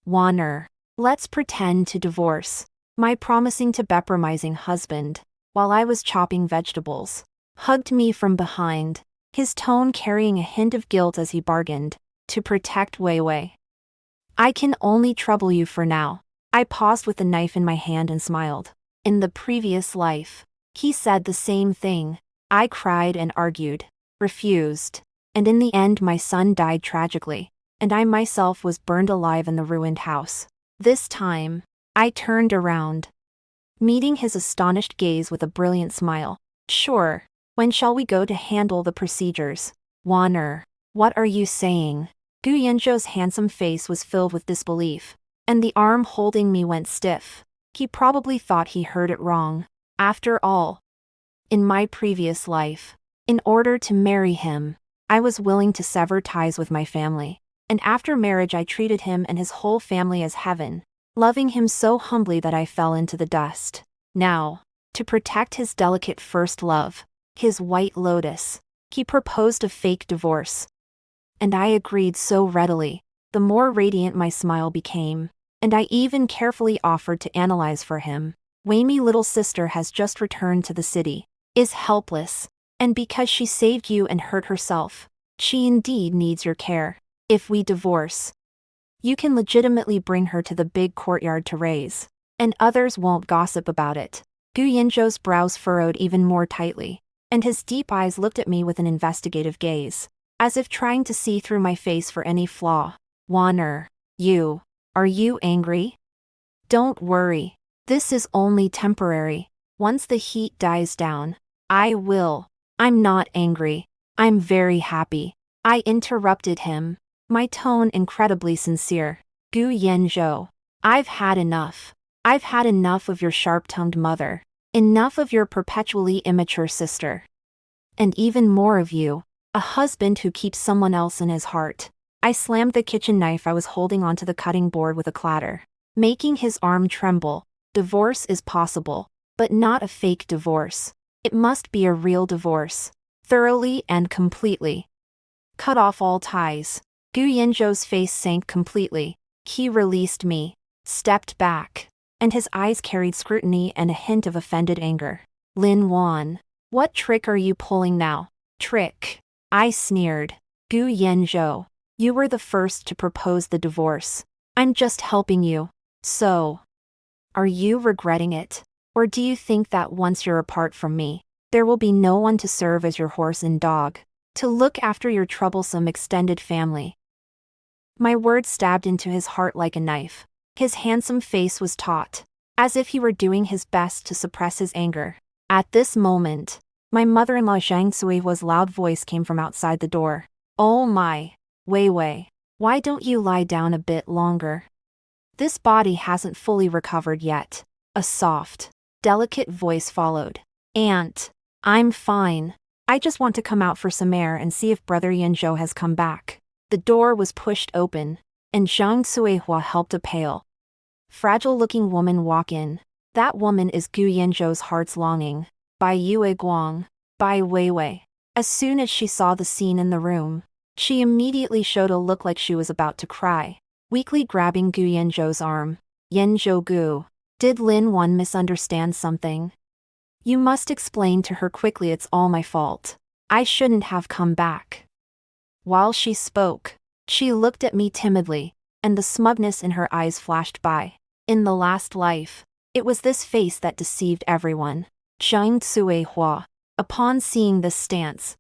Wanner. Let's pretend to divorce. My promising to beprising husband, while I was chopping vegetables, hugged me from behind, his tone carrying a hint of guilt as he bargained, to protect Away. I can only trouble you for now. I paused with the knife in my hand and smiled. In the previous life, he said the same thing. I cried and argued, refused, and in the end my son died tragically, and I myself was burned alive in the ruined house. This time, I turned around, meeting his astonished gaze with a brilliant smile. Sure, when shall we go to handle the procedures? Wanner. What are you saying? Gu Yanzhou's handsome face was filled with disbelief, and the arm holding me went stiff. He probably thought he heard it wrong. After all, in my previous life, in order to marry him, I was willing to sever ties with my family, and after marriage I treated him and his whole family as heaven, loving him so humbly that I fell into the dust. Now, to protect his delicate first love, his white lotus, he proposed a fake divorce. And I agreed so readily, the more radiant my smile became, and I even carefully offered to analyze for him. Wei's little sister has just returned to the city, is helpless, and because she saved you and hurt herself, she indeed needs your care. If we divorce, you can legitimately bring her to the big courtyard to raise, and others won't gossip about it. Gu Yanzhou's brows furrowed even more tightly, and his deep eyes looked at me with an investigative gaze, as if trying to see through my face for any flaw. Wanner, are you angry? Don't worry, this is only temporary. Once the heat dies down, I'm not angry. I'm very happy. I interrupted him, my tone incredibly sincere. Gu Yanzhou, I've had enough. I've had enough of your sharp-tongued mother, enough of your perpetually immature sister, and even more of you, a husband who keeps someone else in his heart. I slammed the kitchen knife I was holding onto the cutting board with a clatter, making his arm tremble. Divorce is possible, but not a fake divorce. It must be a real divorce, thoroughly and completely. Cut off all ties. Gu Yanzhou's face sank completely. He released me, stepped back, and his eyes carried scrutiny and a hint of offended anger. Lin Wan, what trick are you pulling now? Trick? I sneered. Gu Yanzhou, you were the first to propose the divorce. I'm just helping you. So, are you regretting it? Or do you think that once you're apart from me, there will be no one to serve as your horse and dog, to look after your troublesome extended family? My words stabbed into his heart like a knife. His handsome face was taut, as if he were doing his best to suppress his anger. At this moment, my mother-in-law Zhang Suihua's loud voice came from outside the door. Oh my, Wei, why don't you lie down a bit longer? This body hasn't fully recovered yet. A soft, delicate voice followed. Aunt, I'm fine. I just want to come out for some air and see if Brother Yanzhou has come back. The door was pushed open, and Zhang Suihua helped a pale, fragile-looking woman walk in. That woman is Gu Yanzhou's heart's longing. By Yue Guang, by Wei. As soon as she saw the scene in the room, she immediately showed a look like she was about to cry, weakly grabbing Gu Yanzhou's arm. Yanzhou Gu, did Lin Wan misunderstand something? You must explain to her quickly. It's all my fault. I shouldn't have come back. While she spoke, she looked at me timidly, and the smugness in her eyes flashed by. In the last life, it was this face that deceived everyone. Zhang Suihua, upon seeing this stance,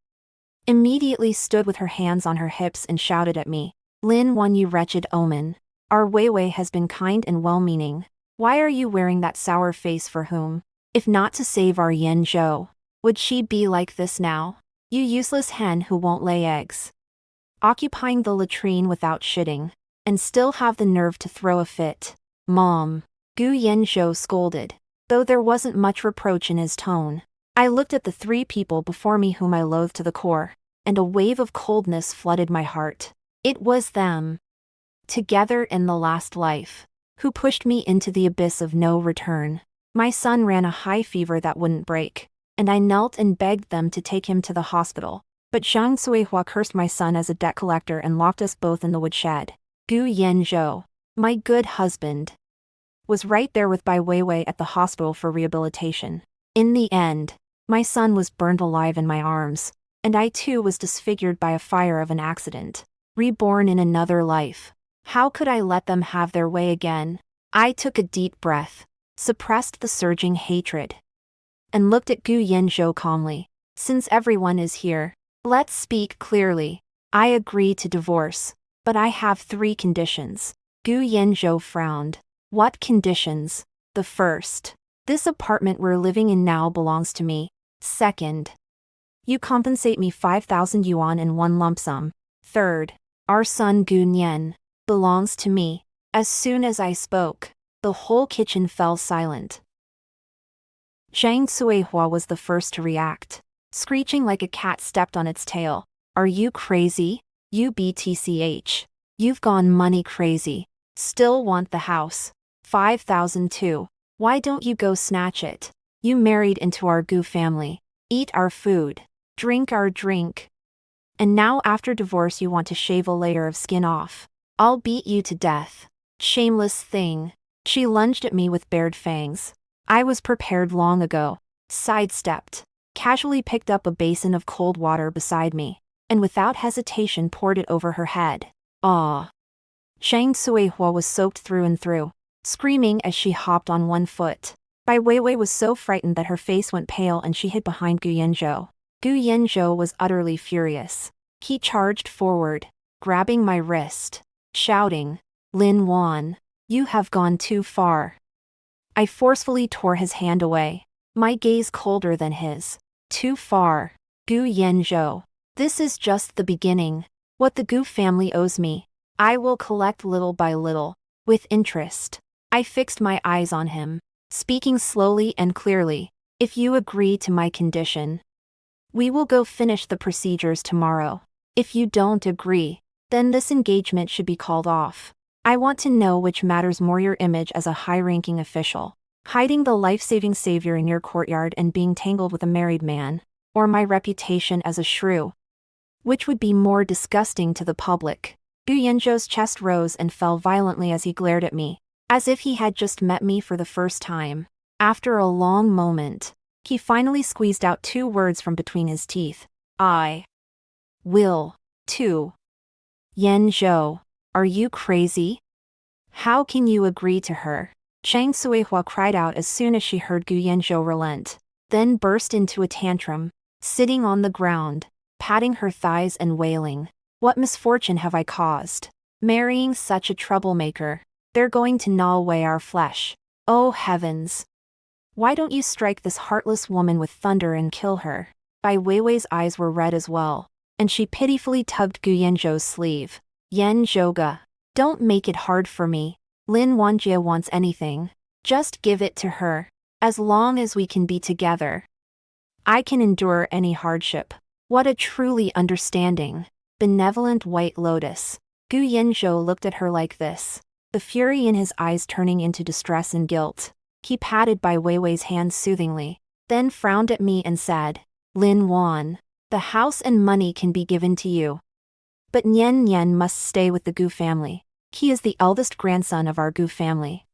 immediately stood with her hands on her hips and shouted at me. Lin Wan, you wretched omen. Our Wei has been kind and well-meaning. Why are you wearing that sour face for whom? If not to save our Yanzhou, would she be like this now? You useless hen who won't lay eggs, occupying the latrine without shitting, and still have the nerve to throw a fit. Mom, Gu Yanzhou scolded, though there wasn't much reproach in his tone. I looked at the three people before me whom I loathed to the core, and a wave of coldness flooded my heart. It was them, together in the last life, who pushed me into the abyss of no return. My son ran a high fever that wouldn't break, and I knelt and begged them to take him to the hospital. But Zhang Suihua cursed my son as a debt collector and locked us both in the woodshed. Gu Yanzhou, My good husband was right there with Bai Weiwei at the hospital for rehabilitation. In the end, my son was burned alive in my arms, and I too was disfigured by a fire of an accident, reborn in another life. How could I let them have their way again? I took a deep breath, suppressed the surging hatred, and looked at Gu Yanzhou calmly. Since everyone is here, let's speak clearly. I agree to divorce, but I have 3 conditions. Gu Yanzhou frowned. What conditions? The first. This apartment we're living in now belongs to me. Second. You compensate me 5,000 yuan in one lump sum. Third. Our son Gu Nian belongs to me. As soon as I spoke, the whole kitchen fell silent. Zhang Cuihua was the first to react, screeching like a cat stepped on its tail. Are you crazy? You BTCH. You've gone money crazy. Still want the house. 5,000 too. Why don't you go snatch it? You married into our Gu family. Eat our food. Drink our drink. And now after divorce you want to shave a layer of skin off. I'll beat you to death. Shameless thing. She lunged at me with bared fangs. I was prepared long ago. Sidestepped. Casually picked up a basin of cold water beside me, and without hesitation poured it over her head. Ah. Zhang Cuihua was soaked through and through, screaming as she hopped on one foot. Bai Weiwei was so frightened that her face went pale and she hid behind Gu Yanzhou. Gu Yanzhou was utterly furious. He charged forward, grabbing my wrist, shouting, Lin Wan, you have gone too far. I forcefully tore his hand away, my gaze colder than his. Too far. Gu Yanzhou. This is just the beginning. What the Gu family owes me, I will collect little by little, with interest. I fixed my eyes on him, speaking slowly and clearly. If you agree to my condition, we will go finish the procedures tomorrow. If you don't agree, then this engagement should be called off. I want to know which matters more, your image as a high-ranking official, hiding the life-saving savior in your courtyard and being tangled with a married man, or my reputation as a shrew. Which would be more disgusting to the public? Gu Yanzhou's chest rose and fell violently as he glared at me, as if he had just met me for the first time. After a long moment, he finally squeezed out 2 words from between his teeth. I will, too. Yanzhou, are you crazy? How can you agree to her? Zhang Cuihua cried out as soon as she heard Gu Yanzhou relent, then burst into a tantrum, sitting on the ground, patting her thighs and wailing. What misfortune have I caused? Marrying such a troublemaker. They're going to gnaw away our flesh. Oh heavens! Why don't you strike this heartless woman with thunder and kill her? Bai Weiwei's eyes were red as well, and she pitifully tugged Gu Yanzhou's sleeve. Yanzhouga, don't make it hard for me. Lin Wanjie wants anything. Just give it to her. As long as we can be together, I can endure any hardship. What a truly understanding, benevolent white lotus. Gu Yanzhou looked at her like this, the fury in his eyes turning into distress and guilt. He patted Bai Weiwei's hand soothingly, then frowned at me and said, Lin Wan, the house and money can be given to you, but Nian Nian must stay with the Gu family. He is the eldest grandson of our Gu family.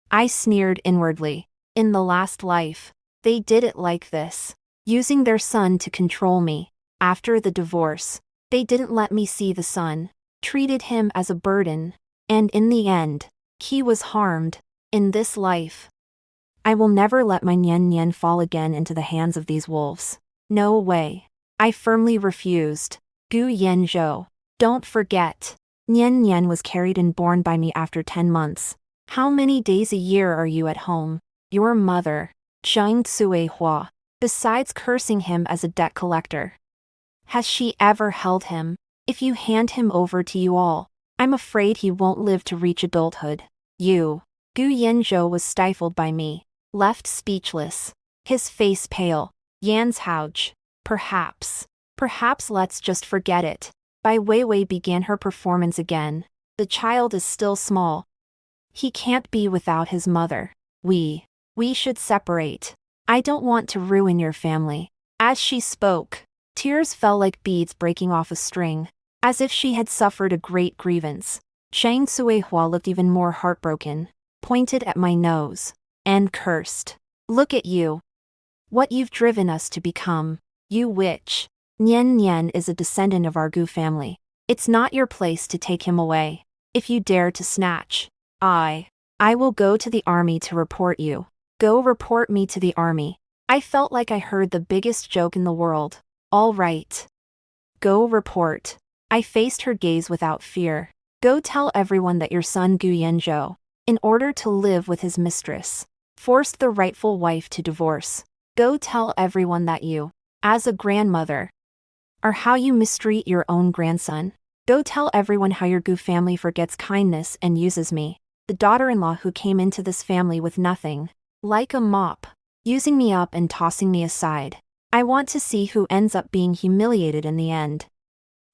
I sneered inwardly. In the last life, they did it like this, using their son to control me. After the divorce, they didn't let me see the son, treated him as a burden, and in the end, he was harmed. In this life, I will never let my Nian Nian fall again into the hands of these wolves. No way. I firmly refused. Gu Yanzhou, don't forget, Nian Nian was carried and born by me after 10 months. How many days a year are you at home? Your mother, Zhang Cuihua, besides cursing him as a debt collector, has she ever held him? If you hand him over to you all, I'm afraid he won't live to reach adulthood. You. Gu Yanzhou was stifled by me, left speechless, his face pale. Yanzhouj, perhaps let's just forget it. Bai Weiwei began her performance again. The child is still small. He can't be without his mother. We should separate. I don't want to ruin your family. As she spoke, tears fell like beads breaking off a string, as if she had suffered a great grievance. Shang Suihua looked even more heartbroken, pointed at my nose, and cursed. Look at you. What you've driven us to become, you witch. Nian Nian is a descendant of our Gu family. It's not your place to take him away. If you dare to snatch, I will go to the army to report you. Go report me to the army. I felt like I heard the biggest joke in the world. All right. Go report. I faced her gaze without fear. Go tell everyone that your son Gu Yanzhou, in order to live with his mistress, forced the rightful wife to divorce. Go tell everyone that you, as a grandmother, are how you mistreat your own grandson. Go tell everyone how your Gu family forgets kindness and uses me, the daughter-in-law who came into this family with nothing, like a mop, using me up and tossing me aside. I want to see who ends up being humiliated in the end.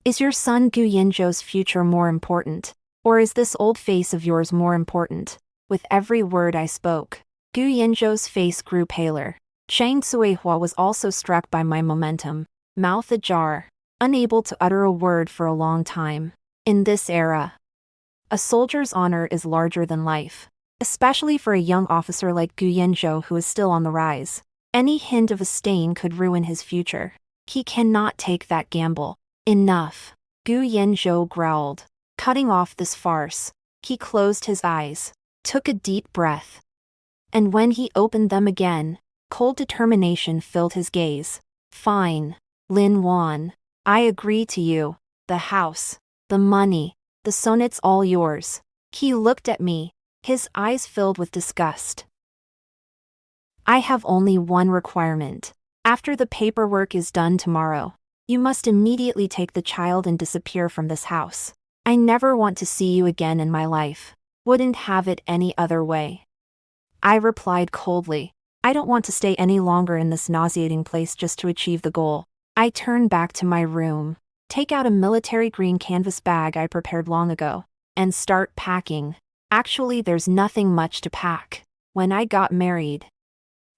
Is your son Gu Yanzhou's future more important, or is this old face of yours more important? With every word I spoke, Gu Yanzhou's face grew paler. Shang Suihua was also struck by my momentum, mouth ajar, unable to utter a word for a long time. In this era, a soldier's honor is larger than life, especially for a young officer like Gu Yanzhou who is still on the rise. Any hint of a stain could ruin his future. He cannot take that gamble. Enough. Gu Yanzhou growled, cutting off this farce. He closed his eyes, took a deep breath, and when he opened them again, cold determination filled his gaze. Fine, Lin Wan. I agree to you. The house, the money, the sonnet's all yours. He looked at me, his eyes filled with disgust. I have only one requirement. After the paperwork is done tomorrow, you must immediately take the child and disappear from this house. I never want to see you again in my life. Wouldn't have it any other way. I replied coldly. I don't want to stay any longer in this nauseating place just to achieve the goal. I turn back to my room, take out a military green canvas bag I prepared long ago, and start packing. Actually, there's nothing much to pack. When I got married,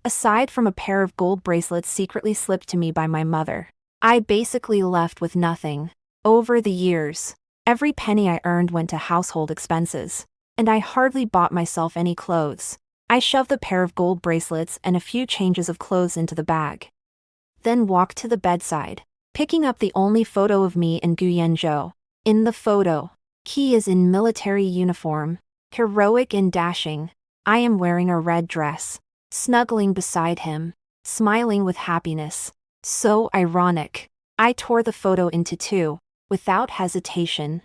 aside from a pair of gold bracelets secretly slipped to me by my mother, I basically left with nothing. Over the years, every penny I earned went to household expenses, and I hardly bought myself any clothes. I shoved the pair of gold bracelets and a few changes of clothes into the bag, then walked to the bedside, picking up the only photo of me and Gu Yanzhou. In the photo, he is in military uniform, heroic and dashing. I am wearing a red dress, snuggling beside him, smiling with happiness. So ironic. I tore the photo into two, without hesitation,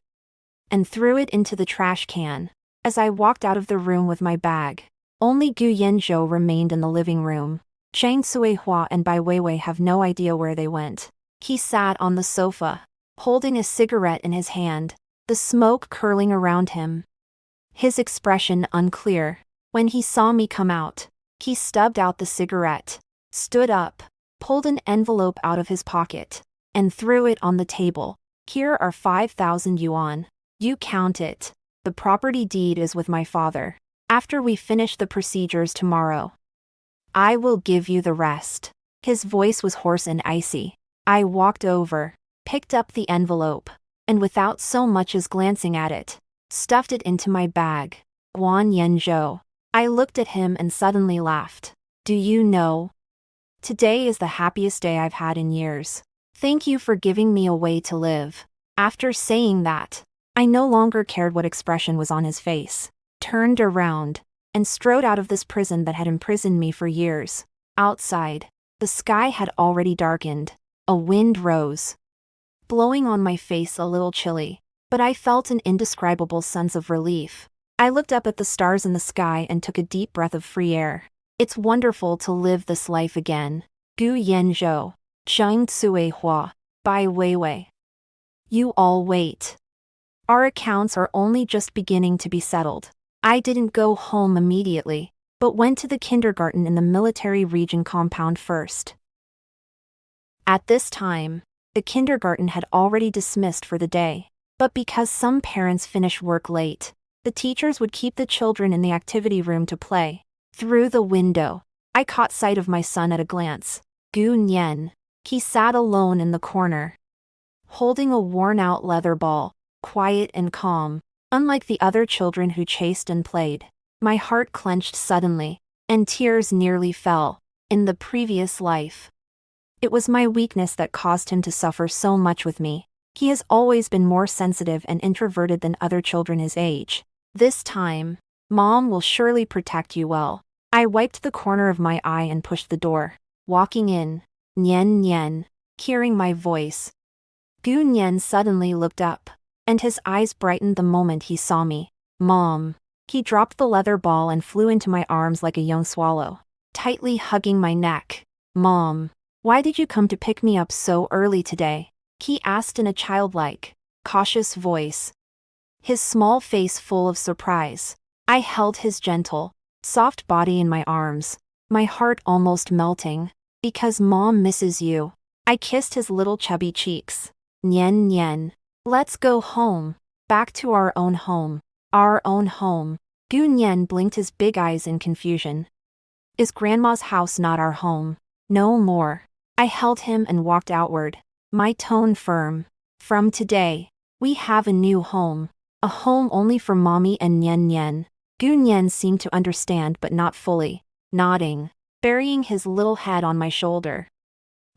and threw it into the trash can. As I walked out of the room with my bag, only Gu Yanzhou remained in the living room. Shang Suihua and Bai Weiwei have no idea where they went. He sat on the sofa, holding a cigarette in his hand, the smoke curling around him. His expression unclear. When he saw me come out, he stubbed out the cigarette, stood up, pulled an envelope out of his pocket, and threw it on the table. Here are 5,000 yuan. You count it. The property deed is with my father. After we finish the procedures tomorrow, I will give you the rest. His voice was hoarse and icy. I walked over, picked up the envelope, and without so much as glancing at it, stuffed it into my bag. Guan Yanzhou. I looked at him and suddenly laughed. Do you know? Today is the happiest day I've had in years. Thank you for giving me a way to live. After saying that, I no longer cared what expression was on his face, turned around, and strode out of this prison that had imprisoned me for years. Outside, the sky had already darkened. A wind rose, blowing on my face a little chilly, but I felt an indescribable sense of relief. I looked up at the stars in the sky and took a deep breath of free air. It's wonderful to live this life again. Gu Yanzhou, Shang Suihua, Bai Weiwei. You all wait. Our accounts are only just beginning to be settled. I didn't go home immediately, but went to the kindergarten in the military region compound first. At this time, the kindergarten had already dismissed for the day, but because some parents finish work late, the teachers would keep the children in the activity room to play. Through the window, I caught sight of my son at a glance. Gu Nian. He sat alone in the corner, holding a worn-out leather ball, quiet and calm. Unlike the other children who chased and played, my heart clenched suddenly, and tears nearly fell. In the previous life, it was my weakness that caused him to suffer so much with me. He has always been more sensitive and introverted than other children his age. This time, Mom will surely protect you well. I wiped the corner of my eye and pushed the door. Walking in, Nian Nian, hearing my voice. Gu Nian suddenly looked up, and his eyes brightened the moment he saw me. Mom. He dropped the leather ball and flew into my arms like a young swallow, tightly hugging my neck. Mom. Why did you come to pick me up so early today? He asked in a childlike, cautious voice, his small face full of surprise. I held his gentle, soft body in my arms, my heart almost melting. Because Mom misses you. I kissed his little chubby cheeks. Nian Nian. Let's go home. Back to our own home. Our own home. Gu Nian blinked his big eyes in confusion. Is Grandma's house not our home? No more. I held him and walked outward, my tone firm. From today, we have a new home. A home only for Mommy and Nian Nian. Gu Nian seemed to understand but not fully, nodding, burying his little head on my shoulder.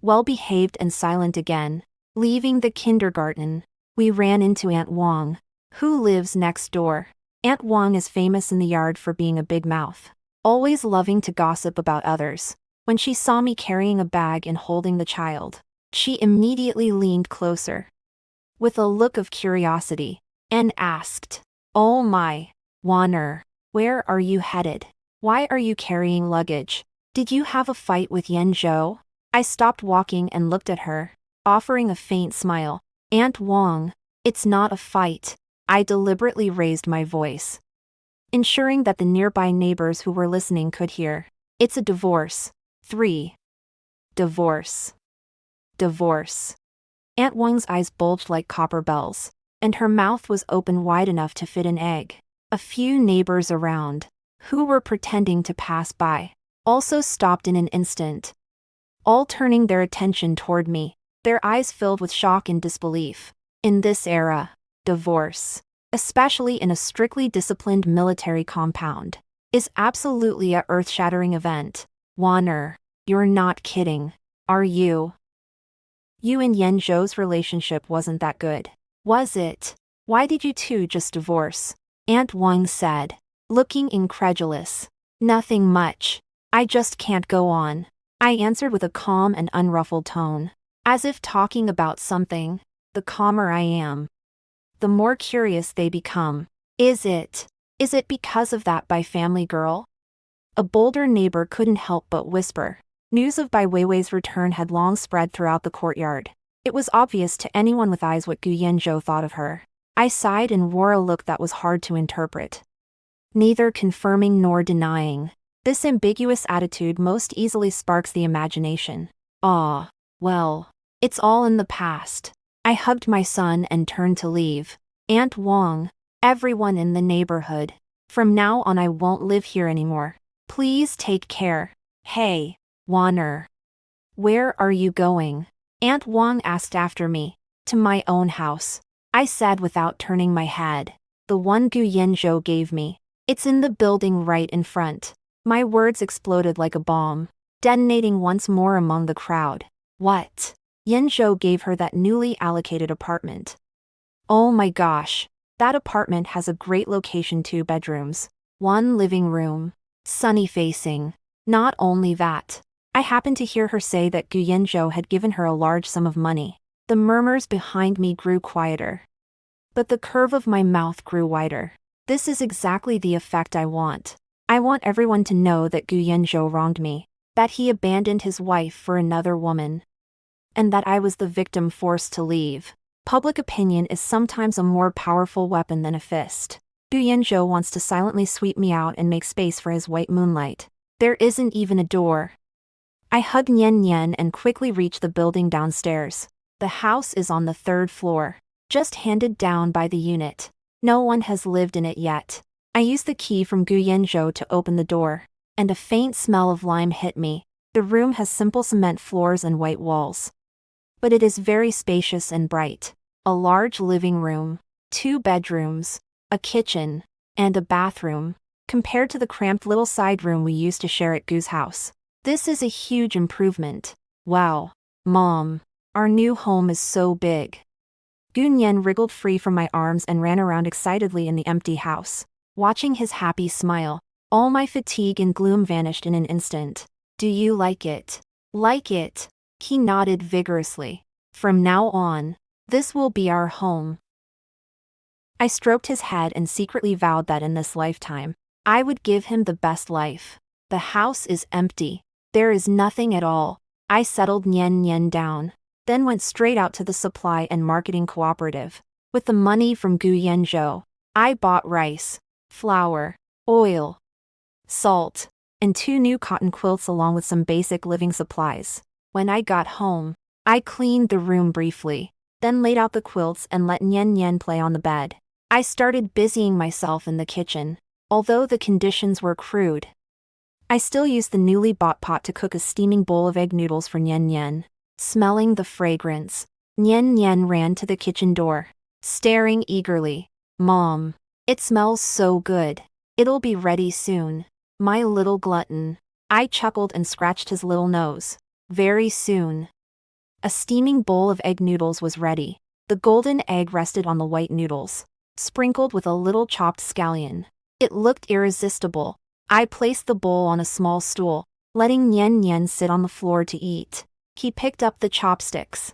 Well-behaved and silent again. Leaving the kindergarten, we ran into Aunt Wang, who lives next door. Aunt Wang is famous in the yard for being a big mouth, always loving to gossip about others. When she saw me carrying a bag and holding the child, she immediately leaned closer. With a look of curiosity, and asked, "Oh my, Wanner, where are you headed? Why are you carrying luggage? Did you have a fight with Yan Zhou?" I stopped walking and looked at her, offering a faint smile. Aunt Wang, it's not a fight. I deliberately raised my voice, ensuring that the nearby neighbors who were listening could hear. It's a divorce. 3. Divorce. Divorce. Aunt Wang's eyes bulged like copper bells, and her mouth was open wide enough to fit an egg. A few neighbors around, who were pretending to pass by, also stopped in an instant, all turning their attention toward me, their eyes filled with shock and disbelief. In this era, divorce, especially in a strictly disciplined military compound, is absolutely a earth-shattering event. Wanner, you're not kidding, are you? You and Yan Zhou's relationship wasn't that good, was it? Why did you two just divorce? Aunt Wang said, looking incredulous. Nothing much. I just can't go on. I answered with a calm and unruffled tone. As if talking about something, the calmer I am, the more curious they become. Is it because of that Bai family girl? A bolder neighbor couldn't help but whisper. News of Bai Weiwei's return had long spread throughout the courtyard. It was obvious to anyone with eyes what Gu Yanzhou thought of her. I sighed and wore a look that was hard to interpret, neither confirming nor denying. This ambiguous attitude most easily sparks the imagination. Ah, well, it's all in the past. I hugged my son and turned to leave. Aunt Wang, everyone in the neighborhood, from now on I won't live here anymore. Please take care. Hey, Wanner. Where are you going? Aunt Wang asked after me. To my own house, I said without turning my head. The one Gu Yanzhou gave me. It's in the building right in front. My words exploded like a bomb, detonating once more among the crowd. What? Yanzhou gave her that newly allocated apartment. Oh my gosh. That apartment has a great location, 2 bedrooms, 1 living room, sunny facing. Not only that, I happened to hear her say that Gu Yanzhou had given her a large sum of money. The murmurs behind me grew quieter, but the curve of my mouth grew wider. This is exactly the effect I want. I want everyone to know that Gu Yanzhou wronged me, that he abandoned his wife for another woman, and that I was the victim forced to leave. Public opinion is sometimes a more powerful weapon than a fist. Gu Yanzhou wants to silently sweep me out and make space for his white moonlight. There isn't even a door. I hugged Nian Nian and quickly reached the building downstairs. The house is on the 3rd floor, just handed down by the unit. No one has lived in it yet. I used the key from Gu Yanzhou to open the door, and a faint smell of lime hit me. The room has simple cement floors and white walls, but it is very spacious and bright. A large living room, 2 bedrooms, a kitchen, and a bathroom. Compared to the cramped little side room we used to share at Gu's house, this is a huge improvement. Wow. Mom, our new home is so big. Gu Nian wriggled free from my arms and ran around excitedly in the empty house. Watching his happy smile, all my fatigue and gloom vanished in an instant. Do you like it? Like it? He nodded vigorously. From now on, this will be our home. I stroked his head and secretly vowed that in this lifetime, I would give him the best life. The house is empty. There is nothing at all. I settled Nian Nian down, then went straight out to the supply and marketing cooperative. With the money from Gu Yanzhou, I bought rice, flour, oil, salt, and 2 new cotton quilts along with some basic living supplies. When I got home, I cleaned the room briefly, then laid out the quilts and let Nian Nian play on the bed. I started busying myself in the kitchen. Although the conditions were crude, I still used the newly bought pot to cook a steaming bowl of egg noodles for Nian Nian. Smelling the fragrance, Nian Nian ran to the kitchen door, staring eagerly. Mom, it smells so good. It'll be ready soon. My little glutton. I chuckled and scratched his little nose. Very soon. A steaming bowl of egg noodles was ready. The golden egg rested on the white noodles, sprinkled with a little chopped scallion. It looked irresistible. I placed the bowl on a small stool, letting Nian Nian sit on the floor to eat. He picked up the chopsticks,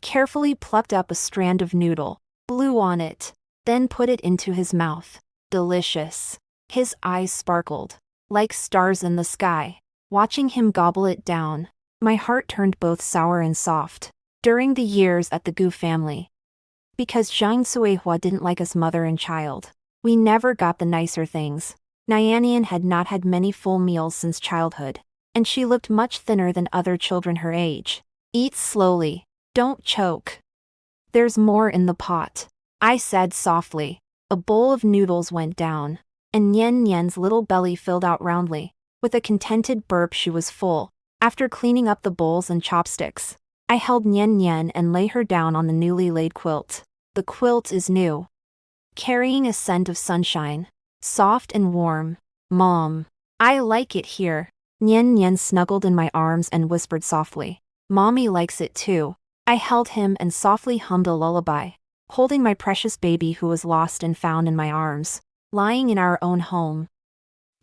carefully plucked up a strand of noodle, blew on it, then put it into his mouth. Delicious. His eyes sparkled, like stars in the sky. Watching him gobble it down, my heart turned both sour and soft. During the years at the Gu family, because Zhang Suihua didn't like us mother and child, we never got the nicer things. Nianian had not had many full meals since childhood, and she looked much thinner than other children her age. Eat slowly. Don't choke. There's more in the pot, I said softly. A bowl of noodles went down, and Nian Nian's little belly filled out roundly. With a contented burp she was full. After cleaning up the bowls and chopsticks, I held Nian Nian and lay her down on the newly laid quilt. The quilt is new, carrying a scent of sunshine, soft and warm. Mom, I like it here. Nian Nian snuggled in my arms and whispered softly. Mommy likes it too. I held him and softly hummed a lullaby, holding my precious baby who was lost and found in my arms, lying in our own home.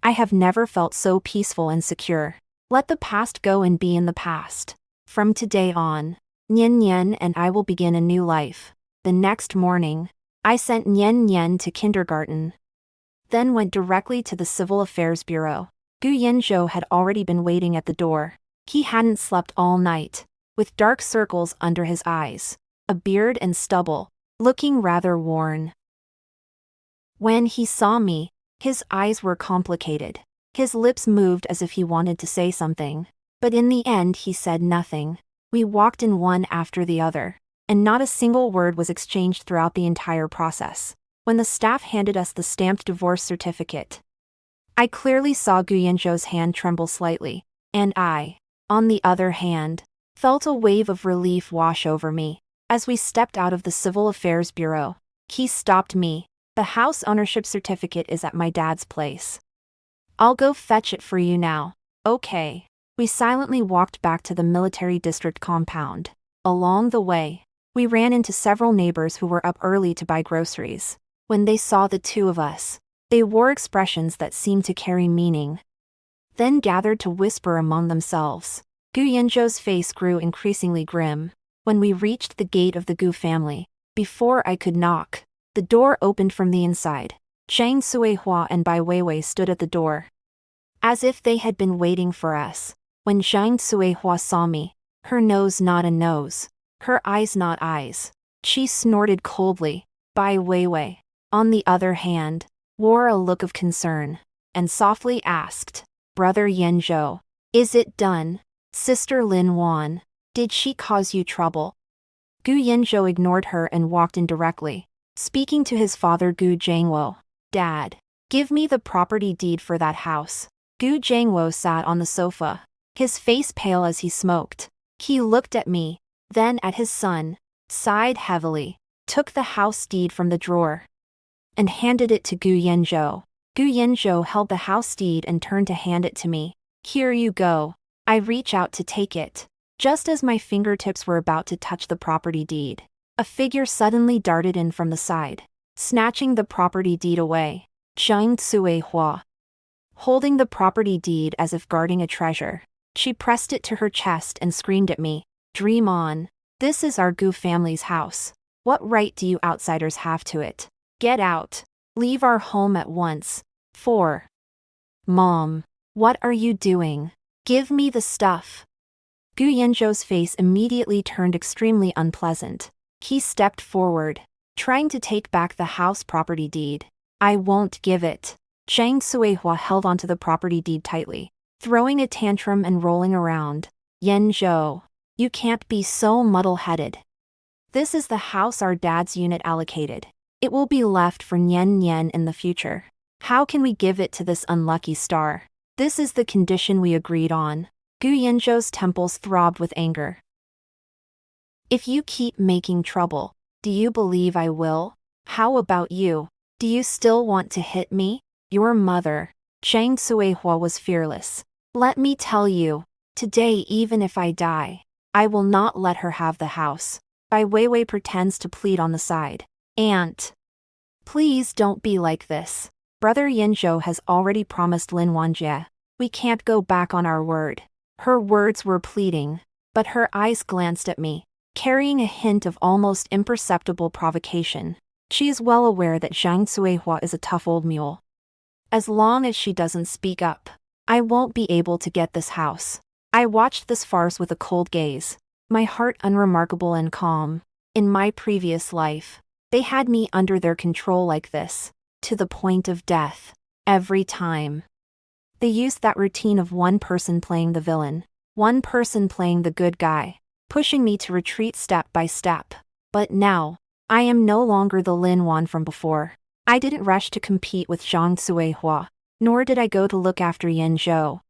I have never felt so peaceful and secure. Let the past go and be in the past. From today on, Nian Nian and I will begin a new life. The next morning, I sent Nian Nian to kindergarten, then went directly to the Civil Affairs Bureau. Gu Yanzhou had already been waiting at the door. He hadn't slept all night, with dark circles under his eyes, a beard and stubble, looking rather worn. When he saw me, his eyes were complicated. His lips moved as if he wanted to say something, but in the end he said nothing. We walked in one after the other, and not a single word was exchanged throughout the entire process. When the staff handed us the stamped divorce certificate, I clearly saw Gu Yanzhou's hand tremble slightly, and I, on the other hand, felt a wave of relief wash over me. As we stepped out of the Civil Affairs Bureau, he stopped me. The house ownership certificate is at my dad's place. I'll go fetch it for you now. Okay. We silently walked back to the military district compound. Along the way, we ran into several neighbors who were up early to buy groceries. When they saw the two of us, they wore expressions that seemed to carry meaning, then gathered to whisper among themselves. Gu Yanzhou's face grew increasingly grim. When we reached the gate of the Gu family, before I could knock, the door opened from the inside. Zhang Suihua and Bai Weiwei stood at the door, as if they had been waiting for us. When Zhang Suihua saw me, her nose not a nose, her eyes not eyes, she snorted coldly. Bai Weiwei, on the other hand, wore a look of concern, and softly asked, Brother Yanzhou, is it done? Sister Lin Wan, did she cause you trouble? Gu Yanzhou ignored her and walked in directly, speaking to his father Gu Zhangwo. Dad, give me the property deed for that house. Gu Zhangwo sat on the sofa, his face pale as he smoked. He looked at me, then at his son, sighed heavily, took the house deed from the drawer, and handed it to Gu Yanzhou. Gu Yanzhou held the house deed and turned to hand it to me. Here you go. I reach out to take it. Just as my fingertips were about to touch the property deed, a figure suddenly darted in from the side, snatching the property deed away. Zhang Cuihua. Holding the property deed as if guarding a treasure, she pressed it to her chest and screamed at me. Dream on. This is our Gu family's house. What right do you outsiders have to it? Get out. Leave our home at once. 4. Mom. What are you doing? Give me the stuff. Gu Yanzhou's face immediately turned extremely unpleasant. He stepped forward, trying to take back the house property deed. I won't give it. Zhang Cuihua held onto the property deed tightly, throwing a tantrum and rolling around. Yanzhou, you can't be so muddle-headed. This is the house our dad's unit allocated. It will be left for Nian Nian in the future. How can we give it to this unlucky star? This is the condition we agreed on. Gu Yanzhou's temples throbbed with anger. If you keep making trouble, do you believe I will? How about you? Do you still want to hit me? Your mother. Zhang Cuihua was fearless. Let me tell you, today even if I die, I will not let her have the house. Bai Weiwei pretends to plead on the side. Aunt. Please don't be like this. Brother Yanzhou has already promised Lin Wanjie. We can't go back on our word. Her words were pleading, but her eyes glanced at me, carrying a hint of almost imperceptible provocation. She is well aware that Zhang Cuihua is a tough old mule. As long as she doesn't speak up, I won't be able to get this house. I watched this farce with a cold gaze, my heart unremarkable and calm. In my previous life, they had me under their control like this, to the point of death, every time. They used that routine of one person playing the villain, one person playing the good guy, pushing me to retreat step by step. But now, I am no longer the Lin Wan from before. I didn't rush to compete with Zhang Cuihua, nor did I go to look after Yanzhou.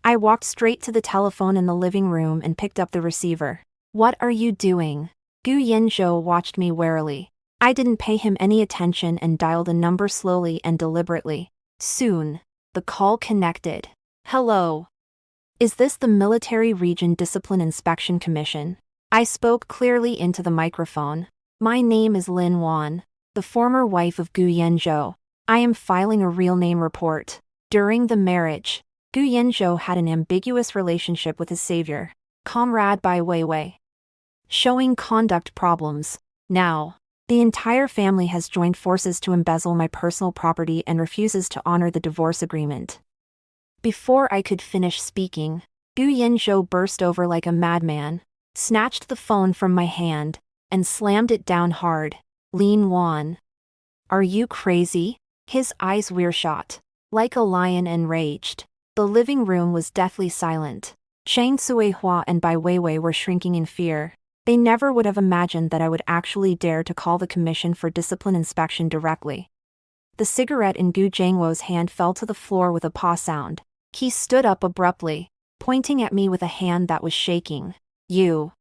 I walked straight to the telephone in the living room and picked up the receiver. What are you doing? Gu Yanzhou watched me warily. I didn't pay him any attention and dialed a number slowly and deliberately. Soon, the call connected. Hello. Is this the Military Region Discipline Inspection Commission? I spoke clearly into the microphone. My name is Lin Wan, the former wife of Gu Yanzhou. I am filing a real name report. During the marriage, Gu Yanzhou had an ambiguous relationship with his savior, comrade Bai Weiwei, showing conduct problems. Now, the entire family has joined forces to embezzle my personal property and refuses to honor the divorce agreement. Before I could finish speaking, Gu Yanzhou burst over like a madman, snatched the phone from my hand, and slammed it down hard. Lin Wan. Are you crazy? His eyes weirshot, like a lion enraged. The living room was deathly silent. Zhang Cuihua and Bai Weiwei were shrinking in fear. They never would have imagined that I would actually dare to call the Commission for Discipline Inspection directly. The cigarette in Gu Zhangwo's hand fell to the floor with a paw sound. He stood up abruptly, pointing at me with a hand that was shaking. You.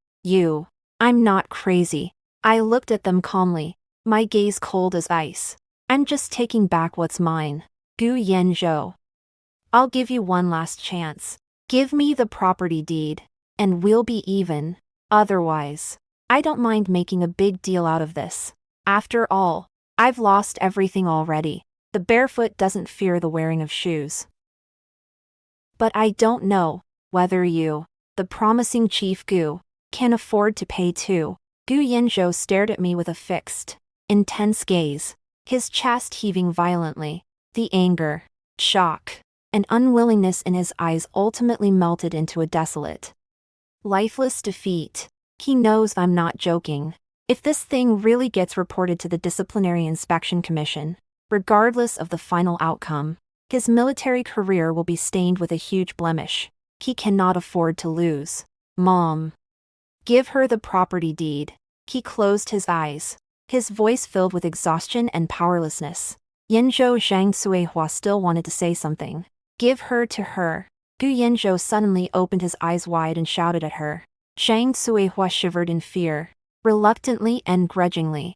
I'm not crazy. I looked at them calmly, my gaze cold as ice. I'm just taking back what's mine. Gu Yanzhou. I'll give you one last chance. Give me the property deed, and we'll be even. Otherwise, I don't mind making a big deal out of this. After all, I've lost everything already. The barefoot doesn't fear the wearing of shoes. But I don't know whether you, the promising Chief Gu, can afford to pay too. Gu Yanzhou stared at me with a fixed, intense gaze, his chest heaving violently. The anger, shock, and unwillingness in his eyes ultimately melted into a desolate, lifeless defeat. He knows I'm not joking. If this thing really gets reported to the Disciplinary Inspection Commission, regardless of the final outcome, his military career will be stained with a huge blemish. He cannot afford to lose. Mom. Give her the property deed. He closed his eyes, his voice filled with exhaustion and powerlessness. Yanzhou Zhang Cuihua still wanted to say something. Give her to her. Gu Yanzhou suddenly opened his eyes wide and shouted at her. Zhang Cuihua shivered in fear, reluctantly and grudgingly.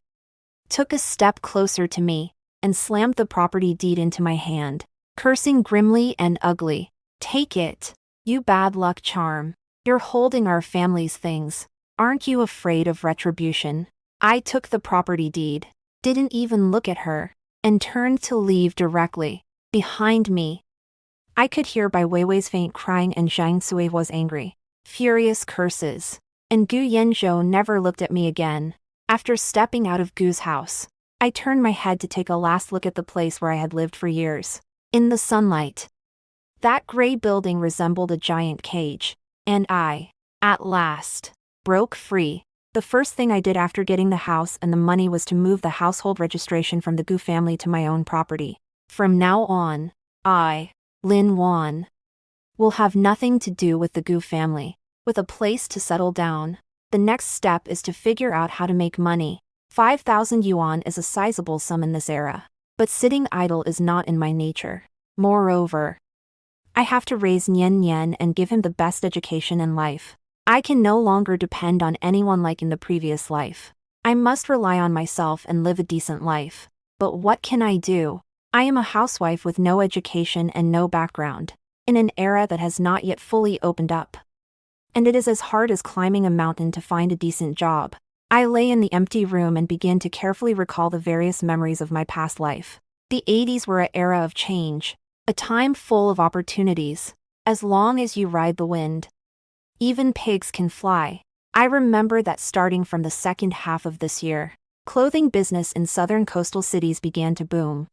Took a step closer to me, and slammed the property deed into my hand, cursing grimly and ugly. "Take it, you bad luck charm. You're holding our family's things. Aren't you afraid of retribution?" I took the property deed, didn't even look at her, and turned to leave directly. Behind me, I could hear Bai Weiwei's faint crying and Zhang Sui's angry, furious curses. And Gu Yanzhou never looked at me again. After stepping out of Gu's house, I turned my head to take a last look at the place where I had lived for years. In the sunlight, that gray building resembled a giant cage, and I, at last, broke free. The first thing I did after getting the house and the money was to move the household registration from the Gu family to my own property. From now on, I, Lin Wan, will have nothing to do with the Gu family. With a place to settle down, the next step is to figure out how to make money. 5,000 yuan is a sizable sum in this era, but sitting idle is not in my nature. Moreover, I have to raise Nian Nian and give him the best education in life. I can no longer depend on anyone like in the previous life. I must rely on myself and live a decent life. But what can I do? I am a housewife with no education and no background, in an era that has not yet fully opened up. And it is as hard as climbing a mountain to find a decent job. I lay in the empty room and began to carefully recall the various memories of my past life. The 80s were an era of change, a time full of opportunities. As long as you ride the wind, even pigs can fly. I remember that starting from the second half of this year, clothing business in southern coastal cities began to boom.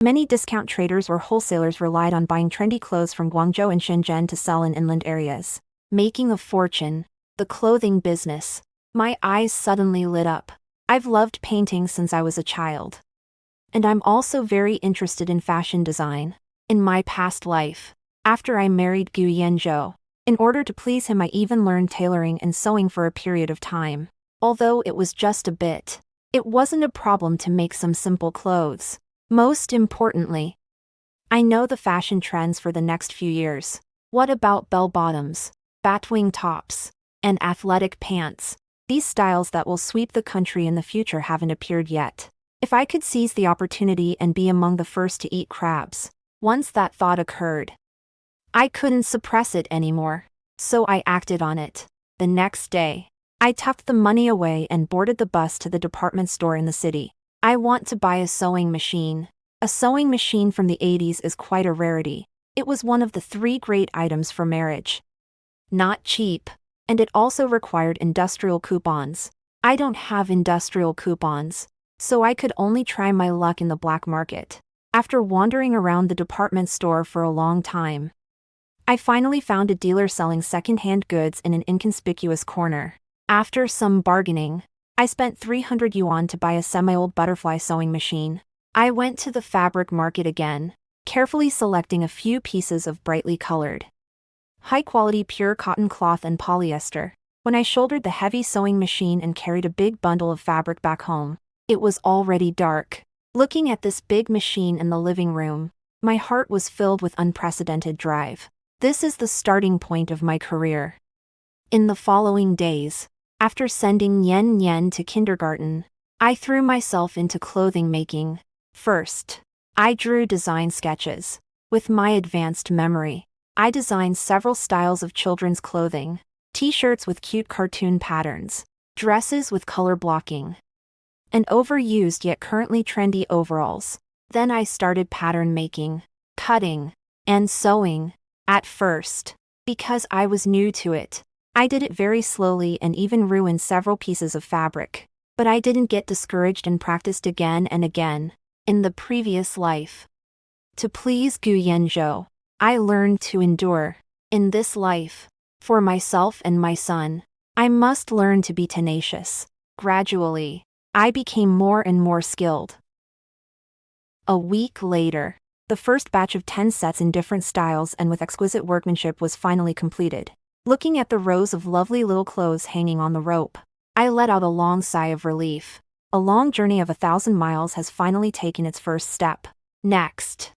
Many discount traders or wholesalers relied on buying trendy clothes from Guangzhou and Shenzhen to sell in inland areas, making a fortune. The clothing business. My eyes suddenly lit up. I've loved painting since I was a child. And I'm also very interested in fashion design. In my past life, after I married Gu Yanzhou, in order to please him I even learned tailoring and sewing for a period of time. Although it was just a bit, it wasn't a problem to make some simple clothes. Most importantly, I know the fashion trends for the next few years. What about bell-bottoms, batwing tops, and athletic pants? These styles that will sweep the country in the future haven't appeared yet. If I could seize the opportunity and be among the first to eat crabs, once that thought occurred, I couldn't suppress it anymore. So I acted on it. The next day, I tucked the money away and boarded the bus to the department store in the city. I want to buy a sewing machine. A sewing machine from the 80s is quite a rarity. It was one of the 3 great items for marriage. Not cheap. And it also required industrial coupons. I don't have industrial coupons, so I could only try my luck in the black market. After wandering around the department store for a long time, I finally found a dealer selling second-hand goods in an inconspicuous corner. After some bargaining, I spent 300 yuan to buy a semi-old butterfly sewing machine. I went to the fabric market again, carefully selecting a few pieces of brightly colored, high-quality pure cotton cloth and polyester. When I shouldered the heavy sewing machine and carried a big bundle of fabric back home, it was already dark. Looking at this big machine in the living room, my heart was filled with unprecedented drive. This is the starting point of my career. In the following days, after sending Nian Nian to kindergarten, I threw myself into clothing making. First, I drew design sketches. With my advanced memory, I designed several styles of children's clothing, t-shirts with cute cartoon patterns, dresses with color blocking, and overused yet currently trendy overalls. Then I started pattern making, cutting, and sewing. At first, because I was new to it, I did it very slowly and even ruined several pieces of fabric. But I didn't get discouraged and practiced again and again. In the previous life, to please Gu Yanzhou, I learned to endure. In this life, for myself and my son, I must learn to be tenacious. Gradually, I became more and more skilled. A week later, the first batch of 10 sets in different styles and with exquisite workmanship was finally completed. Looking at the rows of lovely little clothes hanging on the rope, I let out a long sigh of relief. A long journey of 1,000 miles has finally taken its first step. Next,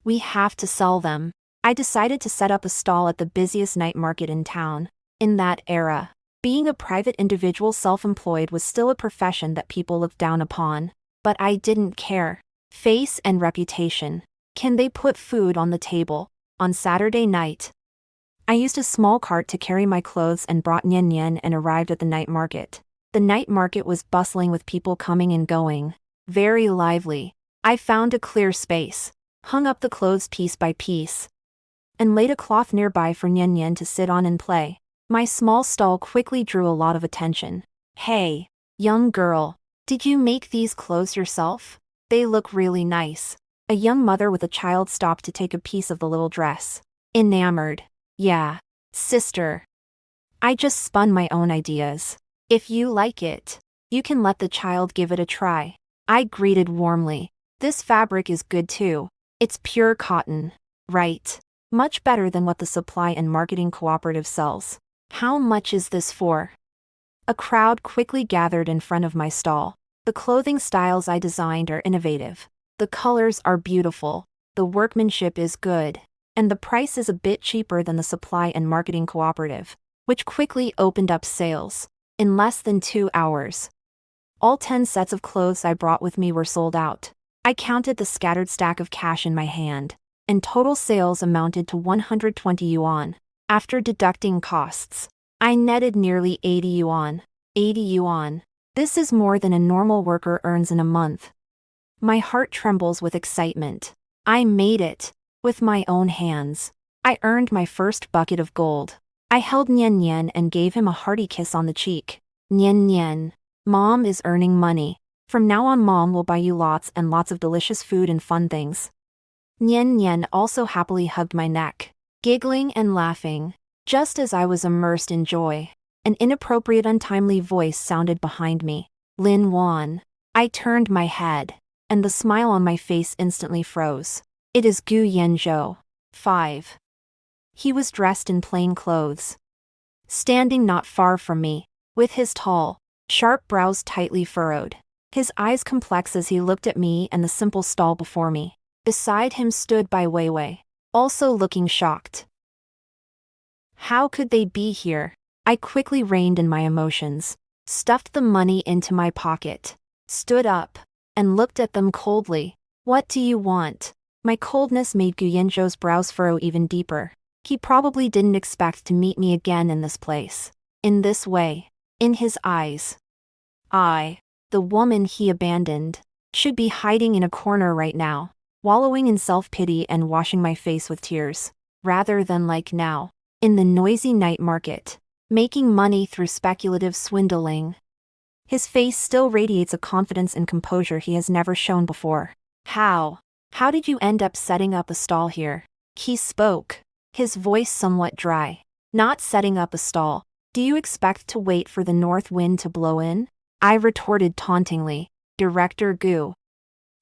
we have to sell them. I decided to set up a stall at the busiest night market in town. In that era, being a private individual self-employed was still a profession that people looked down upon. But I didn't care. Face and reputation. Can they put food on the table? On Saturday night, I used a small cart to carry my clothes and brought Nyen Nyen and arrived at the night market. The night market was bustling with people coming and going. Very lively. I found a clear space, hung up the clothes piece by piece, and laid a cloth nearby for Nyen Nyen to sit on and play. My small stall quickly drew a lot of attention. Hey, young girl, did you make these clothes yourself? They look really nice. A young mother with a child stopped to take a piece of the little dress. Enamored. Yeah, sister. I just spun my own ideas. If you like it, you can let the child give it a try. I greeted warmly. This fabric is good too. It's pure cotton. Right. Much better than what the supply and marketing cooperative sells. How much is this for? A crowd quickly gathered in front of my stall. The clothing styles I designed are innovative. The colors are beautiful. The workmanship is good. And the price is a bit cheaper than the supply and marketing cooperative, which quickly opened up sales. In less than 2 hours, all 10 sets of clothes I brought with me were sold out. I counted the scattered stack of cash in my hand, and total sales amounted to 120 yuan. After deducting costs, I netted nearly 80 yuan. 80 yuan. This is more than a normal worker earns in a month. My heart trembles with excitement. I made it. With my own hands. I earned my first bucket of gold. I held Nyen Nyen and gave him a hearty kiss on the cheek. Nyen Nyen. Mom is earning money. From now on Mom will buy you lots and lots of delicious food and fun things. Nyen Nyen also happily hugged my neck, giggling and laughing. Just as I was immersed in joy, an inappropriate untimely voice sounded behind me. Lin Wan. I turned my head, and the smile on my face instantly froze. It is Gu Yanzhou. 5. He was dressed in plain clothes, standing not far from me, with his tall, sharp brows tightly furrowed, his eyes complex as he looked at me and the simple stall before me. Beside him stood Bai Weiwei, also looking shocked. How could they be here? I quickly reined in my emotions, stuffed the money into my pocket, stood up, and looked at them coldly. What do you want? My coldness made Gu Yanzhou's brows furrow even deeper. He probably didn't expect to meet me again in this place. In this way. In his eyes, I, the woman he abandoned, should be hiding in a corner right now, wallowing in self-pity and washing my face with tears, rather than like now, in the noisy night market, making money through speculative swindling. His face still radiates a confidence and composure he has never shown before. How did you end up setting up a stall here? He spoke, his voice somewhat dry. Not setting up a stall. Do you expect to wait for the north wind to blow in? I retorted tauntingly. Director Gu.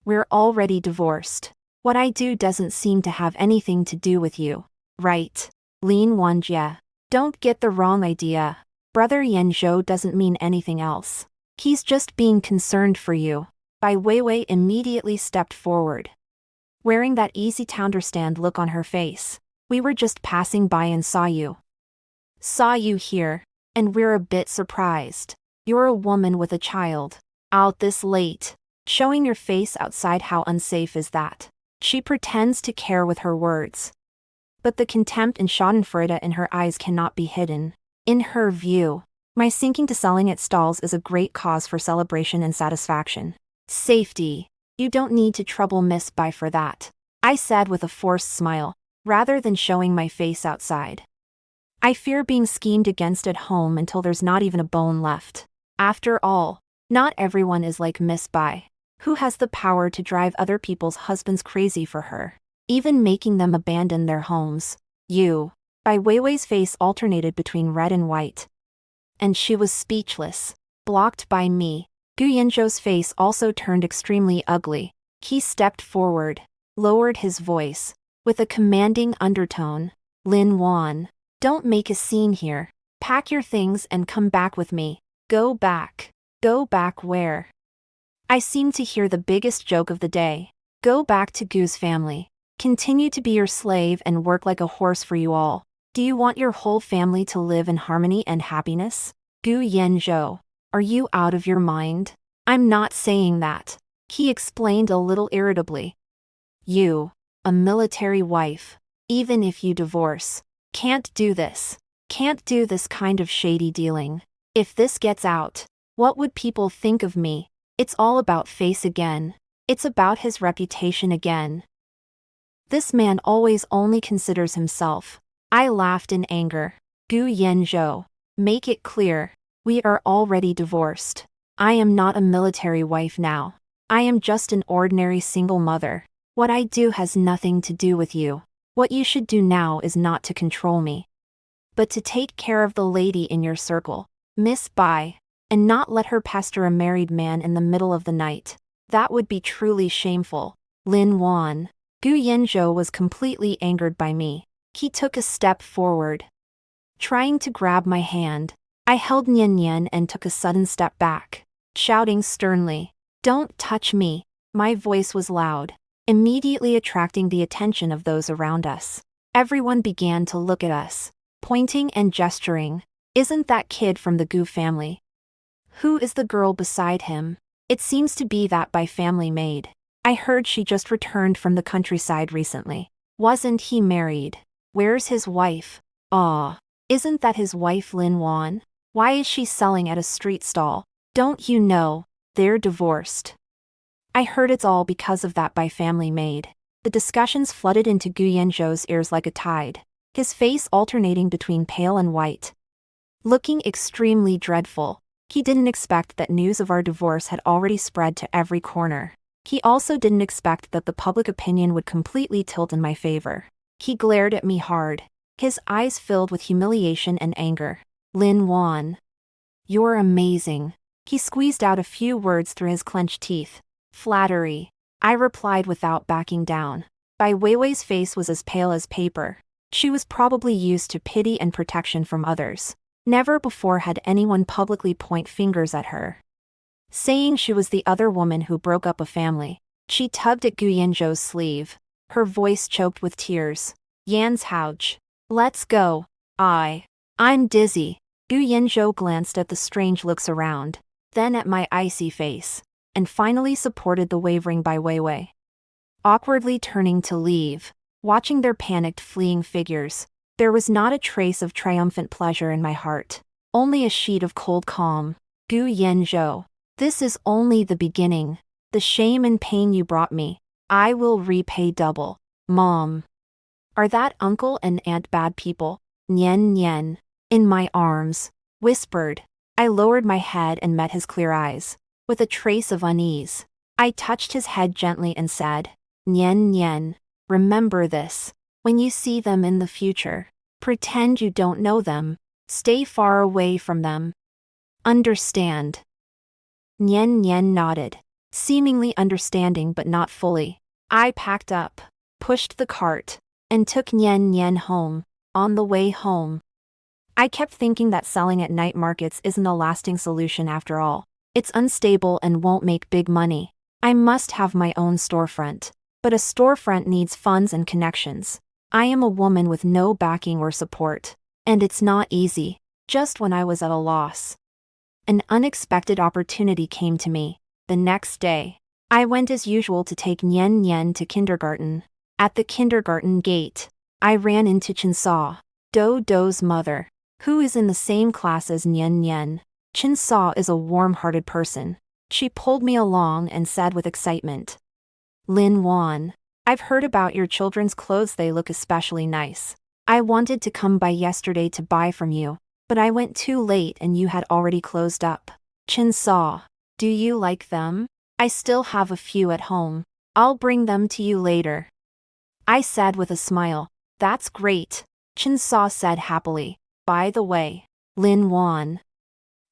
We're already divorced. What I do doesn't seem to have anything to do with you. Right. Lin Wanjie. Don't get the wrong idea. Brother Yanzhou doesn't mean anything else. He's just being concerned for you. Bai Weiwei immediately stepped forward, wearing that easy to understand look on her face. We were just passing by and saw you. Saw you here, and we're a bit surprised. You're a woman with a child. Out this late. Showing your face outside, how unsafe is that? She pretends to care with her words, but the contempt and schadenfreude in her eyes cannot be hidden. In her view, my sinking to selling at stalls is a great cause for celebration and satisfaction. Safety. You don't need to trouble Miss Bai for that, I said with a forced smile, rather than showing my face outside. I fear being schemed against at home until there's not even a bone left. After all, not everyone is like Miss Bai, who has the power to drive other people's husbands crazy for her, even making them abandon their homes. You. Bai Weiwei's face alternated between red and white, and she was speechless, blocked by me. Gu Yanzhou's face also turned extremely ugly. He stepped forward, lowered his voice, with a commanding undertone. Lin Wan, don't make a scene here. Pack your things and come back with me. Go back. Go back where? I seem to hear the biggest joke of the day. Go back to Gu's family. Continue to be your slave and work like a horse for you all. Do you want your whole family to live in harmony and happiness? Gu Yanzhou. Are you out of your mind? I'm not saying that. he explained a little irritably. You, a military wife, even if you divorce, can't do this. Can't do this kind of shady dealing. If this gets out, what would people think of me? It's all about face again. It's about his reputation again. This man always only considers himself. I laughed in anger. Gu Yanzhou, make it clear. We are already divorced. I am not a military wife now. I am just an ordinary single mother. What I do has nothing to do with you. What you should do now is not to control me, but to take care of the lady in your circle, Miss Bai, and not let her pester a married man in the middle of the night. That would be truly shameful. Lin Wan. Gu Yanzhou was completely angered by me. He took a step forward, trying to grab my hand. I held Nian Nian and took a sudden step back, shouting sternly, "Don't touch me." My voice was loud, immediately attracting the attention of those around us. Everyone began to look at us, pointing and gesturing. Isn't that kid from the Gu family? Who is the girl beside him? It seems to be that Bai family maid. I heard she just returned from the countryside recently. Wasn't he married? Where's his wife? Aw, isn't that his wife Lin Wan? Why is she selling at a street stall? Don't you know, they're divorced. I heard it's all because of that Bai family maid. The discussions flooded into Gu Yanzhou's ears like a tide, his face alternating between pale and white, looking extremely dreadful. He didn't expect that news of our divorce had already spread to every corner. He also didn't expect that the public opinion would completely tilt in my favor. He glared at me hard, his eyes filled with humiliation and anger. Lin Wan, you're amazing. He squeezed out a few words through his clenched teeth. Flattery, I replied without backing down. Bai Weiwei's face was as pale as paper. She was probably used to pity and protection from others. Never before had anyone publicly point fingers at her, saying she was the other woman who broke up a family. She tugged at Gu Yanzhou's sleeve, her voice choked with tears. Yan's Houch. Let's go. I'm dizzy. Gu Yanzhou glanced at the strange looks around, then at my icy face, and finally supported the wavering Bai Weiwei. Awkwardly turning to leave, watching their panicked fleeing figures, there was not a trace of triumphant pleasure in my heart, only a sheet of cold calm. Gu Yanzhou, this is only the beginning. The shame and pain you brought me, I will repay double. Mom. Are that uncle and aunt bad people? Nian Nian, in my arms, whispered. I lowered my head and met his clear eyes, with a trace of unease. I touched his head gently and said, Nian Nian, remember this. When you see them in the future, pretend you don't know them. Stay far away from them. Understand? Nian Nian nodded, seemingly understanding but not fully. I packed up, pushed the cart, and took Nian Nian home. On the way home, I kept thinking that selling at night markets isn't a lasting solution after all. It's unstable and won't make big money. I must have my own storefront. But a storefront needs funds and connections. I am a woman with no backing or support, and it's not easy. Just when I was at a loss, an unexpected opportunity came to me. The next day, I went as usual to take Nian Nian to kindergarten. At the kindergarten gate, I ran into Chinsaw, Do's mother, who is in the same class as Nian Nian. Chinsaw is a warm-hearted person. She pulled me along and said with excitement, Lin Wan, I've heard about your children's clothes. They look especially nice. I wanted to come by yesterday to buy from you, but I went too late and you had already closed up. Chinsaw, do you like them? I still have a few at home. I'll bring them to you later. I said with a smile. That's great, Chinsaw said happily. By the way, Lin Wan,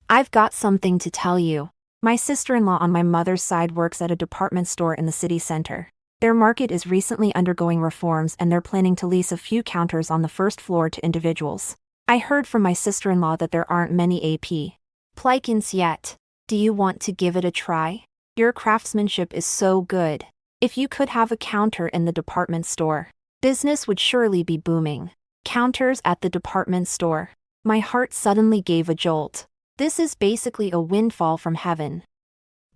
I've got something to tell you. My sister-in-law on my mother's side works at a department store in the city center. Their market is recently undergoing reforms and they're planning to lease a few counters on the first floor to individuals. I heard from my sister-in-law that there aren't many AP applicants yet. Do you want to give it a try? Your craftsmanship is so good. If you could have a counter in the department store, business would surely be booming. Counters at the department store. My heart suddenly gave a jolt. This is basically a windfall from heaven.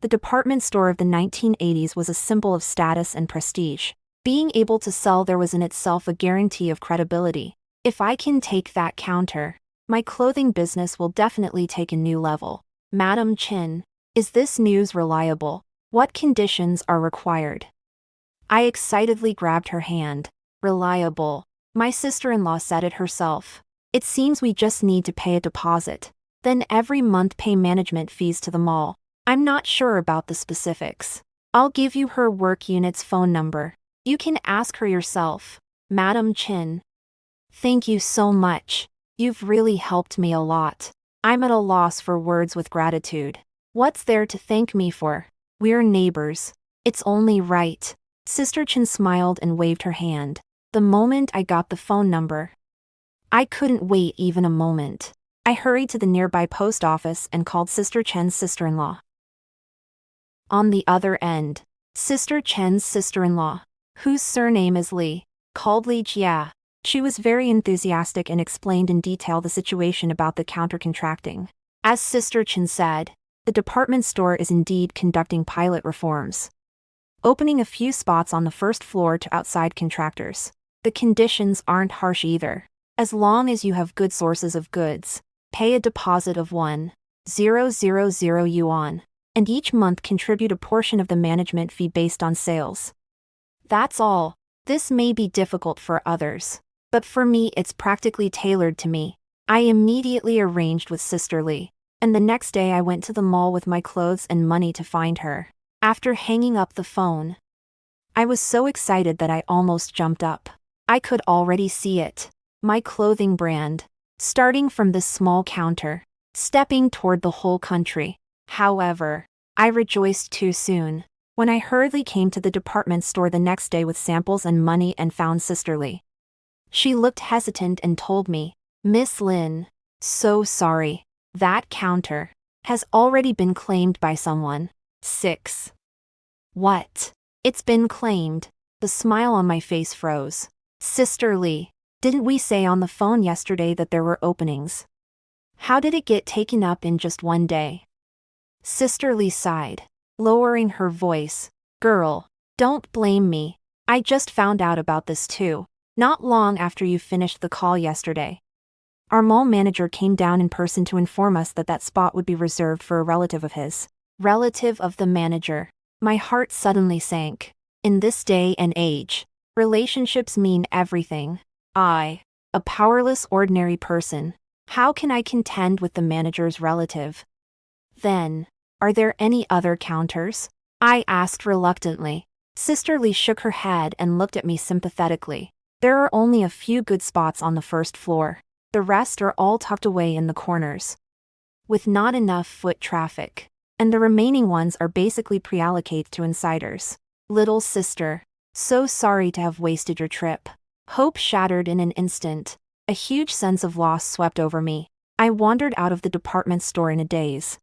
The department store of the 1980s was a symbol of status and prestige. Being able to sell there was in itself a guarantee of credibility. If I can take that counter, my clothing business will definitely take a new level. Madam Chin, is this news reliable? What conditions are required? I excitedly grabbed her hand. Reliable. My sister-in-law said it herself. It seems we just need to pay a deposit. Then every month pay management fees to the mall. I'm not sure about the specifics. I'll give you her work unit's phone number. You can ask her yourself. Madam Chin. Thank you so much. You've really helped me a lot. I'm at a loss for words with gratitude. What's there to thank me for? We're neighbors. It's only right. Sister Chin smiled and waved her hand. The moment I got the phone number, I couldn't wait even a moment. I hurried to the nearby post office and called Sister Chen's sister-in-law. On the other end, Sister Chen's sister-in-law, whose surname is Lee, called Li Jia. She was very enthusiastic and explained in detail the situation about the counter contracting. As Sister Chen said, the department store is indeed conducting pilot reforms, opening a few spots on the first floor to outside contractors. The conditions aren't harsh either. As long as you have good sources of goods, pay a deposit of 1,000 yuan, and each month contribute a portion of the management fee based on sales. That's all. This may be difficult for others, but for me it's practically tailored to me. I immediately arranged with Sister Lee, and the next day I went to the mall with my clothes and money to find her. After hanging up the phone, I was so excited that I almost jumped up. I could already see it. My clothing brand, starting from this small counter, stepping toward the whole country. However, I rejoiced too soon. When I hurriedly came to the department store the next day with samples and money and found Sister Lee. She looked hesitant and told me, Miss Lin, so sorry, that counter has already been claimed by someone. 6. What? It's been claimed. The smile on my face froze. Sister Lee, didn't we say on the phone yesterday that there were openings? How did it get taken up in just one day? Sister Lee sighed, lowering her voice. Girl, don't blame me. I just found out about this too, not long after you finished the call yesterday. Our mall manager came down in person to inform us that that spot would be reserved for a relative of his. Relative of the manager. My heart suddenly sank. In this day and age, relationships mean everything. I, a powerless ordinary person, how can I contend with the manager's relative? Then, are there any other counters? I asked reluctantly. Sister Lee shook her head and looked at me sympathetically. There are only a few good spots on the first floor. The rest are all tucked away in the corners, with not enough foot traffic, and the remaining ones are basically pre-allocated to insiders. Little sister, so sorry to have wasted your trip. Hope shattered in an instant. A huge sense of loss swept over me. I wandered out of the department store in a daze.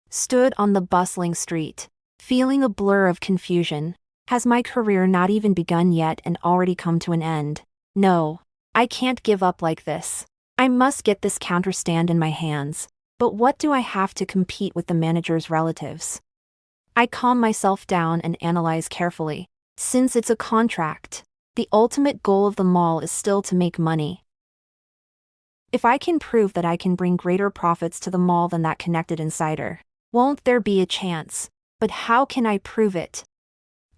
Stood on the bustling street, feeling a blur of confusion. Has my career not even begun yet and already come to an end? No, I can't give up like this. I must get this counter stand in my hands. But what do I have to compete with the manager's relatives? I calm myself down and analyze carefully. Since it's a contract, the ultimate goal of the mall is still to make money. If I can prove that I can bring greater profits to the mall than that connected insider, won't there be a chance? But how can I prove it?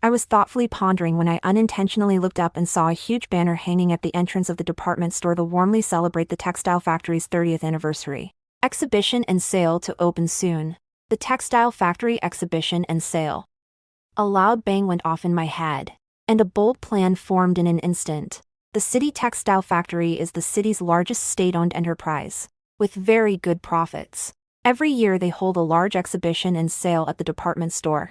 I was thoughtfully pondering when I unintentionally looked up and saw a huge banner hanging at the entrance of the department store to warmly celebrate the textile factory's 30th anniversary. Exhibition and sale to open soon. The textile factory exhibition and sale. A loud bang went off in my head, and a bold plan formed in an instant. The city textile factory is the city's largest state-owned enterprise, with very good profits. Every year they hold a large exhibition and sale at the department store,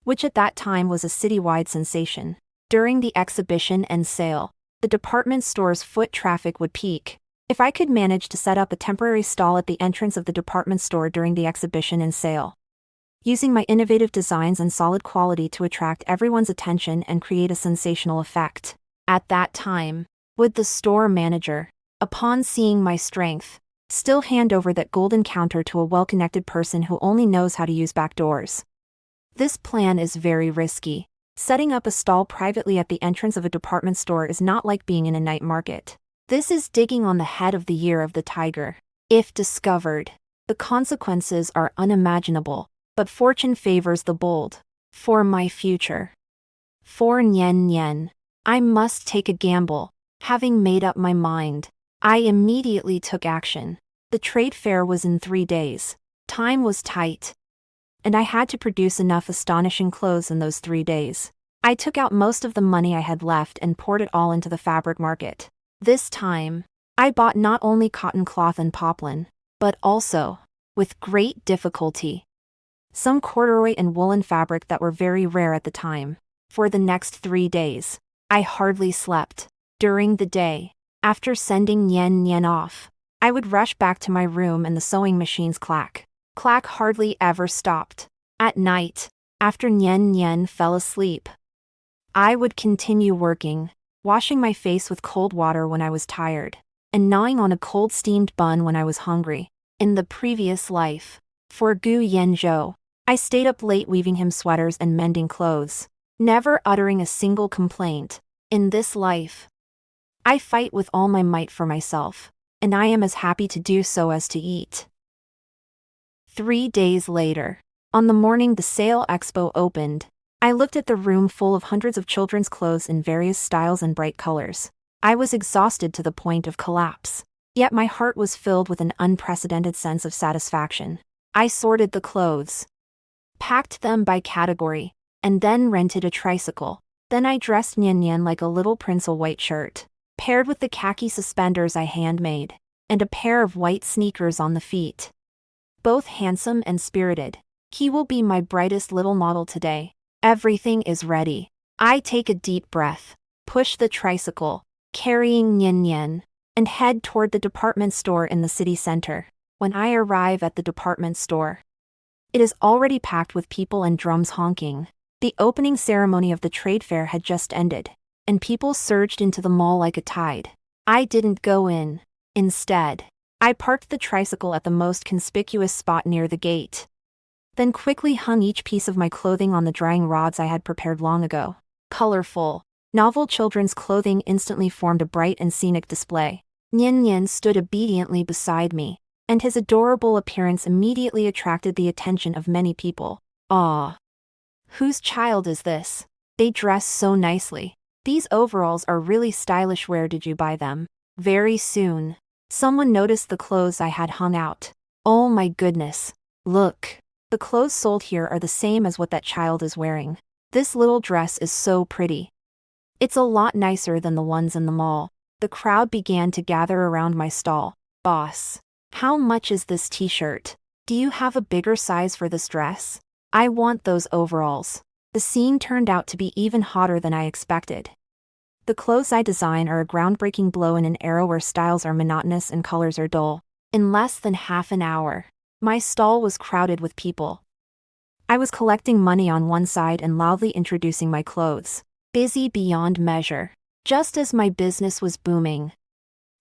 which at that time was a citywide sensation. During the exhibition and sale, the department store's foot traffic would peak. If I could manage to set up a temporary stall at the entrance of the department store during the exhibition and sale, using my innovative designs and solid quality to attract everyone's attention and create a sensational effect. At that time, would the store manager, upon seeing my strength, still hand over that golden counter to a well-connected person who only knows how to use back doors? This plan is very risky. Setting up a stall privately at the entrance of a department store is not like being in a night market. This is digging on the head of the year of the tiger. If discovered, the consequences are unimaginable, but fortune favors the bold. For my future. 4 yen. I must take a gamble. Having made up my mind, I immediately took action. The trade fair was in 3 days. Time was tight, and I had to produce enough astonishing clothes in those 3 days. I took out most of the money I had left and poured it all into the fabric market. This time, I bought not only cotton cloth and poplin, but also, with great difficulty, some corduroy and woolen fabric that were very rare at the time. For the next 3 days, I hardly slept. During the day, after sending yen off, I would rush back to my room and the sewing machine's clack hardly ever stopped. At night, after yen fell asleep, I would continue working, washing my face with cold water when I was tired, and gnawing on a cold steamed bun when I was hungry. In the previous life, for Gu Yanzhou, I stayed up late weaving him sweaters and mending clothes, never uttering a single complaint. In this life, I fight with all my might for myself, and I am as happy to do so as to eat. 3 days later, on the morning the sale expo opened, I looked at the room full of hundreds of children's clothes in various styles and bright colors. I was exhausted to the point of collapse, yet my heart was filled with an unprecedented sense of satisfaction. I sorted the clothes, packed them by category, and then rented a tricycle. Then I dressed Nian like a little prince, a white shirt, paired with the khaki suspenders I handmade, and a pair of white sneakers on the feet. Both handsome and spirited. He will be my brightest little model today. Everything is ready. I take a deep breath, push the tricycle, carrying Nian, and head toward the department store in the city center. When I arrive at the department store, it is already packed with people and drums honking. The opening ceremony of the trade fair had just ended, and people surged into the mall like a tide. I didn't go in. Instead, I parked the tricycle at the most conspicuous spot near the gate, then quickly hung each piece of my clothing on the drying rods I had prepared long ago. Colorful, novel children's clothing instantly formed a bright and scenic display. Nian stood obediently beside me, and his adorable appearance immediately attracted the attention of many people. "Ah, whose child is this? They dress so nicely. These overalls are really stylish. Where did you buy them?" Very soon, someone noticed the clothes I had hung out. "Oh my goodness, look. The clothes sold here are the same as what that child is wearing. This little dress is so pretty. It's a lot nicer than the ones in the mall." The crowd began to gather around my stall. "Boss, how much is this t-shirt? Do you have a bigger size for this dress? I want those overalls." The scene turned out to be even hotter than I expected. The clothes I design are a groundbreaking blow in an era where styles are monotonous and colors are dull. In less than half an hour, my stall was crowded with people. I was collecting money on one side and loudly introducing my clothes, busy beyond measure. Just as my business was booming,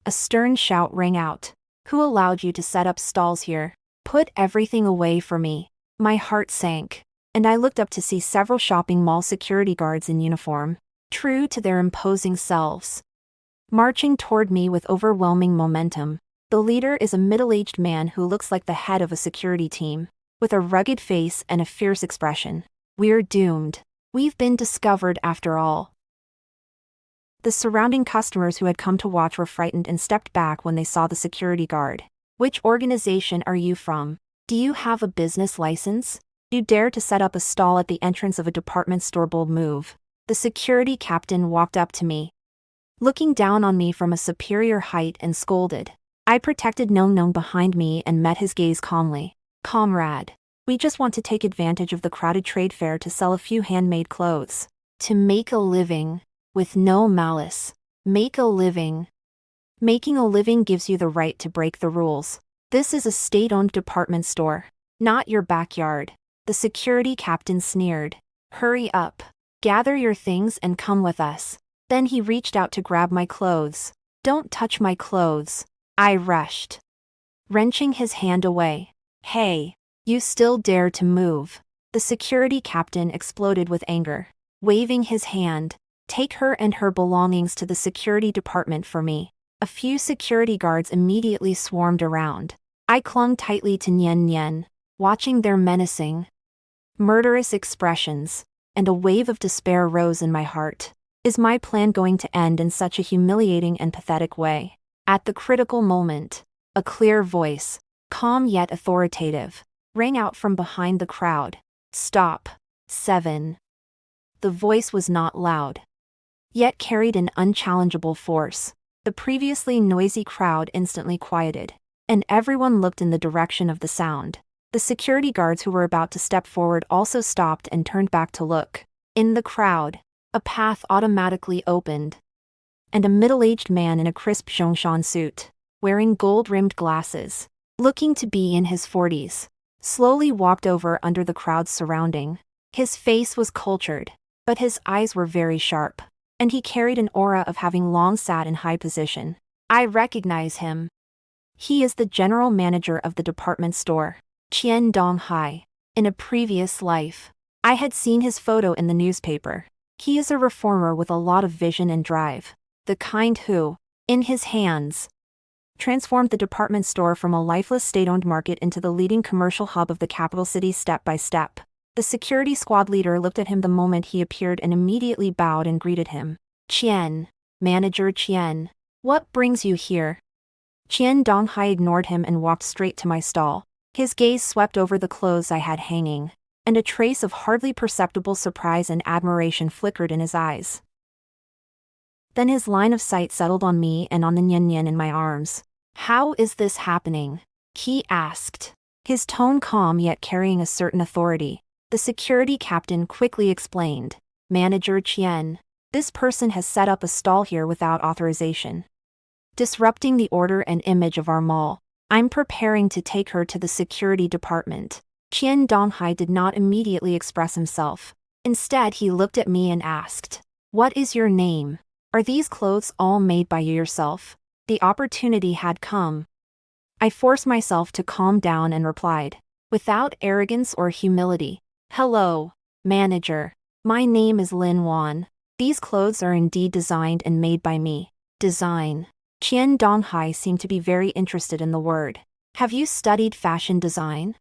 a stern shout rang out. "Who allowed you to set up stalls here? Put everything away for me." My heart sank, and I looked up to see several shopping mall security guards in uniform, true to their imposing selves, marching toward me with overwhelming momentum. The leader is a middle-aged man who looks like the head of a security team, with a rugged face and a fierce expression. "We're doomed. We've been discovered after all." The surrounding customers who had come to watch were frightened and stepped back when they saw the security guard. "Which organization are you from? Do you have a business license? You dare to set up a stall at the entrance of a department store? Bold move." The security captain walked up to me, looking down on me from a superior height, and scolded. I protected Nong behind me and met his gaze calmly. "Comrade, we just want to take advantage of the crowded trade fair to sell a few handmade clothes. To make a living, with no malice. Make a living. Making a living gives you the right to break the rules. This is a state-owned department store, not your backyard." The security captain sneered. "Hurry up. Gather your things and come with us." Then he reached out to grab my clothes. "Don't touch my clothes." I rushed, wrenching his hand away. "Hey, you still dare to move?" The The security captain exploded with anger, waving his hand. Take her and her belongings to the security department for me. A few security guards immediately swarmed around. I clung tightly to Nian Nian, watching their menacing, murderous expressions, and a wave of despair rose in my heart. Is my plan going to end in such a humiliating and pathetic way? At the critical moment, a clear voice, calm yet authoritative, rang out from behind the crowd. Stop. 7. The voice was not loud, yet carried an unchallengeable force. The previously noisy crowd instantly quieted, and everyone looked in the direction of the sound. The security guards who were about to step forward also stopped and turned back to look. In the crowd, a path automatically opened, and a middle-aged man in a crisp Zhongshan suit, wearing gold-rimmed glasses, looking to be in his 40s, slowly walked over under the crowds surrounding. His face was cultured, but his eyes were very sharp, and he carried an aura of having long sat in high position. I recognize him. He is the general manager of the department store, Qian Donghai. In a previous life, I had seen his photo in the newspaper. He is a reformer with a lot of vision and drive, the kind who, in his hands, transformed the department store from a lifeless state-owned market into the leading commercial hub of the capital city step by step. The security squad leader looked at him the moment he appeared and immediately bowed and greeted him. Qian, Manager Qian, what brings you here? Qian Donghai ignored him and walked straight to my stall. His gaze swept over the clothes I had hanging, and a trace of hardly perceptible surprise and admiration flickered in his eyes. Then his line of sight settled on me and on the Nian Nian in my arms. How is this happening? He asked, his tone calm yet carrying a certain authority. The security captain quickly explained. Manager Qian, this person has set up a stall here without authorization, disrupting the order and image of our mall. I'm preparing to take her to the security department. Qian Donghai did not immediately express himself. Instead, he looked at me and asked, what is your name? Are these clothes all made by you yourself? The opportunity had come. I forced myself to calm down and replied, without arrogance or humility. Hello, manager. My name is Lin Wan. These clothes are indeed designed and made by me. Design. Qian Donghai seemed to be very interested in the word. Have you studied fashion design?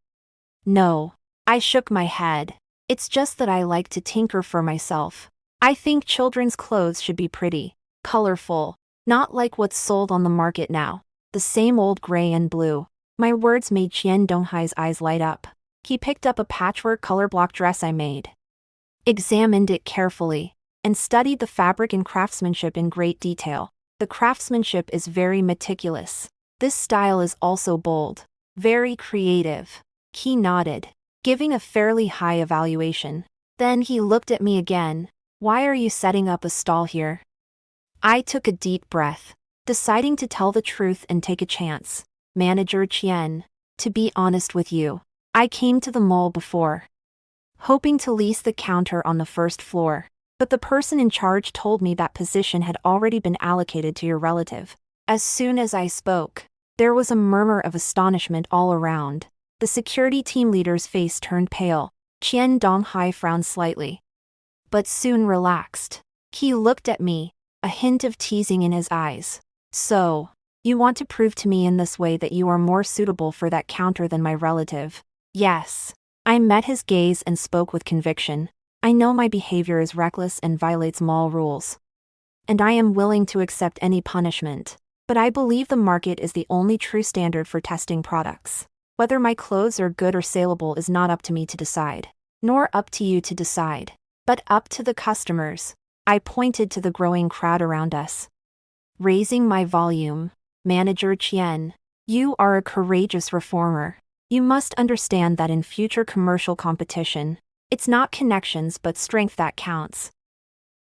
No. I shook my head. It's just that I like to tinker for myself. I think children's clothes should be pretty, colorful, not like what's sold on the market now. The same old gray and blue. My words made Qian Donghai's eyes light up. He picked up a patchwork color block dress I made, examined it carefully, and studied the fabric and craftsmanship in great detail. The craftsmanship is very meticulous. This style is also bold, very creative. He nodded, giving a fairly high evaluation. Then he looked at me again. Why are you setting up a stall here? I took a deep breath, deciding to tell the truth and take a chance. Manager Qian, to be honest with you, I came to the mall before, hoping to lease the counter on the first floor, but the person in charge told me that position had already been allocated to your relative. As soon as I spoke, there was a murmur of astonishment all around. The security team leader's face turned pale. Qian Donghai frowned slightly, but soon relaxed. He looked at me, a hint of teasing in his eyes. So, you want to prove to me in this way that you are more suitable for that counter than my relative? Yes. I met his gaze and spoke with conviction. I know my behavior is reckless and violates mall rules, and I am willing to accept any punishment. But I believe the market is the only true standard for testing products. Whether my clothes are good or saleable is not up to me to decide, nor up to you to decide, but up to the customers. I pointed to the growing crowd around us, raising my volume. Manager Qian, you are a courageous reformer. You must understand that in future commercial competition, it's not connections but strength that counts.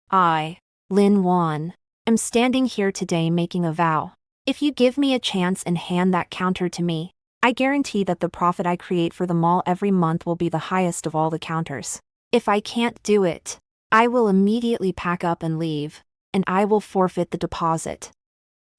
I, Lin Wan, am standing here today making a vow. If you give me a chance and hand that counter to me, I guarantee that the profit I create for the mall every month will be the highest of all the counters. If I can't do it, I will immediately pack up and leave, and I will forfeit the deposit.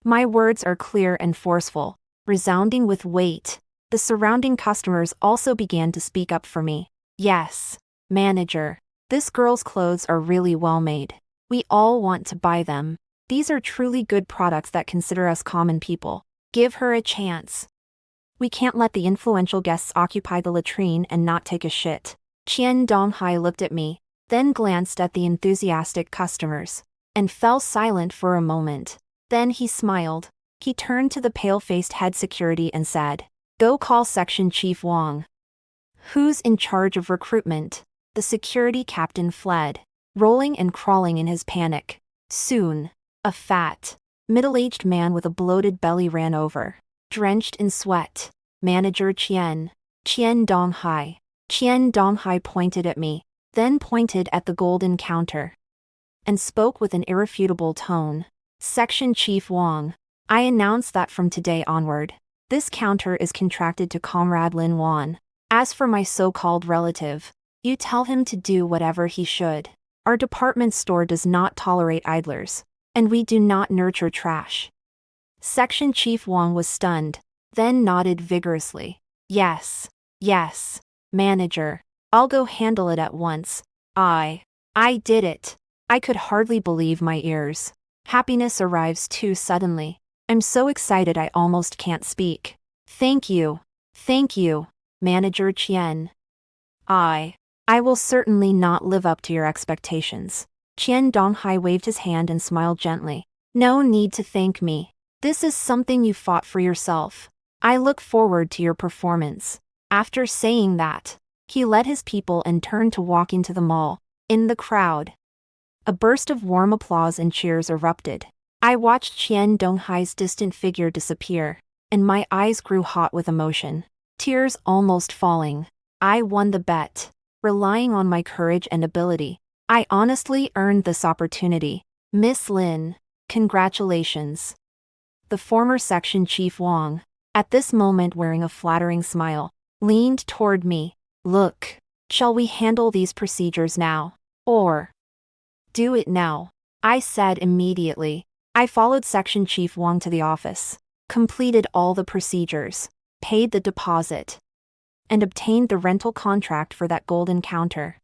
My words are clear and forceful, resounding with weight. The surrounding customers also began to speak up for me. Yes. Manager. This girl's clothes are really well made. We all want to buy them. These are truly good products that consider us common people. Give her a chance. We can't let the influential guests occupy the latrine and not take a shit. Qian Donghai looked at me, then glanced at the enthusiastic customers, and fell silent for a moment. Then he smiled. He turned to the pale-faced head security and said, "Go call Section Chief Wang." "Who's in charge of recruitment?" The security captain fled, rolling and crawling in his panic. Soon, a fat, middle-aged man with a bloated belly ran over, drenched in sweat. "Manager Qian. Qian Donghai." Qian Donghai pointed at me, then pointed at the golden counter, and spoke with an irrefutable tone. "Section Chief Wang, I announce that from today onward, this counter is contracted to Comrade Lin Wan. As for my so-called relative, you tell him to do whatever he should. Our department store does not tolerate idlers, and we do not nurture trash." Section Chief Wang was stunned, then nodded vigorously. Yes, manager. I'll go handle it at once." I did it. I could hardly believe my ears. Happiness arrives too suddenly. I'm so excited I almost can't speak. Thank you, Manager Qian. I will certainly not live up to your expectations. Qian Donghai waved his hand and smiled gently. No need to thank me. This is something you fought for yourself. I look forward to your performance. After saying that, he led his people and turned to walk into the mall. In the crowd, a burst of warm applause and cheers erupted. I watched Qian Donghai's distant figure disappear, and my eyes grew hot with emotion, tears almost falling. I won the bet. Relying on my courage and ability, I honestly earned this opportunity. Miss Lin, congratulations. The former section chief Wang, at this moment wearing a flattering smile, leaned toward me. Look, shall we handle these procedures now? Or do it now? I said immediately. I followed Section Chief Wang to the office, completed all the procedures, paid the deposit, and obtained the rental contract for that golden counter.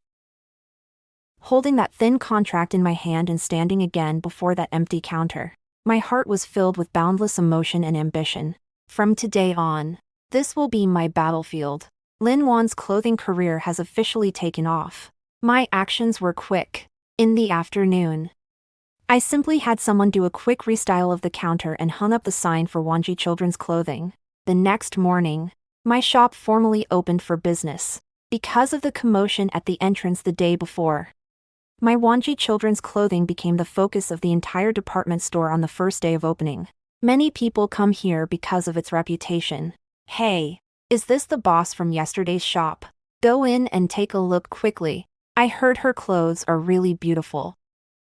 Holding that thin contract in my hand and standing again before that empty counter, my heart was filled with boundless emotion and ambition. From today on, this will be my battlefield. Lin Wan's clothing career has officially taken off. My actions were quick. In the afternoon, I simply had someone do a quick restyle of the counter and hung up the sign for Wanji Children's Clothing. The next morning, my shop formally opened for business, because of the commotion at the entrance the day before. My Wanji Children's Clothing became the focus of the entire department store on the first day of opening. Many people come here because of its reputation. Hey, is this the boss from yesterday's shop? Go in and take a look quickly. I heard her clothes are really beautiful.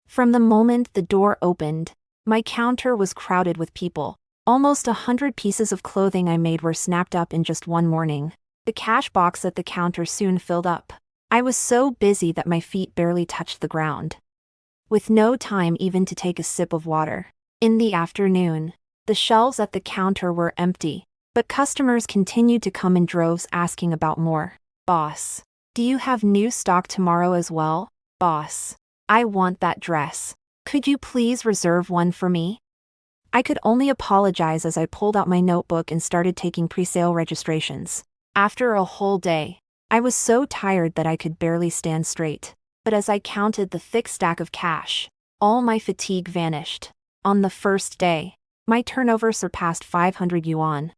From the moment the door opened, my counter was crowded with people. Almost 100 pieces of clothing I made were snapped up in just one morning. The cash box at the counter soon filled up. I was so busy that my feet barely touched the ground, with no time even to take a sip of water. In the afternoon, the shelves at the counter were empty, but customers continued to come in droves asking about more. Boss, do you have new stock tomorrow as well? Boss, I want that dress. Could you please reserve one for me? I could only apologize as I pulled out my notebook and started taking pre-sale registrations. After a whole day, I was so tired that I could barely stand straight. But as I counted the thick stack of cash, all my fatigue vanished. On the first day, my turnover surpassed 500 yuan.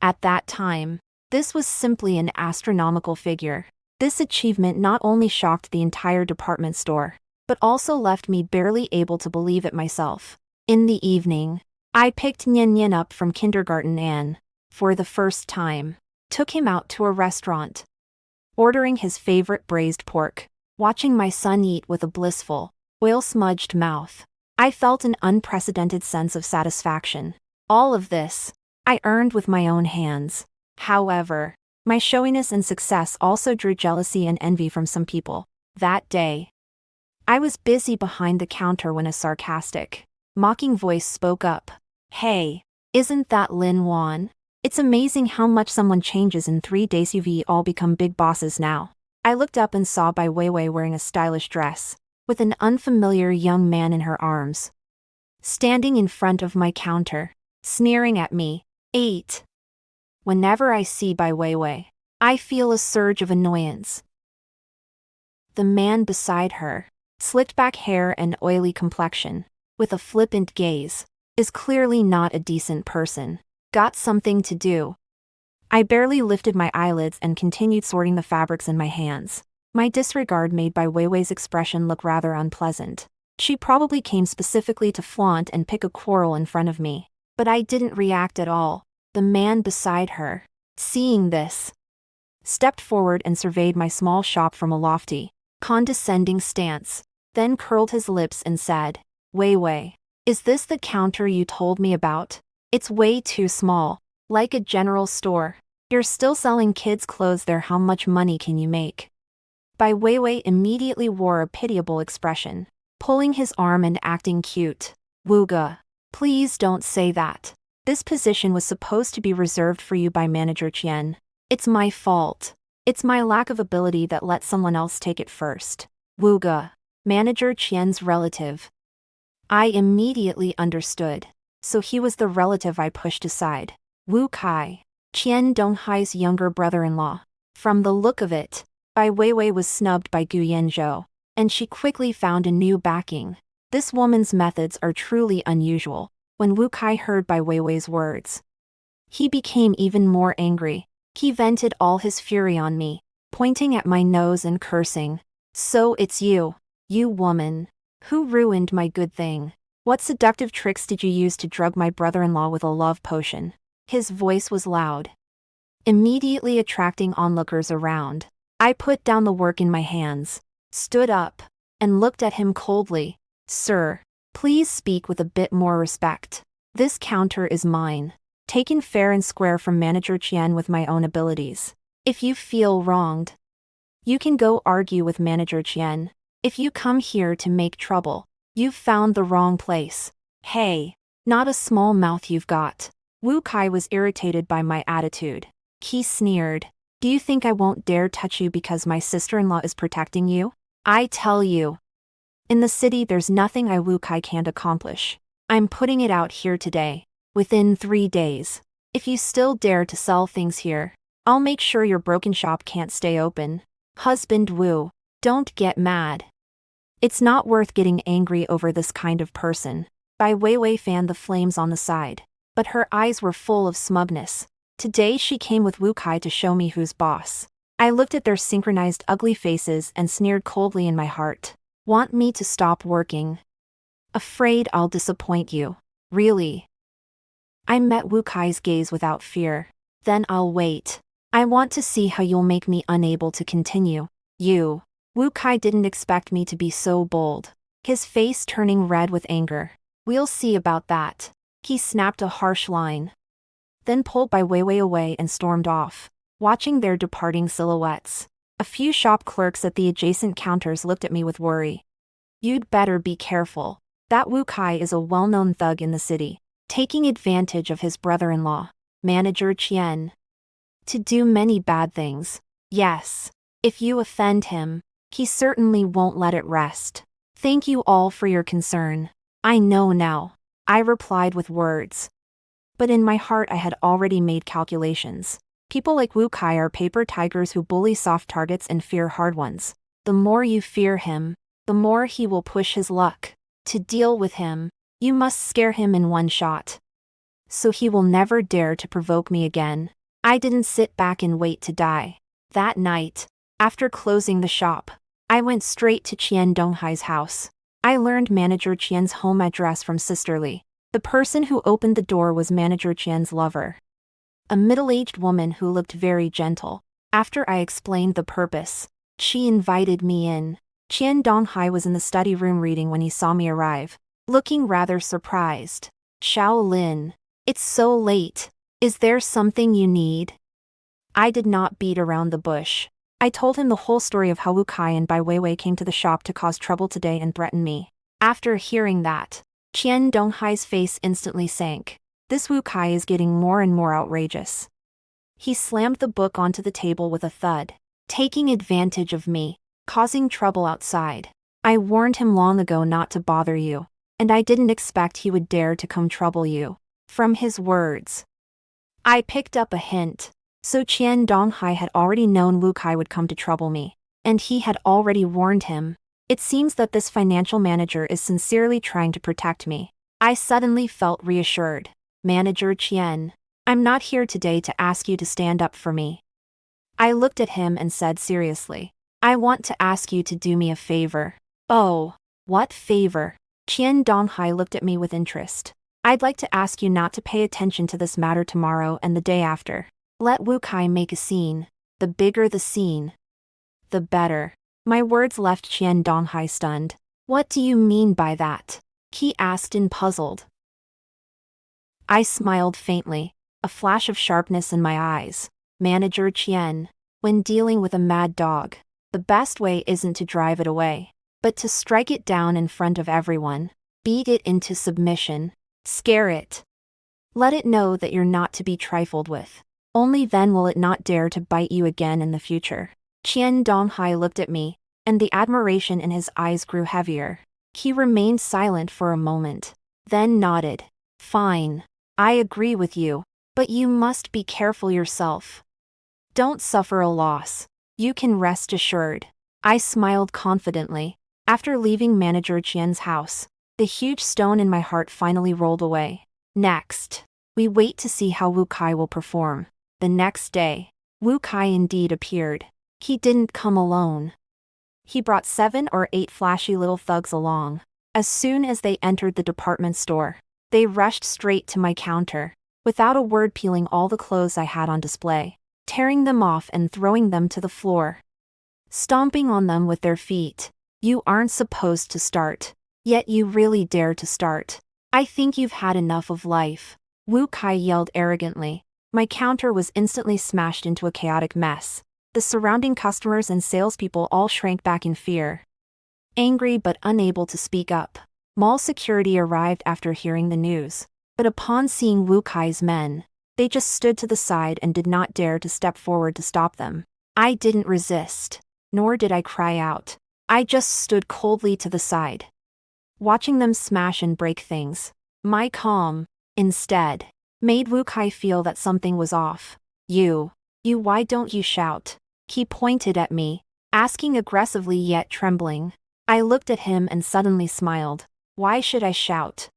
At that time, this was simply an astronomical figure. This achievement not only shocked the entire department store, but also left me barely able to believe it myself. In the evening, I picked Nian Nian up from kindergarten and, for the first time, took him out to a restaurant. Ordering his favorite braised pork, watching my son eat with a blissful, oil-smudged mouth, I felt an unprecedented sense of satisfaction. All of this, I earned with my own hands. However, my showiness and success also drew jealousy and envy from some people. That day, I was busy behind the counter when a sarcastic, mocking voice spoke up. Hey, isn't that Lin Wan? It's amazing how much someone changes in 3 days. You've all become big bosses now. I looked up and saw Bai Weiwei wearing a stylish dress, with an unfamiliar young man in her arms. Standing in front of my counter, sneering at me. 8. Whenever I see Bai Weiwei, I feel a surge of annoyance. The man beside her, slicked back hair and oily complexion, with a flippant gaze, is clearly not a decent person. Got something to do. I barely lifted my eyelids and continued sorting the fabrics in my hands. My disregard made Bai Weiwei's expression look rather unpleasant. She probably came specifically to flaunt and pick a quarrel in front of me. But I didn't react at all. The man beside her, seeing this, stepped forward and surveyed my small shop from a lofty, condescending stance, then curled his lips and said, Weiwei, is this the counter you told me about? It's way too small, like a general store. You're still selling kids' clothes there. How much money can you make? Bai Weiwei immediately wore a pitiable expression, pulling his arm and acting cute. Wuge, please don't say that. This position was supposed to be reserved for you by Manager Qian. It's my fault. It's my lack of ability that let someone else take it first. Wuge, Manager Qian's relative. I immediately understood. So he was the relative I pushed aside. Wu Kai, Qian Donghai's younger brother-in-law. From the look of it, Bai Weiwei was snubbed by Gu Yanzhou, and she quickly found a new backing. This woman's methods are truly unusual. When Wu Kai heard Bai Weiwei's words, he became even more angry. He vented all his fury on me, pointing at my nose and cursing. So it's you, you woman, who ruined my good thing. What seductive tricks did you use to drug my brother-in-law with a love potion? His voice was loud, immediately attracting onlookers around. I put down the work in my hands, stood up, and looked at him coldly. Sir, please speak with a bit more respect. This counter is mine, taken fair and square from Manager Qian with my own abilities. If you feel wronged, you can go argue with Manager Qian. If you come here to make trouble, you've found the wrong place. Hey, not a small mouth you've got. Wu Kai was irritated by my attitude. He sneered. Do you think I won't dare touch you because my sister-in-law is protecting you? I tell you. In the city there's nothing Wu Kai can't accomplish. I'm putting it out here today. Within 3 days. If you still dare to sell things here, I'll make sure your broken shop can't stay open. Husband Wu, don't get mad. It's not worth getting angry over this kind of person. Bai Weiwei fanned the flames on the side, but her eyes were full of smugness. Today she came with Wu Kai to show me who's boss. I looked at their synchronized ugly faces and sneered coldly in my heart. Want me to stop working? Afraid I'll disappoint you. Really? I met Wu Kai's gaze without fear. Then I'll wait. I want to see how you'll make me unable to continue. You. Wu Kai didn't expect me to be so bold, his face turning red with anger. We'll see about that. He snapped a harsh line, then pulled Bai Weiwei away and stormed off, watching their departing silhouettes. A few shop clerks at the adjacent counters looked at me with worry. You'd better be careful. That Wu Kai is a well-known thug in the city, taking advantage of his brother-in-law, Manager Qian, to do many bad things. Yes, if you offend him, he certainly won't let it rest. Thank you all for your concern. I know now, I replied with words. But in my heart I had already made calculations. People like Wu Kai are paper tigers who bully soft targets and fear hard ones. The more you fear him, the more he will push his luck. To deal with him, you must scare him in one shot. So he will never dare to provoke me again. I didn't sit back and wait to die. That night, after closing the shop, I went straight to Qian Donghai's house. I learned Manager Qian's home address from Sisterly. The person who opened the door was Manager Qian's lover, a middle-aged woman who looked very gentle. After I explained the purpose, she invited me in. Qian Donghai was in the study room reading when he saw me arrive, looking rather surprised. Shaolin, it's so late. Is there something you need? I did not beat around the bush. I told him the whole story of how Wu Kai and Bai Weiwei came to the shop to cause trouble today and threaten me. After hearing that, Qian Donghai's face instantly sank. This Wu Kai is getting more and more outrageous. He slammed the book onto the table with a thud. taking advantage of me, causing trouble outside. I warned him long ago not to bother you, and I didn't expect he would dare to come trouble you. From his words, I picked up a hint. So Qian Donghai had already known Wu Kai would come to trouble me, and he had already warned him. It seems that this financial manager is sincerely trying to protect me. I suddenly felt reassured. Manager Qian, I'm not here today to ask you to stand up for me. I looked at him and said seriously, I want to ask you to do me a favor. Oh, what favor? Qian Donghai looked at me with interest. I'd like to ask you not to pay attention to this matter tomorrow and the day after. Let Wu Kai make a scene. The bigger the scene, the better. My words left Qian Donghai stunned. What do you mean by that? He asked in puzzled. I smiled faintly, a flash of sharpness in my eyes. Manager Qian, when dealing with a mad dog, the best way isn't to drive it away, but to strike it down in front of everyone, beat it into submission, scare it. Let it know that you're not to be trifled with. Only then will it not dare to bite you again in the future. Qian Donghai looked at me, and the admiration in his eyes grew heavier. He remained silent for a moment, then nodded. Fine. I agree with you, but you must be careful yourself. Don't suffer a loss. You can rest assured. I smiled confidently. After leaving Manager Qian's house, the huge stone in my heart finally rolled away. Next, we wait to see how Wu Kai will perform. The next day, Wu Kai indeed appeared. He didn't come alone. He brought 7 or 8 flashy little thugs along. As soon as they entered the department store, they rushed straight to my counter, without a word peeling all the clothes I had on display, tearing them off and throwing them to the floor, stomping on them with their feet. You aren't supposed to start, yet you really dare to start. I think you've had enough of life. Wu Kai yelled arrogantly. My counter was instantly smashed into a chaotic mess. The surrounding customers and salespeople all shrank back in fear. Angry but unable to speak up, mall security arrived after hearing the news. But upon seeing Wu Kai's men, they just stood to the side and did not dare to step forward to stop them. I didn't resist, nor did I cry out. I just stood coldly to the side, watching them smash and break things. My calm, instead, made Wu Kai feel that something was off. You, why don't you shout? He pointed at me, asking aggressively yet trembling. I looked at him and suddenly smiled. Why should I shout?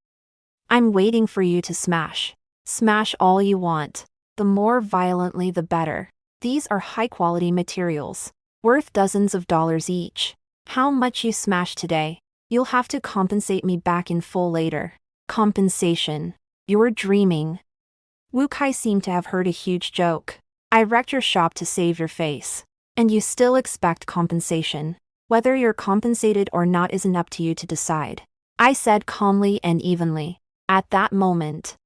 I'm waiting for you to smash. Smash all you want. The more violently the better. These are high-quality materials, worth dozens of dollars each. How much you smash today, you'll have to compensate me back in full later. Compensation. You're dreaming. Wu Kai seemed to have heard a huge joke. I wrecked your shop to save your face. And you still expect compensation. Whether you're compensated or not isn't up to you to decide, I said calmly and evenly. At that moment,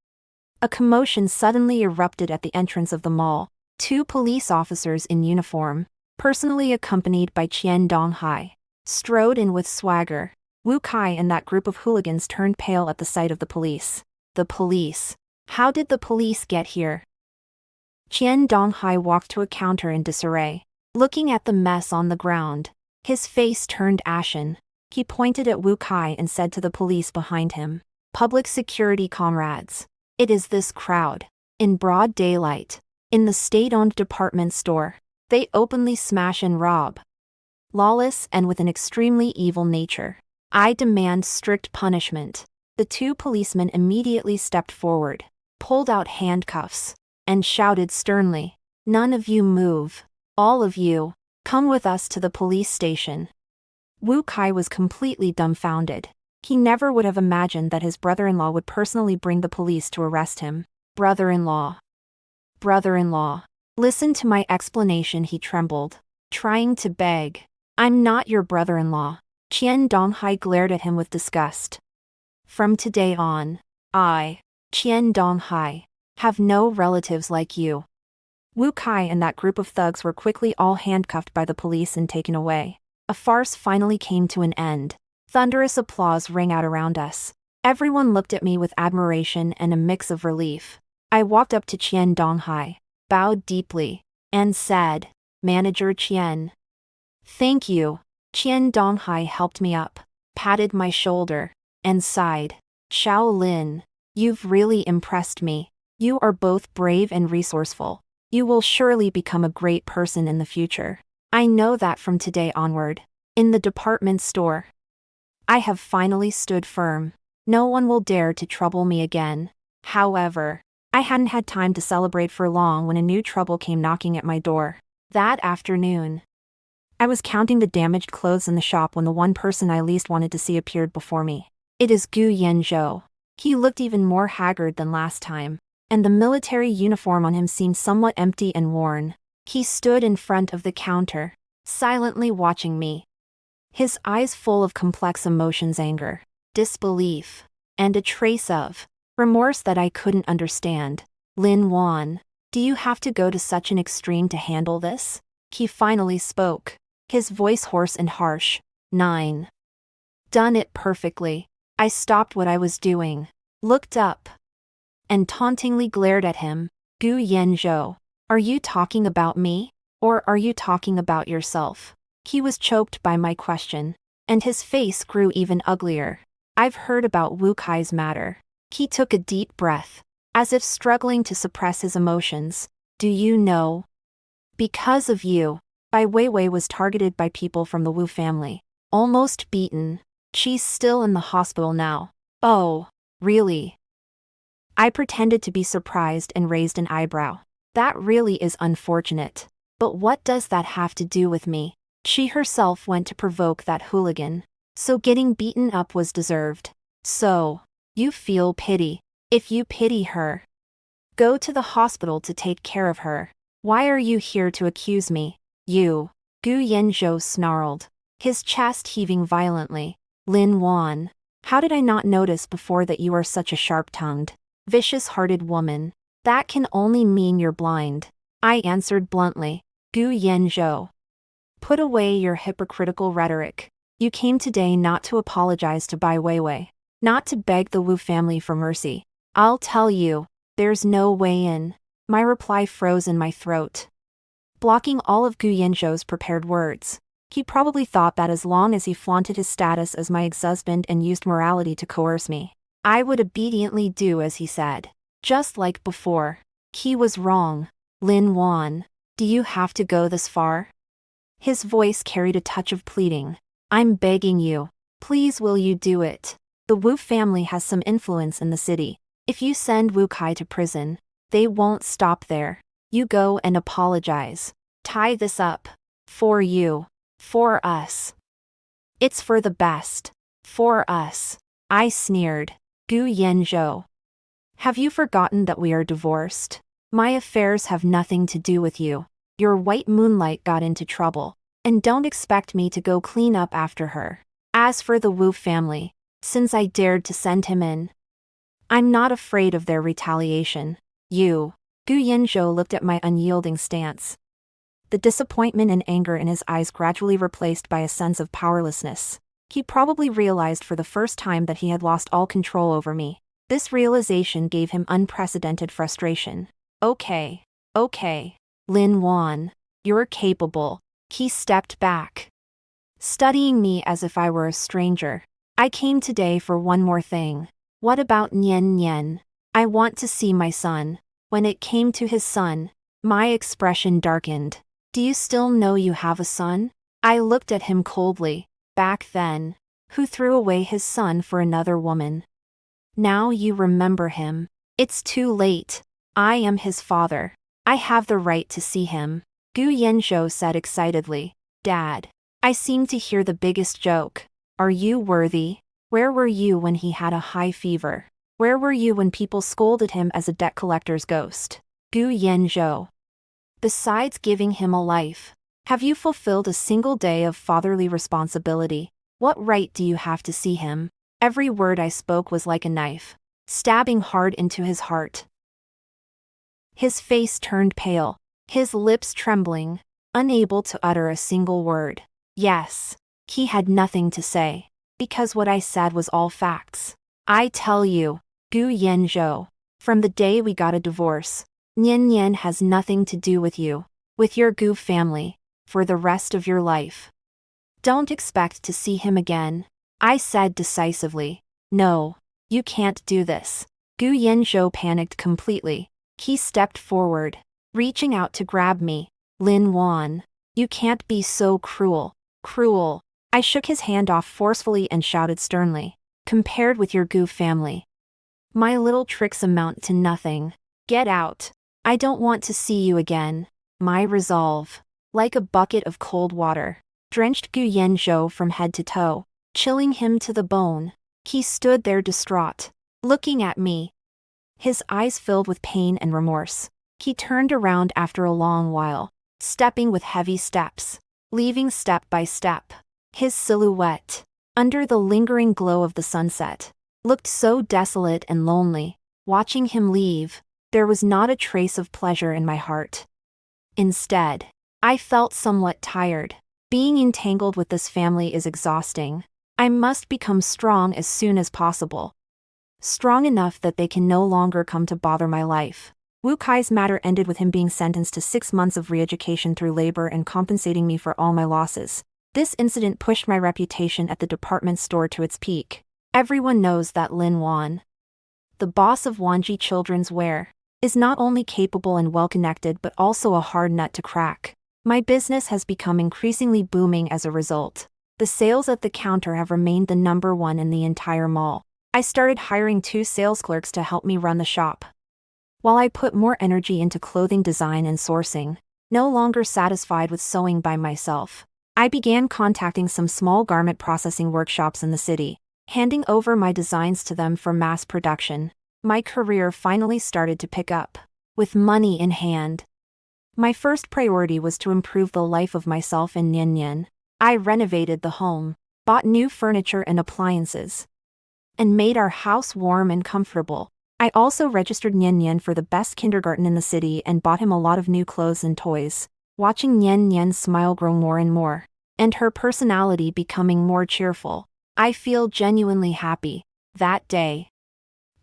a commotion suddenly erupted at the entrance of the mall. 2 police officers in uniform, personally accompanied by Qian Donghai, strode in with swagger. Wu Kai and that group of hooligans turned pale at the sight of the police. The police. How did the police get here? Qian Donghai walked to a counter in disarray, looking at the mess on the ground. His face turned ashen. He pointed at Wu Kai and said to the police behind him, Public security comrades. It is this crowd. In broad daylight, in the state-owned department store, they openly smash and rob. Lawless and with an extremely evil nature. I demand strict punishment. The 2 policemen immediately stepped forward, pulled out handcuffs, and shouted sternly, None of you move. All of you, come with us to the police station. Wu Kai was completely dumbfounded. He never would have imagined that his brother-in-law would personally bring the police to arrest him. Brother-in-law. Brother-in-law. Listen to my explanation, he trembled, trying to beg. I'm not your brother-in-law. Qian Donghai glared at him with disgust. From today on, I, Qian Donghai, have no relatives like you. Wu Kai and that group of thugs were quickly all handcuffed by the police and taken away. A farce finally came to an end. Thunderous applause rang out around us. Everyone looked at me with admiration and a mix of relief. I walked up to Qian Donghai, bowed deeply, and said, Manager Qian. Thank you. Qian Donghai helped me up, patted my shoulder, and sighed. Xiao Lin, you've really impressed me. You are both brave and resourceful. You will surely become a great person in the future. I know that from today onward. In the department store, I have finally stood firm. No one will dare to trouble me again. However, I hadn't had time to celebrate for long when a new trouble came knocking at my door. That afternoon, I was counting the damaged clothes in the shop when the one person I least wanted to see appeared before me. It is Gu Yanzhou. He looked even more haggard than last time, and the military uniform on him seemed somewhat empty and worn. He stood in front of the counter, silently watching me. His eyes full of complex emotions: anger, disbelief, and a trace of remorse that I couldn't understand. Lin Wan, do you have to go to such an extreme to handle this? He finally spoke, his voice hoarse and harsh. 9. Done it perfectly. I stopped what I was doing, looked up, and tauntingly glared at him. Gu Yanzhou, are you talking about me? Or are you talking about yourself? He was choked by my question, and his face grew even uglier. I've heard about Wu Kai's matter. He took a deep breath, as if struggling to suppress his emotions. Do you know? Because of you, Bai Weiwei was targeted by people from the Wu family. Almost beaten. She's still in the hospital now. Oh, really? I pretended to be surprised and raised an eyebrow. That really is unfortunate. But what does that have to do with me? She herself went to provoke that hooligan. So getting beaten up was deserved. So, you feel pity. If you pity her, go to the hospital to take care of her. Why are you here to accuse me? You. Gu Yanzhou snarled, his chest heaving violently. Lin Wan, how did I not notice before that you are such a sharp-tongued, vicious-hearted woman? That can only mean you're blind. I answered bluntly. Gu Yanzhou, put away your hypocritical rhetoric. You came today not to apologize to Bai Weiwei, not to beg the Wu family for mercy. I'll tell you, there's no way in. My reply froze in my throat, blocking all of Gu Yanzhou's prepared words. He probably thought that as long as he flaunted his status as my ex-husband and used morality to coerce me, I would obediently do as he said. Just like before. He was wrong. Lin Wan, do you have to go this far? His voice carried a touch of pleading. I'm begging you. Please, will you do it? The Wu family has some influence in the city. If you send Wu Kai to prison, they won't stop there. You go and apologize. Tie this up. For you. For us. It's for the best. For us. I sneered. Gu Yanzhou, have you forgotten that we are divorced? My affairs have nothing to do with you. Your white moonlight got into trouble, and don't expect me to go clean up after her. As for the Wu family, since I dared to send him in, I'm not afraid of their retaliation. You. Gu Yanzhou looked at my unyielding stance, the disappointment and anger in his eyes gradually replaced by a sense of powerlessness. He probably realized for the first time that he had lost all control over me. This realization gave him unprecedented frustration. Okay. Lin Wan, you're capable. He stepped back, studying me as if I were a stranger. I came today for one more thing. What about Nian Nian? I want to see my son. When it came to his son, my expression darkened. Do you still know you have a son? I looked at him coldly. Back then, who threw away his son for another woman? Now you remember him. It's too late. I am his father. I have the right to see him. Gu Yanzhou said excitedly. Dad, I seem to hear the biggest joke. Are you worthy? Where were you when he had a high fever? Where were you when people scolded him as a debt collector's ghost? Gu Yanzhou. Besides giving him a life, have you fulfilled a single day of fatherly responsibility? What right do you have to see him? Every word I spoke was like a knife, stabbing hard into his heart. His face turned pale, his lips trembling, unable to utter a single word. Yes, he had nothing to say, because what I said was all facts. I tell you, Gu Yanzhou, from the day we got a divorce, Nian Nian has nothing to do with you. with your Gu family, for the rest of your life. Don't expect to see him again, I said decisively. No, you can't do this. Gu Yanzhou panicked completely. He stepped forward, reaching out to grab me. Lin Wan, you can't be so cruel. Cruel. I shook his hand off forcefully and shouted sternly. Compared with your Gu family, my little tricks amount to nothing. Get out. I don't want to see you again. My resolve, like a bucket of cold water, drenched Gu Yanzhou from head to toe, chilling him to the bone. He stood there distraught, looking at me, his eyes filled with pain and remorse. He turned around after a long while, stepping with heavy steps, leaving step by step. His silhouette, under the lingering glow of the sunset, looked so desolate and lonely. Watching him leave, there was not a trace of pleasure in my heart. Instead, I felt somewhat tired. Being entangled with this family is exhausting. I must become strong as soon as possible. Strong enough that they can no longer come to bother my life. Wu Kai's matter ended with him being sentenced to 6 months of re-education through labor and compensating me for all my losses. This incident pushed my reputation at the department store to its peak. Everyone knows that Lin Wan, the boss of Wanji Children's Wear, is not only capable and well-connected but also a hard nut to crack. My business has become increasingly booming as a result. The sales at the counter have remained the #1 in the entire mall. I started hiring 2 sales clerks to help me run the shop, while I put more energy into clothing design and sourcing. No longer satisfied with sewing by myself, I began contacting some small garment processing workshops in the city, handing over my designs to them for mass production. My career finally started to pick up. With money in hand, my first priority was to improve the life of myself and Nian Nian. I renovated the home, bought new furniture and appliances, and made our house warm and comfortable. I also registered Nian Nian for the best kindergarten in the city and bought him a lot of new clothes and toys. Watching Nian Nian's smile grow more and more, and her personality becoming more cheerful, I feel genuinely happy. That day,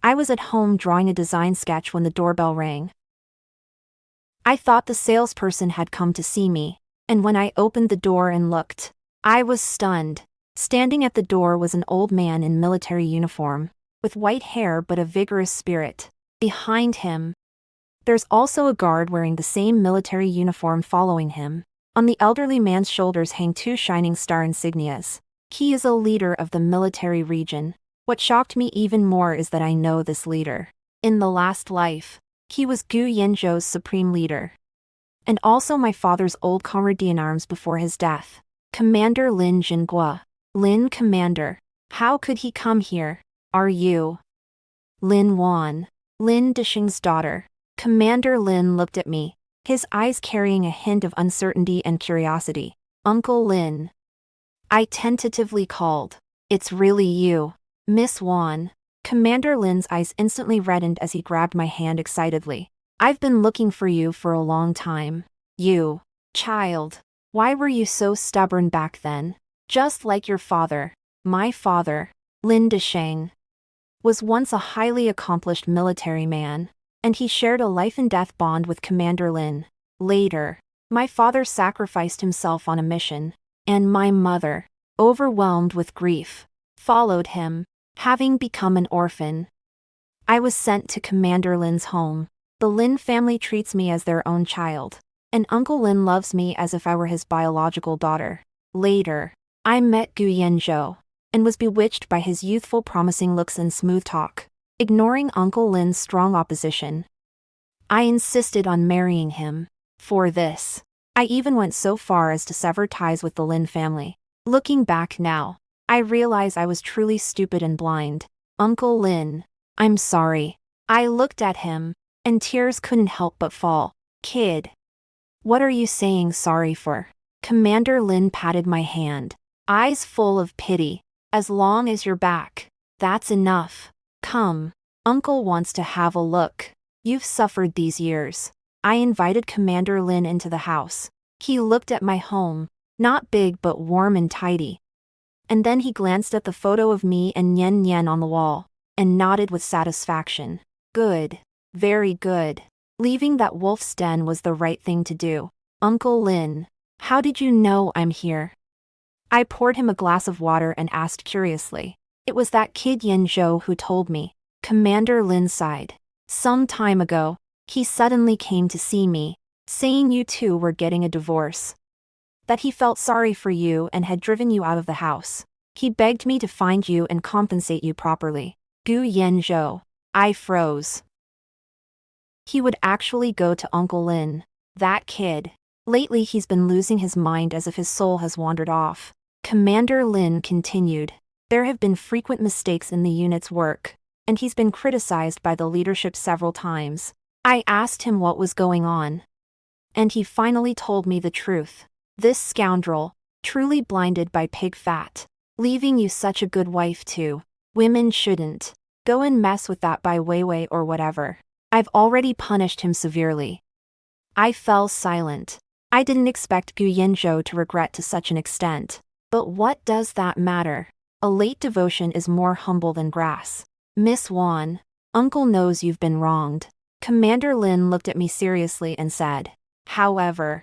I was at home drawing a design sketch when the doorbell rang. I thought the salesperson had come to see me, and when I opened the door and looked, I was stunned. Standing at the door was an old man in military uniform, with white hair but a vigorous spirit. Behind him, there's also a guard wearing the same military uniform following him. On the elderly man's shoulders hang 2 shining star insignias. He is a leader of the military region. What shocked me even more is that I know this leader. In the last life, he was Gu Yanzhou's supreme leader, and also my father's old comrade in arms before his death, Commander Lin Jinghua. Lin Commander, how could he come here? Are you Lin Wan, Lin Dishing's daughter? Commander Lin looked at me, his eyes carrying a hint of uncertainty and curiosity. Uncle Lin, I tentatively called. It's really you, Miss Wan. Commander Lin's eyes instantly reddened as he grabbed my hand excitedly. I've been looking for you for a long time. You, child, why were you so stubborn back then? Just like your father. My father, Lin Disheng, was once a highly accomplished military man, and he shared a life-and-death bond with Commander Lin. Later, my father sacrificed himself on a mission, and my mother, overwhelmed with grief, followed him. Having become an orphan, I was sent to Commander Lin's home. The Lin family treats me as their own child, and Uncle Lin loves me as if I were his biological daughter. Later, I met Gu Yanzhou, and was bewitched by his youthful promising looks and smooth talk. Ignoring Uncle Lin's strong opposition, I insisted on marrying him. For this, I even went so far as to sever ties with the Lin family. Looking back now, I realize I was truly stupid and blind. Uncle Lin, I'm sorry. I looked at him, and tears couldn't help but fall. Kid, what are you saying sorry for? Commander Lin patted my hand, eyes full of pity. As long as you're back, that's enough. Come, Uncle wants to have a look. You've suffered these years. I invited Commander Lin into the house. He looked at my home, not big but warm and tidy. And then he glanced at the photo of me and Nian Nian on the wall, and nodded with satisfaction. Good. Very good. Leaving that wolf's den was the right thing to do. Uncle Lin, how did you know I'm here? I poured him a glass of water and asked curiously. It was that kid Yen Zhou who told me. Commander Lin sighed. Some time ago, he suddenly came to see me, saying you two were getting a divorce. That he felt sorry for you and had driven you out of the house. He begged me to find you and compensate you properly. Gu Yen Zhou. I froze. He would actually go to Uncle Lin. That kid. Lately he's been losing his mind as if his soul has wandered off. Commander Lin continued. There have been frequent mistakes in the unit's work, and he's been criticized by the leadership several times. I asked him what was going on, and he finally told me the truth. This scoundrel, truly blinded by pig fat, leaving you such a good wife too. Women shouldn't go and mess with that by Wei or whatever. I've already punished him severely. I fell silent. I didn't expect Gu Yanzhou to regret to such an extent. But what does that matter? A late devotion is more humble than grass. Miss Wan, Uncle knows you've been wronged. Commander Lin looked at me seriously and said, however,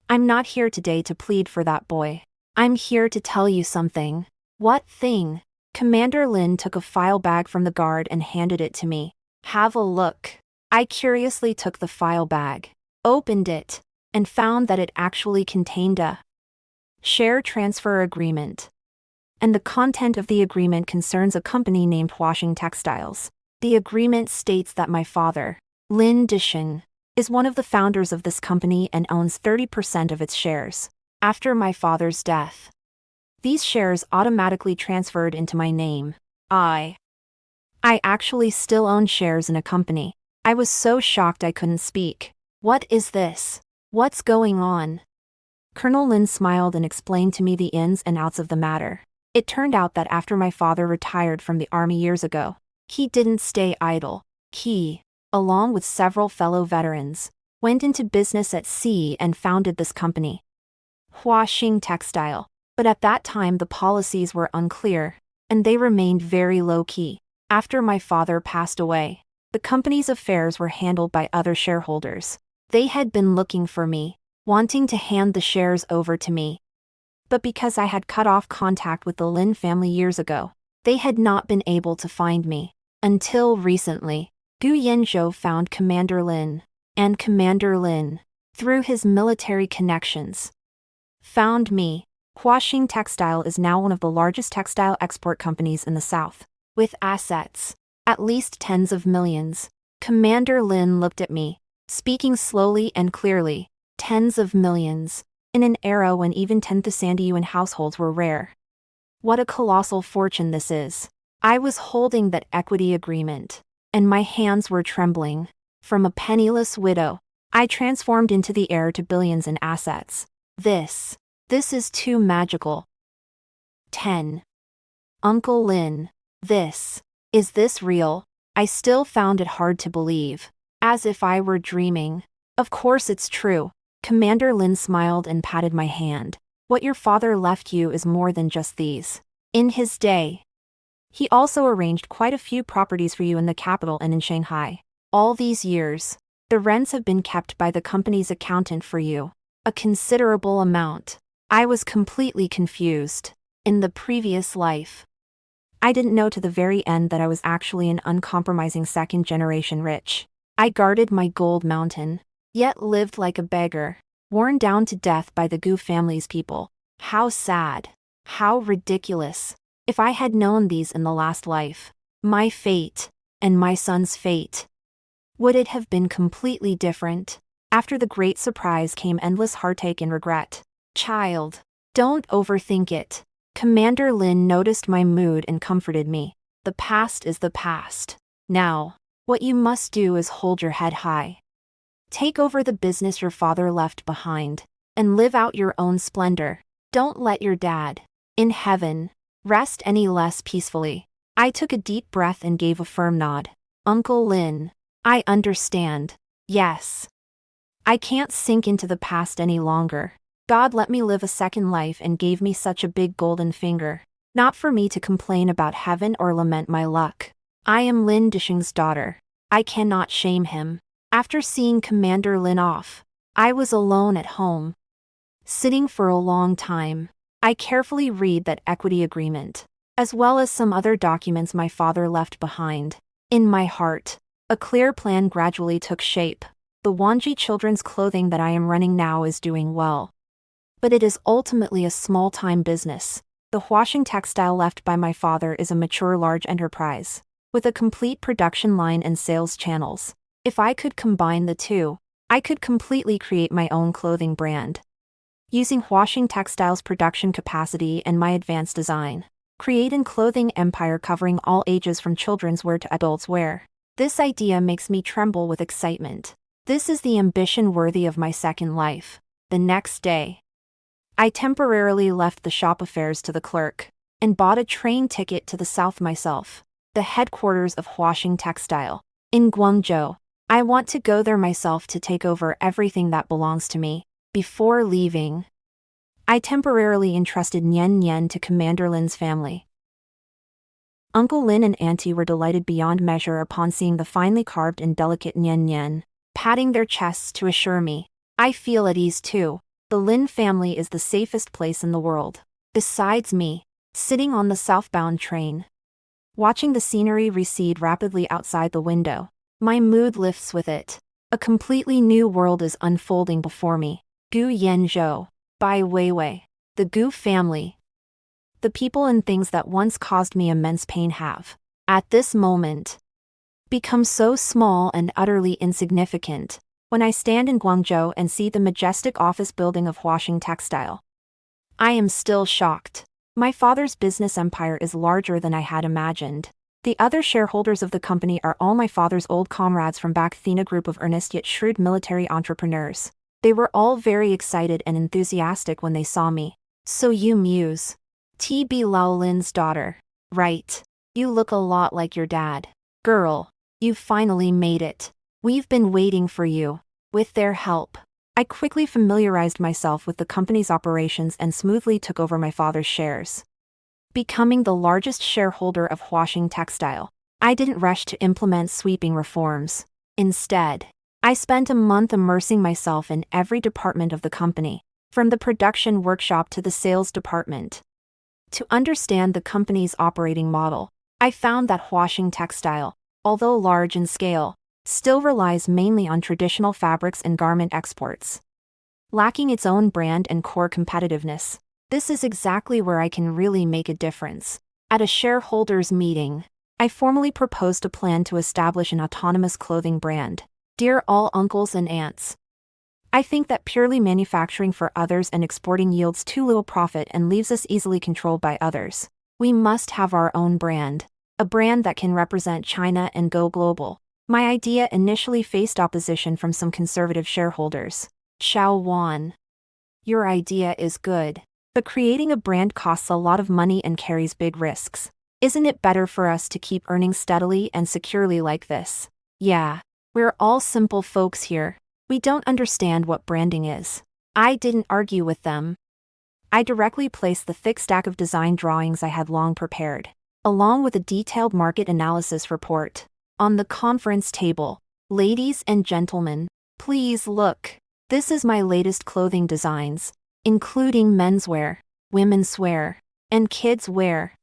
I'm not here today to plead for that boy. I'm here to tell you something. What thing? Commander Lin took a file bag from the guard and handed it to me. Have a look. I curiously took the file bag, opened it, and found that it actually contained a share transfer agreement. And the content of the agreement concerns a company named Washing Textiles. The agreement states that my father, Lin Disheng, is one of the founders of this company and owns 30% of its shares. After my father's death, these shares automatically transferred into my name. I actually still own shares in a company. I was so shocked I couldn't speak. What is this? What's going on? Colonel Lin smiled and explained to me the ins and outs of the matter. It turned out that after my father retired from the army years ago, he didn't stay idle. He, along with several fellow veterans, went into business at sea and founded this company, Washing Textile. But at that time the policies were unclear, and they remained very low-key. After my father passed away, the company's affairs were handled by other shareholders. They had been looking for me, wanting to hand the shares over to me. But because I had cut off contact with the Lin family years ago, they had not been able to find me. Until recently, Gu Yanzhou found Commander Lin, and Commander Lin, through his military connections, found me. Washing Textile is now one of the largest textile export companies in the South, with assets, at least tens of millions. Commander Lin looked at me, speaking slowly and clearly. Tens of millions, in an era when even 10,000 yuan households were rare. What a colossal fortune this is. I was holding that equity agreement, and my hands were trembling. From a penniless widow, I transformed into the heir to billions in assets. This is too magical. 10. Uncle Lin, is this real? I still found it hard to believe, as if I were dreaming. Of course it's true. Commander Lin smiled and patted my hand. What your father left you is more than just these. In his day, he also arranged quite a few properties for you in the capital and in Shanghai. All these years, the rents have been kept by the company's accountant for you. A considerable amount. I was completely confused. In the previous life, I didn't know to the very end that I was actually an uncompromising second-generation rich. I guarded my gold mountain, yet lived like a beggar, worn down to death by the Gu family's people. How sad. How ridiculous. If I had known these in the last life, my fate, and my son's fate, would it have been completely different? After the great surprise came endless heartache and regret. Child, don't overthink it. Commander Lin noticed my mood and comforted me. The past is the past. Now, what you must do is hold your head high. Take over the business your father left behind, and live out your own splendor. Don't let your dad, in heaven, rest any less peacefully. I took a deep breath and gave a firm nod. Uncle Lin, I understand. Yes. I can't sink into the past any longer. God let me live a second life and gave me such a big golden finger. Not for me to complain about heaven or lament my luck. I am Lin Disheng's daughter. I cannot shame him. After seeing Commander Lin off, I was alone at home, sitting for a long time. I carefully read that equity agreement, as well as some other documents my father left behind. In my heart, a clear plan gradually took shape. The Wanji children's clothing that I am running now is doing well, but it is ultimately a small-time business. The washing textile left by my father is a mature large enterprise, with a complete production line and sales channels. If I could combine the two, I could completely create my own clothing brand. Using washing textiles production capacity and my advanced design, create a clothing empire covering all ages from children's wear to adults wear. This idea makes me tremble with excitement. This is the ambition worthy of my second life. The next day, I temporarily left the shop affairs to the clerk and bought a train ticket to the south myself, the headquarters of Washing Textile, in Guangzhou. I want to go there myself to take over everything that belongs to me. Before leaving, I temporarily entrusted Nian Nian to Commander Lin's family. Uncle Lin and Auntie were delighted beyond measure upon seeing the finely carved and delicate Nian Nian, patting their chests to assure me, I feel at ease too. The Lin family is the safest place in the world. Besides me, sitting on the southbound train, watching the scenery recede rapidly outside the window, my mood lifts with it. A completely new world is unfolding before me. Gu Yanzhou, by Weiwei. The Gu family. The people and things that once caused me immense pain have, at this moment, become so small and utterly insignificant. When I stand in Guangzhou and see the majestic office building of Washing Textile, I am still shocked. My father's business empire is larger than I had imagined. The other shareholders of the company are all my father's old comrades from back then, a group of earnest yet shrewd military entrepreneurs. They were all very excited and enthusiastic when they saw me. So you muse. T.B. Lao Lin's daughter. Right. You look a lot like your dad. Girl, you finally made it. We've been waiting for you. With their help, I quickly familiarized myself with the company's operations and smoothly took over my father's shares, becoming the largest shareholder of Washing Textile. I didn't rush to implement sweeping reforms. Instead, I spent a month immersing myself in every department of the company, from the production workshop to the sales department. To understand the company's operating model, I found that Washing Textile, although large in scale, still relies mainly on traditional fabrics and garment exports, lacking its own brand and core competitiveness. This is exactly where I can really make a difference. At a shareholders' meeting, I formally proposed a plan to establish an autonomous clothing brand. Dear all uncles and aunts, I think that purely manufacturing for others and exporting yields too little profit and leaves us easily controlled by others. We must have our own brand, a brand that can represent China and go global. My idea initially faced opposition from some conservative shareholders. Xiao Wan, your idea is good, but creating a brand costs a lot of money and carries big risks. Isn't it better for us to keep earning steadily and securely like this? Yeah, we're all simple folks here. We don't understand what branding is. I didn't argue with them. I directly placed the thick stack of design drawings I had long prepared, along with a detailed market analysis report, on the conference table. Ladies and gentlemen, please look. This is my latest clothing designs, including menswear, women's wear, and kids' wear.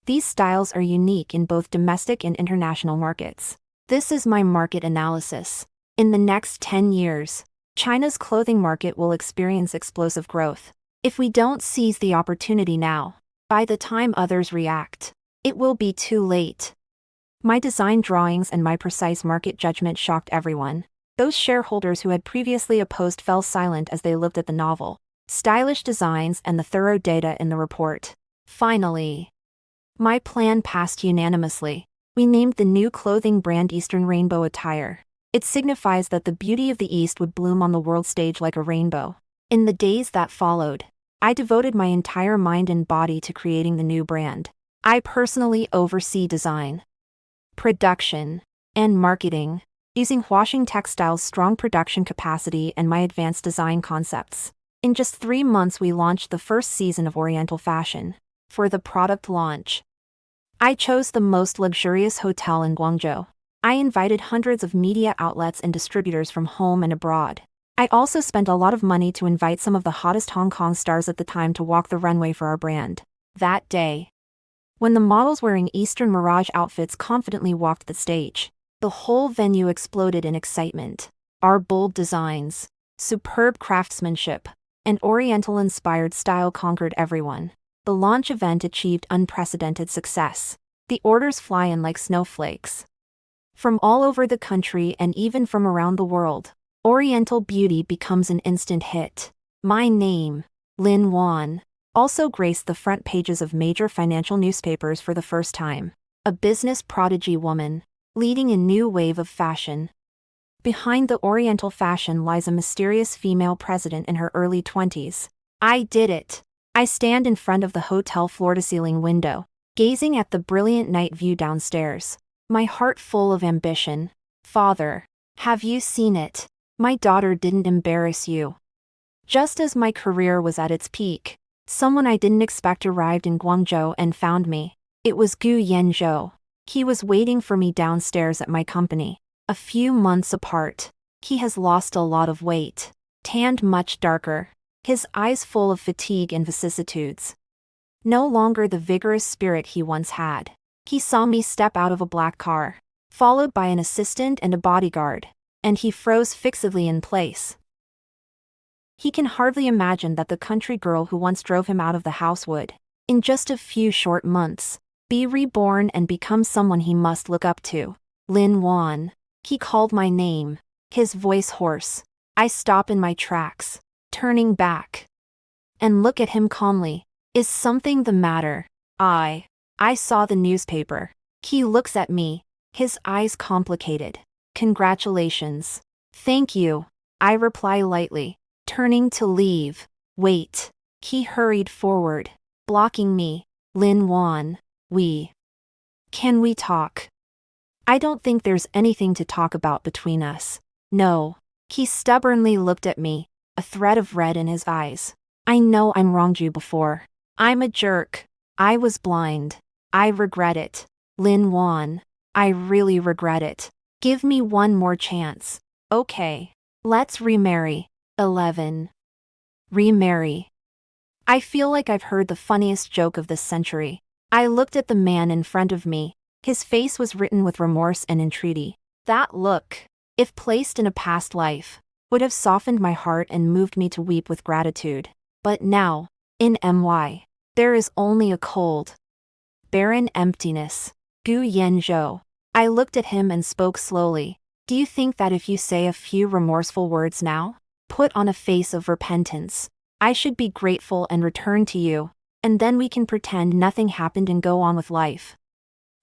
These styles are unique in both domestic and international markets. This is my market analysis. In the next 10 years, China's clothing market will experience explosive growth. If we don't seize the opportunity now, by the time others react, it will be too late. My design drawings and my precise market judgment shocked everyone. Those shareholders who had previously opposed fell silent as they looked at the novel, stylish designs and the thorough data in the report. Finally, my plan passed unanimously. We named the new clothing brand Eastern Rainbow Attire. It signifies that the beauty of the East would bloom on the world stage like a rainbow. In the days that followed, I devoted my entire mind and body to creating the new brand. I personally oversee design, production, and marketing, using Washing Textile's strong production capacity and my advanced design concepts. In just 3 months we launched the first season of Oriental Fashion. For the product launch, I chose the most luxurious hotel in Guangzhou. I invited hundreds of media outlets and distributors from home and abroad. I also spent a lot of money to invite some of the hottest Hong Kong stars at the time to walk the runway for our brand. That day, when the models wearing Eastern Mirage outfits confidently walked the stage, the whole venue exploded in excitement. Our bold designs, superb craftsmanship, and Oriental-inspired style conquered everyone. The launch event achieved unprecedented success. The orders fly in like snowflakes. From all over the country and even from around the world, Oriental beauty becomes an instant hit. My name, Lin Wan, also graced the front pages of major financial newspapers for the first time. A business prodigy woman, leading a new wave of fashion. Behind the Oriental fashion lies a mysterious female president in her early 20s. I did it. I stand in front of the hotel floor-to-ceiling window, gazing at the brilliant night view downstairs, my heart full of ambition. Father, have you seen it? My daughter didn't embarrass you. Just as my career was at its peak, someone I didn't expect arrived in Guangzhou and found me. It was Gu Yanzhou. He was waiting for me downstairs at my company. A few months apart, he has lost a lot of weight, tanned much darker, his eyes full of fatigue and vicissitudes. No longer the vigorous spirit he once had. He saw me step out of a black car, followed by an assistant and a bodyguard, and he froze fixedly in place. He can hardly imagine that the country girl who once drove him out of the house would, in just a few short months, be reborn and become someone he must look up to. Lin Wan. He called my name, his voice hoarse. I stop in my tracks, turning back, and look at him calmly. Is something the matter? I saw the newspaper. He looks at me, his eyes complicated. Congratulations. Thank you. I reply lightly, turning to leave. Wait. He hurried forward, blocking me. Lin Wan, can we talk? I don't think there's anything to talk about between us. No. He stubbornly looked at me, a thread of red in his eyes. I know I'm wronged you before. I'm a jerk. I was blind. I regret it. Lin Wan. I really regret it. Give me one more chance. Okay. Let's remarry. 11. Remarry. I feel like I've heard the funniest joke of this century. I looked at the man in front of me. His face was written with remorse and entreaty. That look, if placed in a past life, would have softened my heart and moved me to weep with gratitude. But now, in my, there is only a cold, barren emptiness. Gu Yanzhou. I looked at him and spoke slowly. Do you think that if you say a few remorseful words now, put on a face of repentance, I should be grateful and return to you, and then we can pretend nothing happened and go on with life?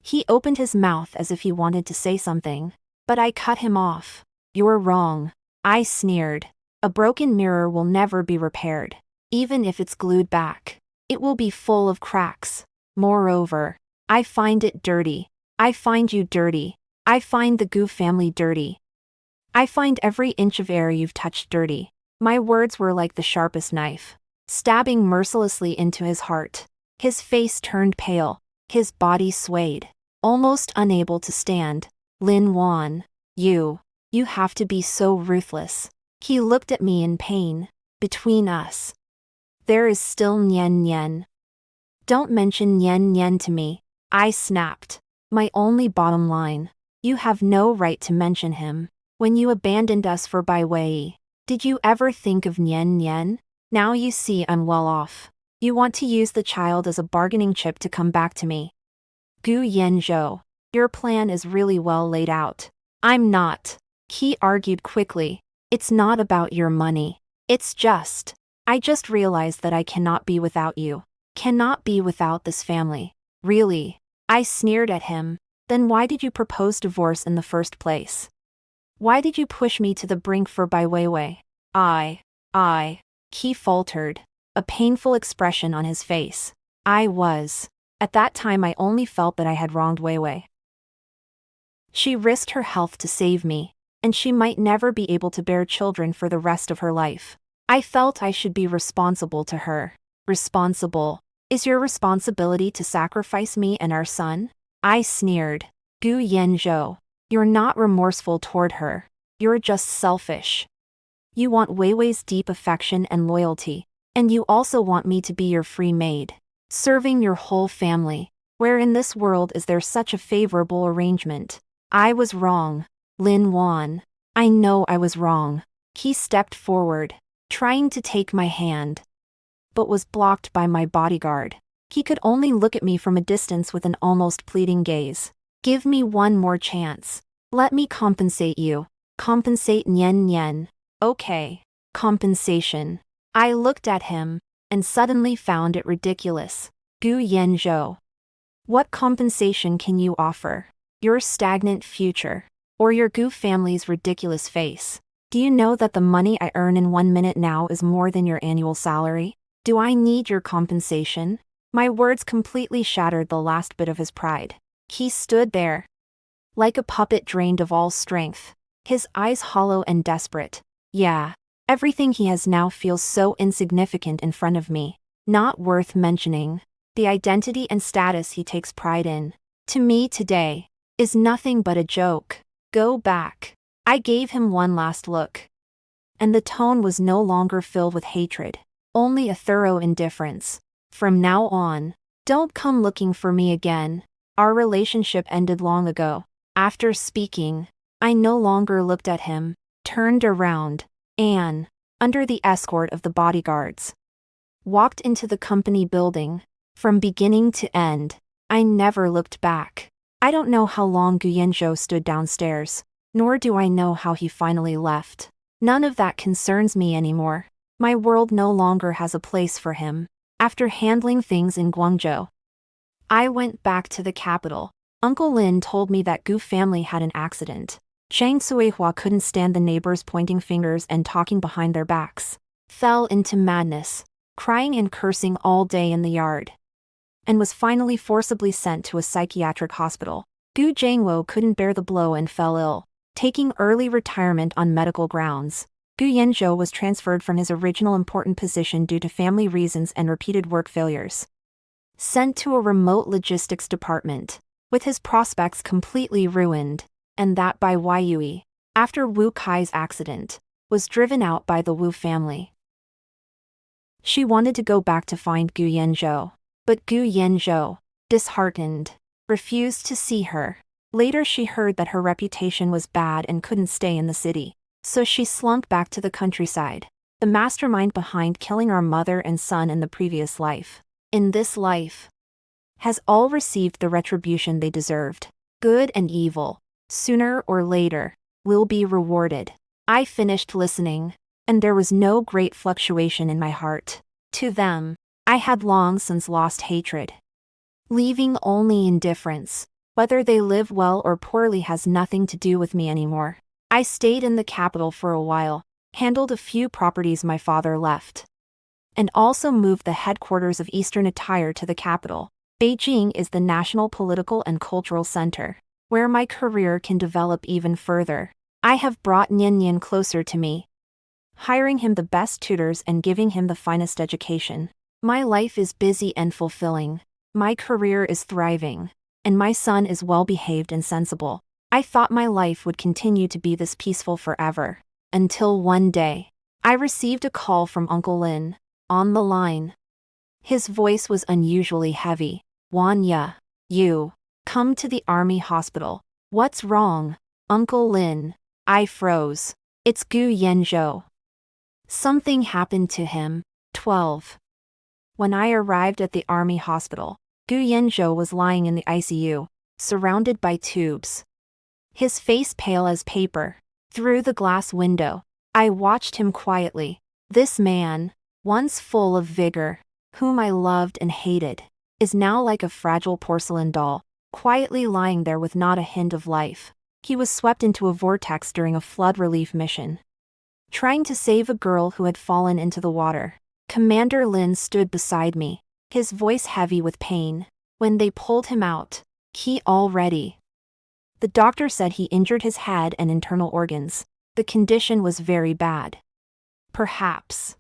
He opened his mouth as if he wanted to say something, but I cut him off. You're wrong. I sneered. A broken mirror will never be repaired. Even if it's glued back, it will be full of cracks. Moreover, I find it dirty. I find you dirty. I find the Gu family dirty. I find every inch of air you've touched dirty. My words were like the sharpest knife, stabbing mercilessly into his heart. His face turned pale. His body swayed, almost unable to stand. Lin Wan, you have to be so ruthless. He looked at me in pain. Between us, there is still Nian Nian. Don't mention Nian Nian to me. I snapped. My only bottom line. You have no right to mention him. When you abandoned us for Bai Wei, did you ever think of Nian Nian? Now you see I'm well off. You want to use the child as a bargaining chip to come back to me. Gu Yanzhou, your plan is really well laid out. I'm not. He argued quickly. It's not about your money. I just realized that I cannot be without you. Cannot be without this family. Really? I sneered at him. Then why did you propose divorce in the first place? Why did you push me to the brink for Bai Weiwei? He faltered, a painful expression on his face. At that time I only felt that I had wronged Weiwei. She risked her health to save me, and she might never be able to bear children for the rest of her life. I felt I should be responsible to her. Responsible? Is your responsibility to sacrifice me and our son? I sneered. Gu Yanzhou, you're not remorseful toward her. You're just selfish. You want Weiwei's deep affection and loyalty. And you also want me to be your free maid, serving your whole family. Where in this world is there such a favorable arrangement? I was wrong. Lin Wan. I know I was wrong. He stepped forward, trying to take my hand, but was blocked by my bodyguard. He could only look at me from a distance with an almost pleading gaze. Give me one more chance. Let me compensate you. Compensate Nian Nian. Okay. Compensation. I looked at him, and suddenly found it ridiculous. Gu Yanzhou. What compensation can you offer? Your stagnant future, or your Gu family's ridiculous face? Do you know that the money I earn in 1 minute now is more than your annual salary? Do I need your compensation? My words completely shattered the last bit of his pride. He stood there, like a puppet drained of all strength, his eyes hollow and desperate. Yeah, everything he has now feels so insignificant in front of me, not worth mentioning. The identity and status he takes pride in, to me today, is nothing but a joke. Go back. I gave him one last look. And the tone was no longer filled with hatred, only a thorough indifference. From now on, don't come looking for me again. Our relationship ended long ago. After speaking, I no longer looked at him, turned around, and, under the escort of the bodyguards, walked into the company building. From beginning to end, I never looked back. I don't know how long Gu Yanzhou stood downstairs, nor do I know how he finally left. None of that concerns me anymore. My world no longer has a place for him. After handling things in Guangzhou, I went back to the capital. Uncle Lin told me that Gu family had an accident. Chang Suihua couldn't stand the neighbors pointing fingers and talking behind their backs. Fell into madness, crying and cursing all day in the yard, and was finally forcibly sent to a psychiatric hospital. Gu Jiangwo couldn't bear the blow and fell ill, taking early retirement on medical grounds. Gu Yanzhou was transferred from his original important position due to family reasons and repeated work failures. Sent to a remote logistics department, with his prospects completely ruined, and that by Yue, after Wu Kai's accident, was driven out by the Wu family. She wanted to go back to find Gu Yanzhou, but Gu Yanzhou, disheartened, refused to see her. Later she heard that her reputation was bad and couldn't stay in the city, so she slunk back to the countryside. The mastermind behind killing our mother and son in the previous life, in this life, has all received the retribution they deserved. Good and evil, sooner or later, will be rewarded. I finished listening, and there was no great fluctuation in my heart. To them, I had long since lost hatred, leaving only indifference. Whether they live well or poorly has nothing to do with me anymore. I stayed in the capital for a while, handled a few properties my father left, and also moved the headquarters of Eastern Attire to the capital. Beijing is the national political and cultural center, where my career can develop even further. I have brought Nian Nian closer to me, hiring him the best tutors and giving him the finest education. My life is busy and fulfilling. My career is thriving, and my son is well-behaved and sensible. I thought my life would continue to be this peaceful forever, until one day, I received a call from Uncle Lin, on the line. His voice was unusually heavy. Wanya, you, come to the army hospital. What's wrong, Uncle Lin? I froze. It's Gu Yanzhou. Something happened to him. 12. When I arrived at the army hospital, Gu Yanzhou was lying in the ICU, surrounded by tubes. His face pale as paper. Through the glass window, I watched him quietly. This man, once full of vigor, whom I loved and hated, is now like a fragile porcelain doll, quietly lying there with not a hint of life. He was swept into a vortex during a flood relief mission, trying to save a girl who had fallen into the water. Commander Lin stood beside me, his voice heavy with pain. When they pulled him out, the doctor said he injured his head and internal organs. The condition was very bad. Perhaps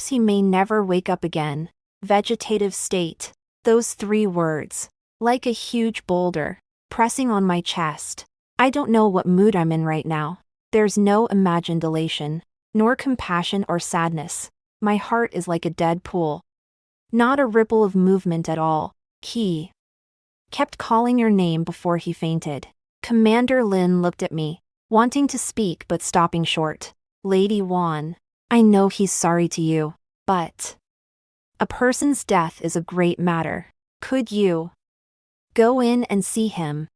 he may never wake up again. Vegetative state. Those 3 words, like a huge boulder, pressing on my chest. I don't know what mood I'm in right now. There's no imagined elation, nor compassion or sadness. My heart is like a dead pool. Not a ripple of movement at all. He kept calling your name before he fainted. Commander Lin looked at me, wanting to speak but stopping short. Lady Wan, I know he's sorry to you, but a person's death is a great matter. Could you go in and see him?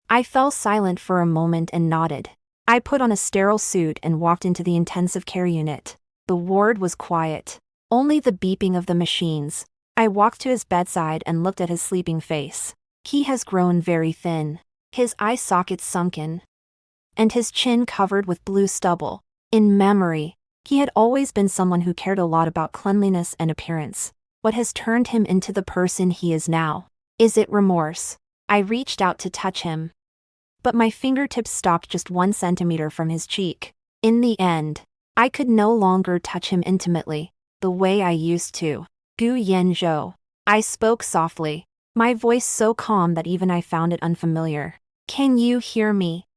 I fell silent for a moment and nodded. I put on a sterile suit and walked into the intensive care unit. The ward was quiet. Only the beeping of the machines. I walked to his bedside and looked at his sleeping face. He has grown very thin. His eye sockets sunken, and his chin covered with blue stubble. In memory, he had always been someone who cared a lot about cleanliness and appearance. What has turned him into the person he is now? Is it remorse? I reached out to touch him, but my fingertips stopped just 1 centimeter from his cheek. In the end, I could no longer touch him intimately, the way I used to. Gu Yanzhou. I spoke softly, my voice so calm that even I found it unfamiliar. Can you hear me?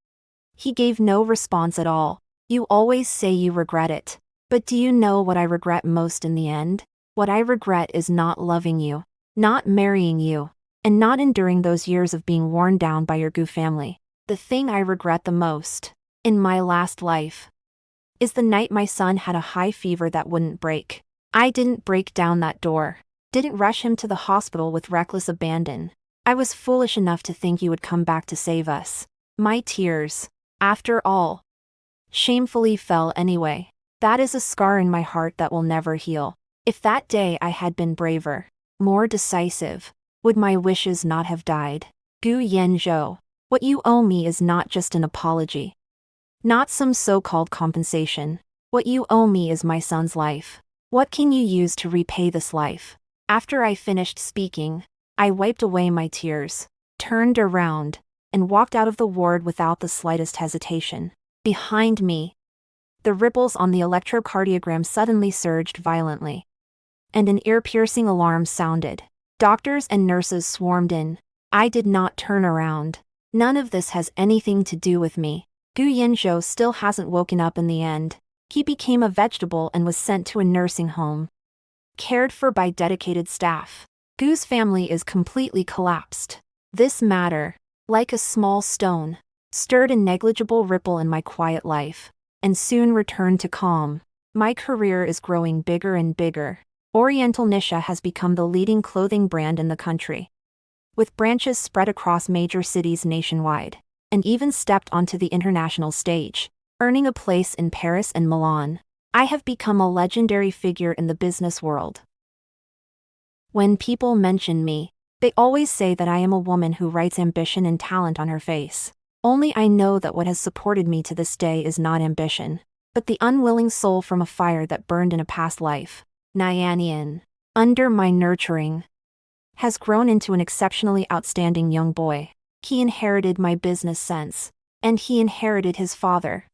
He gave no response at all. You always say you regret it. But do you know what I regret most in the end? What I regret is not loving you, not marrying you, and not enduring those years of being worn down by your Gu family. The thing I regret the most, in my last life, is the night my son had a high fever that wouldn't break. I didn't break down that door, didn't rush him to the hospital with reckless abandon. I was foolish enough to think you would come back to save us. My tears, after all, shamefully fell anyway. That is a scar in my heart that will never heal. If that day I had been braver, more decisive, would my wishes not have died? Gu Yanzhou, what you owe me is not just an apology, not some so-called compensation. What you owe me is my son's life. What can you use to repay this life? After I finished speaking, I wiped away my tears, turned around, and walked out of the ward without the slightest hesitation. Behind me, the ripples on the electrocardiogram suddenly surged violently, and an ear-piercing alarm sounded. Doctors and nurses swarmed in. I did not turn around. None of this has anything to do with me. Gu Yanzhou still hasn't woken up in the end. He became a vegetable and was sent to a nursing home, cared for by dedicated staff. Gu's family is completely collapsed. This matter, like a small stone, stirred a negligible ripple in my quiet life, and soon returned to calm. My career is growing bigger and bigger. Oriental Nisha has become the leading clothing brand in the country, with branches spread across major cities nationwide, and even stepped onto the international stage, earning a place in Paris and Milan. I have become a legendary figure in the business world. When people mention me, they always say that I am a woman who writes ambition and talent on her face. Only I know that what has supported me to this day is not ambition, but the unwilling soul from a fire that burned in a past life. Nyanyan, under my nurturing, has grown into an exceptionally outstanding young boy. He inherited my business sense, and he inherited his father.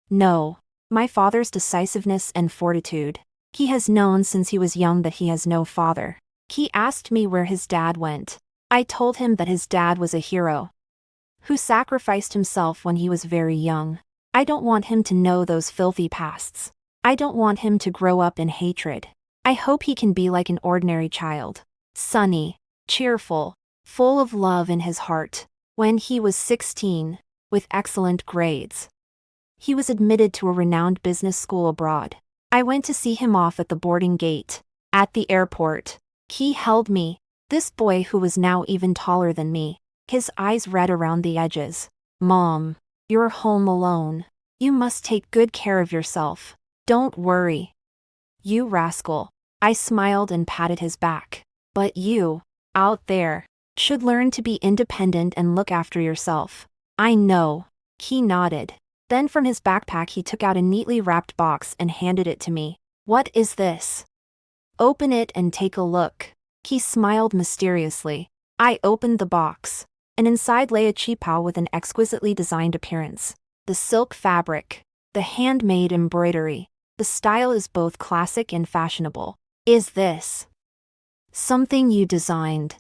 No, my father's decisiveness and fortitude. He has known since he was young that he has no father. He asked me where his dad went. I told him that his dad was a hero who sacrificed himself when he was very young. I don't want him to know those filthy pasts. I don't want him to grow up in hatred. I hope he can be like an ordinary child. Sunny, cheerful, full of love in his heart. When he was 16, with excellent grades, he was admitted to a renowned business school abroad. I went to see him off at the boarding gate. At the airport, he held me, this boy who was now even taller than me, his eyes red around the edges. Mom, you're home alone. You must take good care of yourself. Don't worry. You rascal. I smiled and patted his back. But you, out there, should learn to be independent and look after yourself. I know. He nodded. Then from his backpack he took out a neatly wrapped box and handed it to me. What is this? Open it and take a look. He smiled mysteriously. I opened the box, and inside lay a qipao with an exquisitely designed appearance. The silk fabric, the handmade embroidery, the style is both classic and fashionable. Is this something you designed?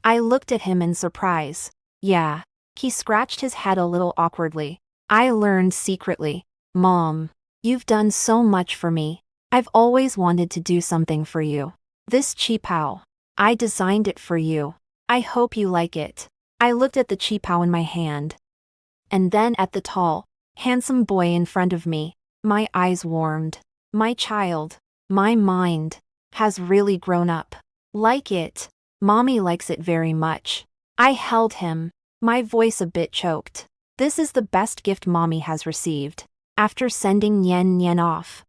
I looked at him in surprise. Yeah. He scratched his head a little awkwardly. I learned secretly. Mom, you've done so much for me. I've always wanted to do something for you. This qipao. I designed it for you. I hope you like it. I looked at the qipao in my hand. And then at the tall, handsome boy in front of me. My eyes warmed. My child, my mind, has really grown up. Like it. Mommy likes it very much. I held him, my voice a bit choked. This is the best gift Mommy has received. After sending Nian off,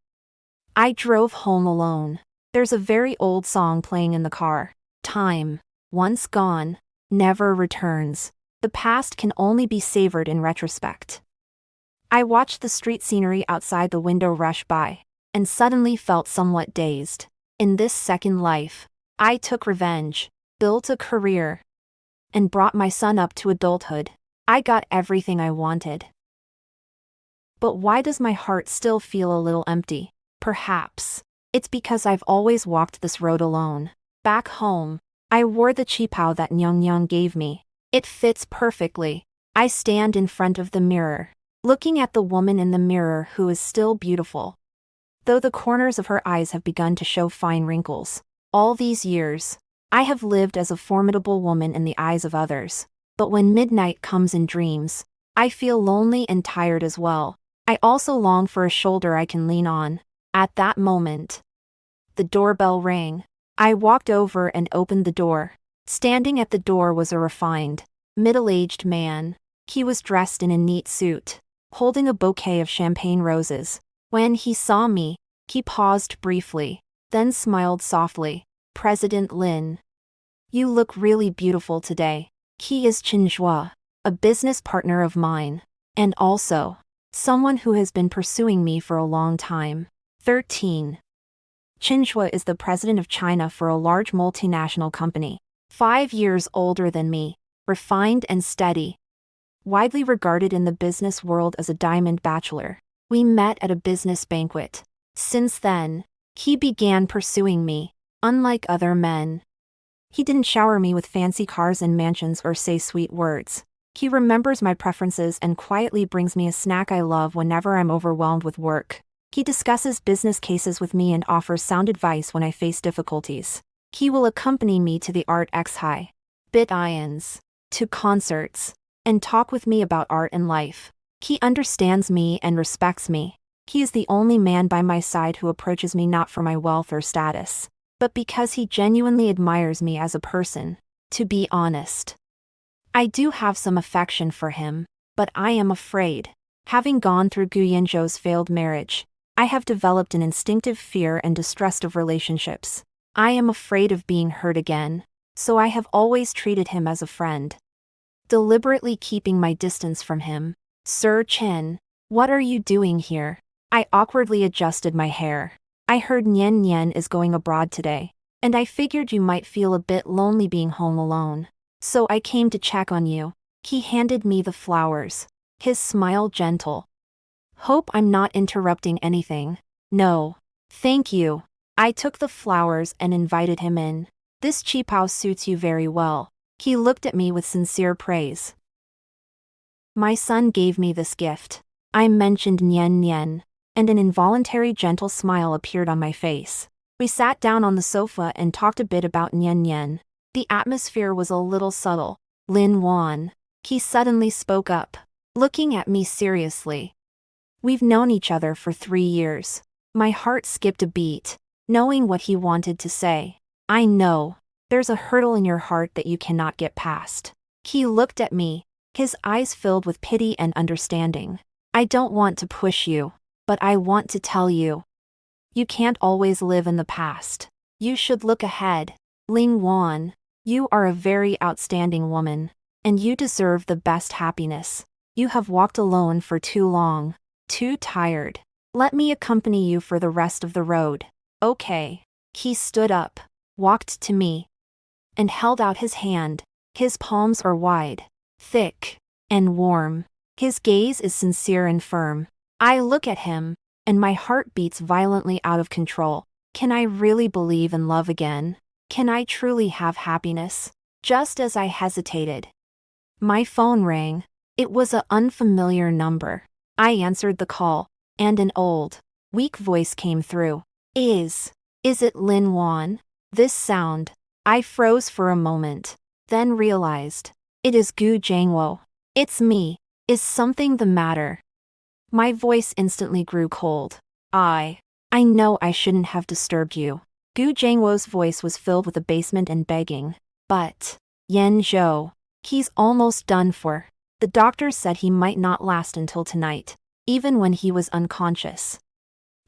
I drove home alone. There's a very old song playing in the car. Time, once gone, never returns. The past can only be savored in retrospect. I watched the street scenery outside the window rush by, and suddenly felt somewhat dazed. In this second life, I took revenge, built a career, and brought my son up to adulthood. I got everything I wanted. But why does my heart still feel a little empty? Perhaps it's because I've always walked this road alone. Back home, I wore the qipao that Nyang gave me. It fits perfectly. I stand in front of the mirror, looking at the woman in the mirror who is still beautiful, though the corners of her eyes have begun to show fine wrinkles. All these years, I have lived as a formidable woman in the eyes of others. But when midnight comes in dreams, I feel lonely and tired as well. I also long for a shoulder I can lean on. At that moment, the doorbell rang. I walked over and opened the door. Standing at the door was a refined, middle-aged man. He was dressed in a neat suit, holding a bouquet of champagne roses. When he saw me, he paused briefly, then smiled softly. President Lin, you look really beautiful today. He is Chinhua, a business partner of mine, and also someone who has been pursuing me for a long time. 13. Chinhua is the president of China for a large multinational company. 5 years older than me, refined and steady. Widely regarded in the business world as a diamond bachelor. We met at a business banquet. Since then, he began pursuing me. Unlike other men, he didn't shower me with fancy cars and mansions or say sweet words. He remembers my preferences and quietly brings me a snack I love whenever I'm overwhelmed with work. He discusses business cases with me and offers sound advice when I face difficulties. He will accompany me to the Art X High, Bit Ions, to concerts, and talk with me about art and life. He understands me and respects me. He is the only man by my side who approaches me not for my wealth or status, but because he genuinely admires me as a person. To be honest, I do have some affection for him, but I am afraid. Having gone through Gu Yanzhou's failed marriage, I have developed an instinctive fear and distrust of relationships. I am afraid of being hurt again, so I have always treated him as a friend, deliberately keeping my distance from him. Sir Chen, what are you doing here? I awkwardly adjusted my hair. I heard Nian is going abroad today, and I figured you might feel a bit lonely being home alone. So I came to check on you. He handed me the flowers, his smile gentle. Hope I'm not interrupting anything. No. Thank you. I took the flowers and invited him in. This qipao suits you very well. He looked at me with sincere praise. My son gave me this gift. I mentioned Nian, and an involuntary gentle smile appeared on my face. We sat down on the sofa and talked a bit about Nian. The atmosphere was a little subtle. Lin Wan, he suddenly spoke up, looking at me seriously. We've known each other for 3 years. My heart skipped a beat, knowing what he wanted to say. I know, there's a hurdle in your heart that you cannot get past. He looked at me, his eyes filled with pity and understanding. I don't want to push you, but I want to tell you. You can't always live in the past. You should look ahead. Ling Wan, you are a very outstanding woman, and you deserve the best happiness. You have walked alone for too long, too tired. Let me accompany you for the rest of the road. Okay. He stood up, walked to me, and held out his hand. His palms are wide, thick, and warm. His gaze is sincere and firm. I look at him, and my heart beats violently out of control. Can I really believe in love again? Can I truly have happiness? Just as I hesitated, my phone rang. It was an unfamiliar number. I answered the call, and an old, weak voice came through. Is it Lin Wan? This sound. I froze for a moment, then realized. It is Gu Jiangwo. It's me. Is something the matter? My voice instantly grew cold. I know I shouldn't have disturbed you. Gu Jiangwo's voice was filled with abasement and begging. But, Yan Zhou, he's almost done for. The doctor said he might not last until tonight, even when he was unconscious.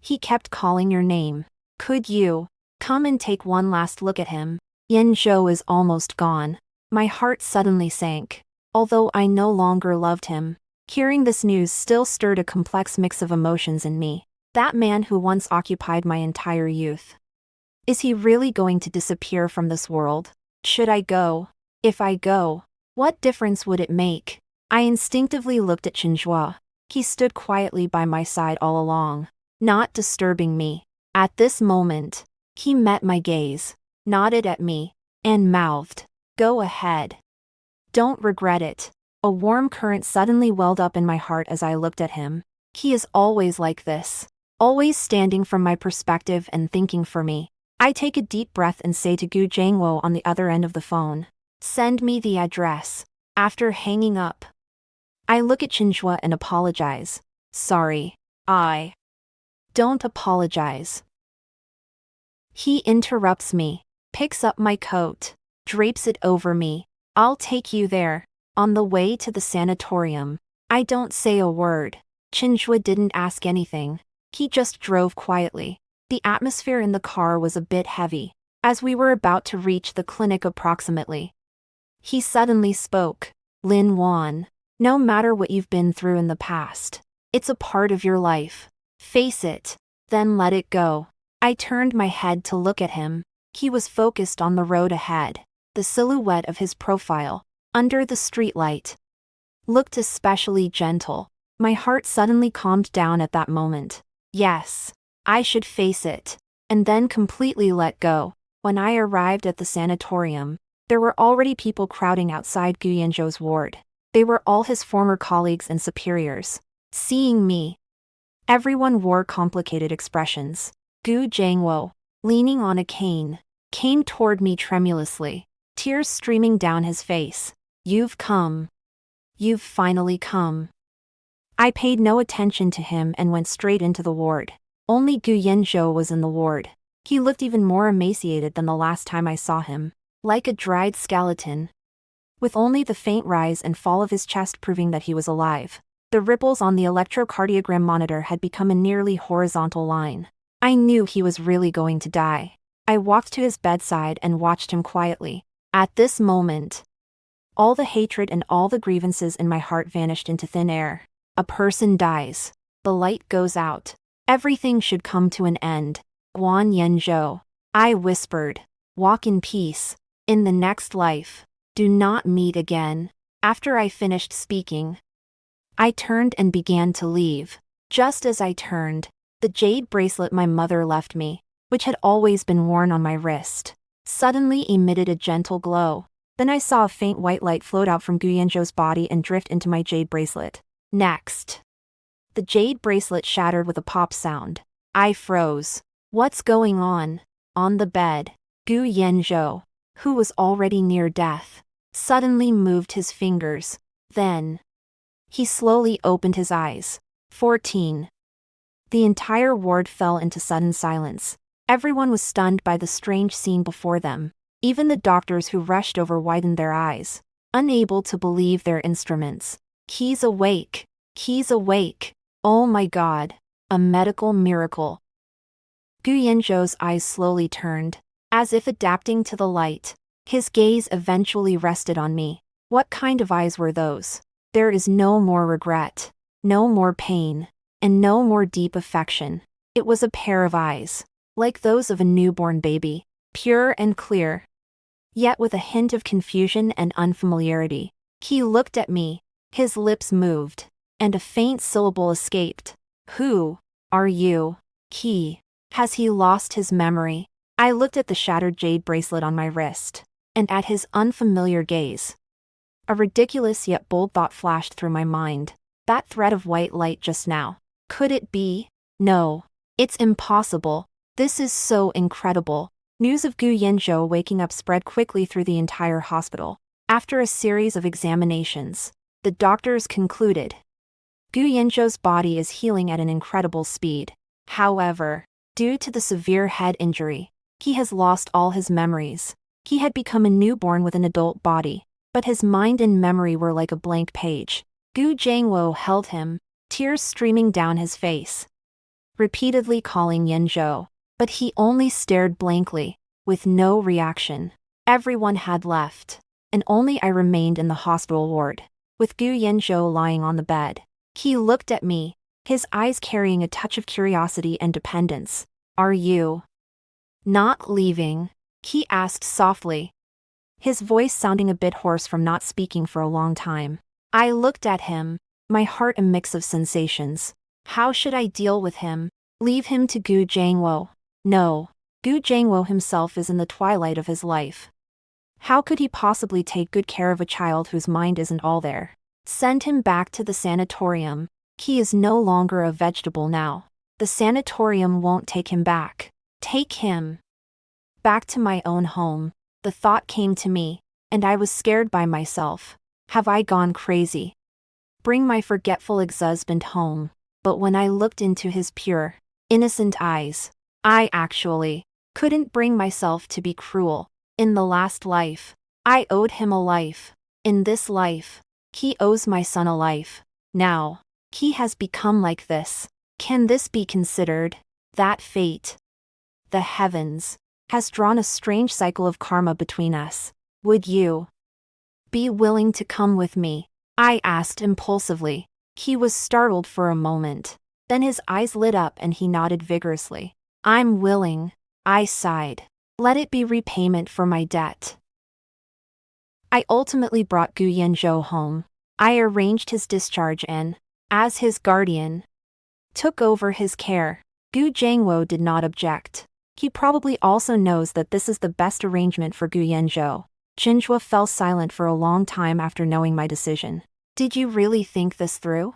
He kept calling your name. Could you come and take one last look at him? Yan Zhou is almost gone. My heart suddenly sank. Although I no longer loved him, hearing this news still stirred a complex mix of emotions in me. That man who once occupied my entire youth. Is he really going to disappear from this world? Should I go? If I go, what difference would it make? I instinctively looked at Chinzhua. He stood quietly by my side all along, not disturbing me. At this moment, he met my gaze, nodded at me, and mouthed, "Go ahead. Don't regret it." A warm current suddenly welled up in my heart as I looked at him. He is always like this, always standing from my perspective and thinking for me. I take a deep breath and say to Gu Jiangwo on the other end of the phone, "Send me the address." After hanging up, I look at Chinzhua and apologize. "Sorry, I don't apologize." He interrupts me, picks up my coat, drapes it over me. "I'll take you there." On the way to the sanatorium, I don't say a word. Chinzhua didn't ask anything. He just drove quietly. The atmosphere in the car was a bit heavy. As we were about to reach the clinic approximately, he suddenly spoke. "Lin Wan, no matter what you've been through in the past, it's a part of your life. Face it, then let it go." I turned my head to look at him. He was focused on the road ahead. The silhouette of his profile, under the streetlight, looked especially gentle. My heart suddenly calmed down at that moment. Yes, I should face it, and then completely let go. When I arrived at the sanatorium, there were already people crowding outside Gu Yanzhou's ward. They were all his former colleagues and superiors. Seeing me, everyone wore complicated expressions. Gu Jiangwo, leaning on a cane, came toward me tremulously, tears streaming down his face. "You've come. You've finally come." I paid no attention to him and went straight into the ward. Only Gu Yanzhou was in the ward. He looked even more emaciated than the last time I saw him, like a dried skeleton, with only the faint rise and fall of his chest proving that he was alive. The ripples on the electrocardiogram monitor had become a nearly horizontal line. I knew he was really going to die. I walked to his bedside and watched him quietly. At this moment, all the hatred and all the grievances in my heart vanished into thin air. A person dies. The light goes out. Everything should come to an end. Guan Yanzhou, I whispered. Walk in peace. In the next life. Do not meet again. After I finished speaking, I turned and began to leave. Just as I turned, the jade bracelet my mother left me, which had always been worn on my wrist, suddenly emitted a gentle glow. Then I saw a faint white light float out from Gu Yanzhou's body and drift into my jade bracelet. Next, the jade bracelet shattered with a pop sound. I froze. What's going on? On the bed, Gu Yanzhou, who was already near death, suddenly moved his fingers. Then, he slowly opened his eyes. 14. The entire ward fell into sudden silence. Everyone was stunned by the strange scene before them. Even the doctors who rushed over widened their eyes, unable to believe their instruments. He's awake. He's awake. Oh my God. A medical miracle. Gu Yanzhou's eyes slowly turned, as if adapting to the light. His gaze eventually rested on me. What kind of eyes were those? There is no more regret, no more pain, and no more deep affection. It was a pair of eyes, like those of a newborn baby, pure and clear, yet with a hint of confusion and unfamiliarity. He looked at me, his lips moved, and a faint syllable escaped. Who are you? Has he lost his memory? I looked at the shattered jade bracelet on my wrist, and at his unfamiliar gaze. A ridiculous yet bold thought flashed through my mind. That thread of white light just now. Could it be? No. It's impossible. This is so incredible. News of Gu Yanzhou waking up spread quickly through the entire hospital. After a series of examinations, the doctors concluded Gu Yanzhou's body is healing at an incredible speed. However, due to the severe head injury, he has lost all his memories. He had become a newborn with an adult body, but his mind and memory were like a blank page. Gu Jiangwo held him, tears streaming down his face, repeatedly calling Yanzhou, but he only stared blankly, with no reaction. Everyone had left, and only I remained in the hospital ward, with Gu Yanzhou lying on the bed. He looked at me, his eyes carrying a touch of curiosity and dependence. Are you not leaving? He asked softly, his voice sounding a bit hoarse from not speaking for a long time. I looked at him, my heart a mix of sensations. How should I deal with him? Leave him to Gu Jiangwo? No. Gu Jiangwo himself is in the twilight of his life. How could he possibly take good care of a child whose mind isn't all there? Send him back to the sanatorium. He is no longer a vegetable now. The sanatorium won't take him back. Take him back to my own home. The thought came to me, and I was scared by myself. Have I gone crazy? Bring my forgetful ex-husband home. But when I looked into his pure, innocent eyes, I actually couldn't bring myself to be cruel. In the last life, I owed him a life. In this life, he owes my son a life. Now, he has become like this. Can this be considered that fate? The heavens has drawn a strange cycle of karma between us. Would you be willing to come with me? I asked impulsively. He was startled for a moment. Then his eyes lit up and he nodded vigorously. I'm willing. I sighed. Let it be repayment for my debt. I ultimately brought Gu Yanzhou home. I arranged his discharge and, as his guardian, took over his care. Gu Jiangwo did not object. He probably also knows that this is the best arrangement for Gu Yanzhou. Jinzhua fell silent for a long time after knowing my decision. Did you really think this through?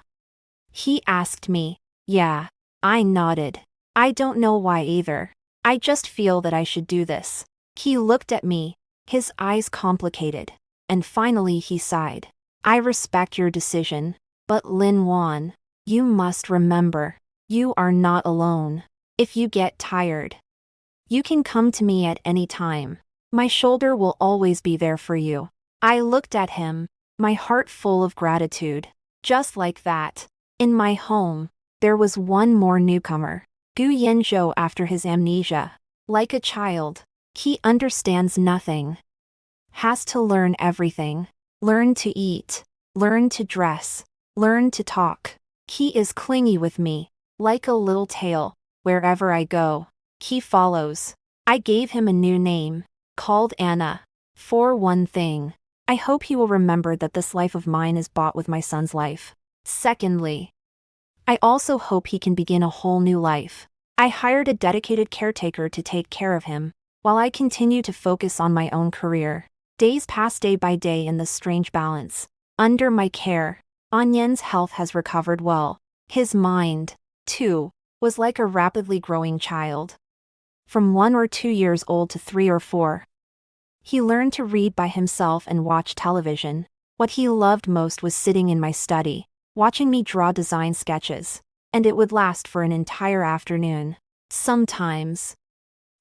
He asked me. Yeah. I nodded. I don't know why either. I just feel that I should do this. He looked at me, his eyes complicated, and finally he sighed. I respect your decision, but Lin Wan, you must remember, you are not alone. If you get tired, you can come to me at any time. My shoulder will always be there for you. I looked at him, my heart full of gratitude. Just like that, in my home, there was one more newcomer. Gu Yanzhou after his amnesia. Like a child, he understands nothing. Has to learn everything. Learn to eat. Learn to dress. Learn to talk. He is clingy with me, like a little tail. Wherever I go, he follows. I gave him a new name, called Anna. For one thing, I hope he will remember that this life of mine is bought with my son's life. Secondly, I also hope he can begin a whole new life. I hired a dedicated caretaker to take care of him, while I continue to focus on my own career. Days pass day by day in this strange balance. Under my care, Anyan's health has recovered well. His mind, too, was like a rapidly growing child. From 1 or 2 years old to 3 or 4. He learned to read by himself and watch television. What he loved most was sitting in my study, watching me draw design sketches, and it would last for an entire afternoon. Sometimes,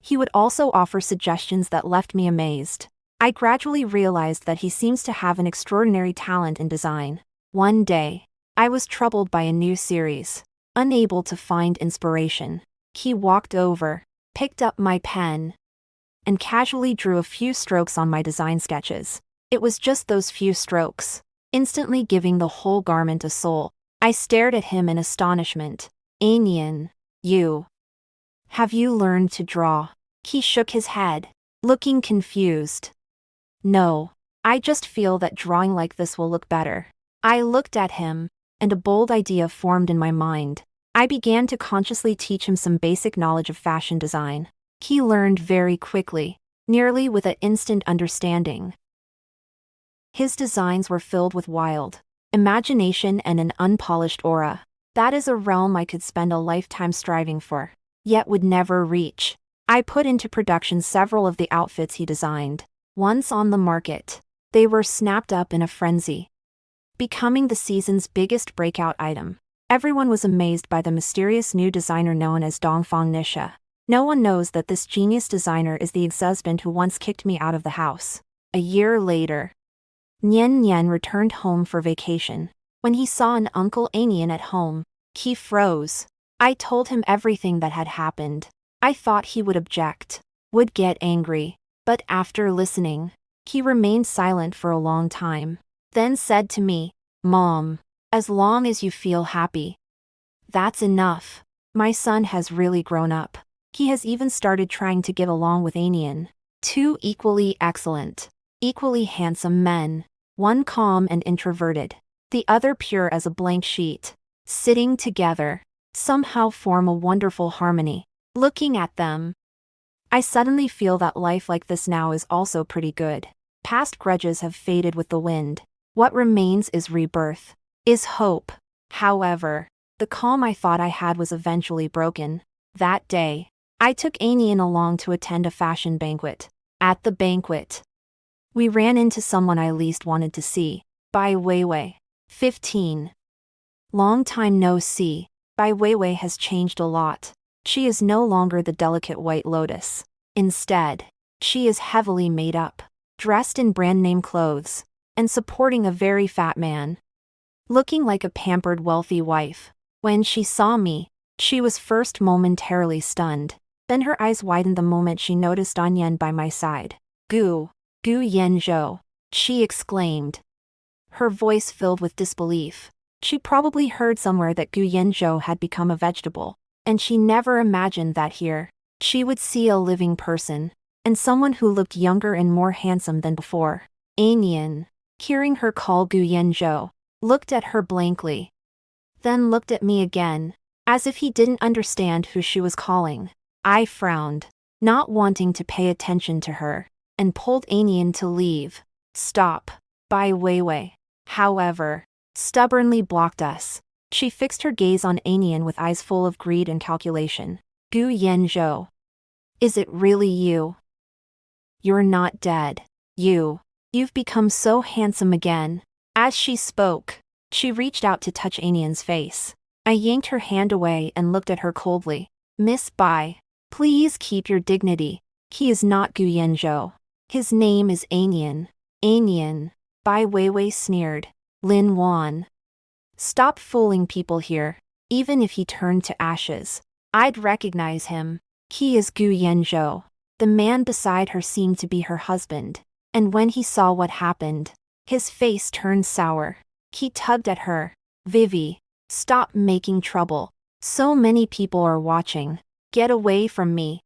he would also offer suggestions that left me amazed. I gradually realized that he seems to have an extraordinary talent in design. One day, I was troubled by a new series. Unable to find inspiration, he walked over, picked up my pen, and casually drew a few strokes on my design sketches. It was just those few strokes, instantly giving the whole garment a soul. I stared at him in astonishment. Anyan, have you learned to draw? He shook his head, looking confused. No, I just feel that drawing like this will look better. I looked at him, and a bold idea formed in my mind. I began to consciously teach him some basic knowledge of fashion design. He learned very quickly, nearly with an instant understanding. His designs were filled with wild, imagination and an unpolished aura. That is a realm I could spend a lifetime striving for, yet would never reach. I put into production several of the outfits he designed. Once on the market, they were snapped up in a frenzy, becoming the season's biggest breakout item. Everyone was amazed by the mysterious new designer known as Dongfang Nisha. No one knows that this genius designer is the ex-husband who once kicked me out of the house. A year later, Nian Nian returned home for vacation. When he saw an Uncle Anian at home, he froze. I told him everything that had happened. I thought he would object, would get angry, but after listening, he remained silent for a long time, then said to me, "Mom, as long as you feel happy, that's enough. My son has really grown up. He has even started trying to get along with Anian." Two equally excellent, equally handsome men, one calm and introverted, the other pure as a blank sheet, sitting together, somehow form a wonderful harmony. Looking at them, I suddenly feel that life like this now is also pretty good. Past grudges have faded with the wind. What remains is rebirth, is hope. However, the calm I thought I had was eventually broken. That day, I took Anian along to attend a fashion banquet. At the banquet, we ran into someone I least wanted to see. Bai Weiwei, 15. Long time no see. Bai Weiwei has changed a lot. She is no longer the delicate white lotus. Instead, she is heavily made up, dressed in brand-name clothes, and supporting a very fat man, looking like a pampered wealthy wife. When she saw me, she was first momentarily stunned. Then her eyes widened the moment she noticed Anyan by my side. Gu Yanzhou, she exclaimed, her voice filled with disbelief. She probably heard somewhere that Gu Yanzhou had become a vegetable, and she never imagined that here she would see a living person, and someone who looked younger and more handsome than before. Anian, hearing her call Gu Yanzhou, looked at her blankly, then looked at me again, as if he didn't understand who she was calling. I frowned, not wanting to pay attention to her, and pulled Anian to leave. Stop. Bai Weiwei, however, stubbornly blocked us. She fixed her gaze on Anian with eyes full of greed and calculation. Gu Yanzhou. Is it really you? You're not dead. You've become so handsome again. As she spoke, she reached out to touch Anian's face. I yanked her hand away and looked at her coldly. Miss Bai, please keep your dignity. He is not Gu Yanzhou. His name is Anian. Anian. Bai Weiwei sneered. Lin Wan. Stop fooling people here. Even if he turned to ashes, I'd recognize him. He is Gu Yanzhou. The man beside her seemed to be her husband, and when he saw what happened, his face turned sour. He tugged at her. Vivi, stop making trouble. So many people are watching. Get away from me.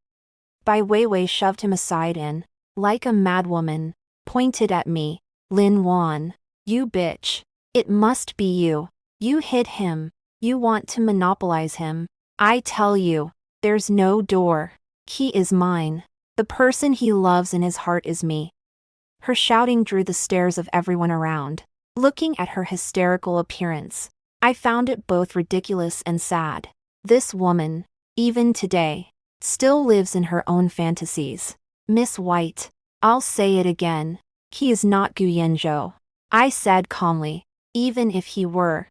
Bai Weiwei shoved him aside and, like a madwoman, pointed at me. Lin Wan, you bitch. It must be you. You hit him. You want to monopolize him. I tell you, there's no door. He is mine. The person he loves in his heart is me. Her shouting drew the stares of everyone around. Looking at her hysterical appearance, I found it both ridiculous and sad. This woman, even today, still lives in her own fantasies. Miss White, I'll say it again. He is not Gu Yanzhou. I said calmly, even if he were.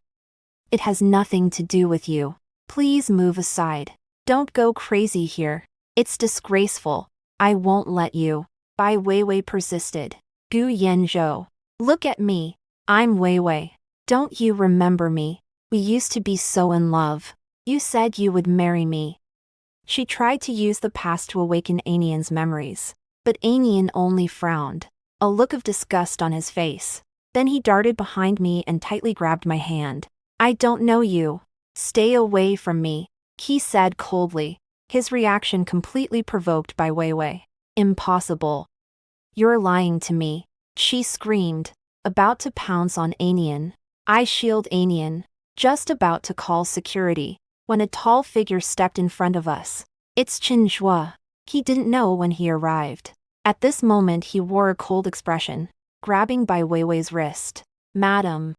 It has nothing to do with you. Please move aside. Don't go crazy here. It's disgraceful. I won't let you. Bai Weiwei persisted. Gu Yanzhou, look at me. I'm Weiwei. Don't you remember me? We used to be so in love. You said you would marry me. She tried to use the past to awaken Anian's memories, but Anian only frowned, a look of disgust on his face. Then he darted behind me and tightly grabbed my hand. I don't know you. Stay away from me, he said coldly, his reaction completely provoked by Weiwei. Impossible. You're lying to me, she screamed, about to pounce on Anian. I shielded Anian, just about to call security, when a tall figure stepped in front of us. It's Qin Zhuo. He didn't know when he arrived. At this moment he wore a cold expression, grabbing Bai Weiwei's wrist. Madam,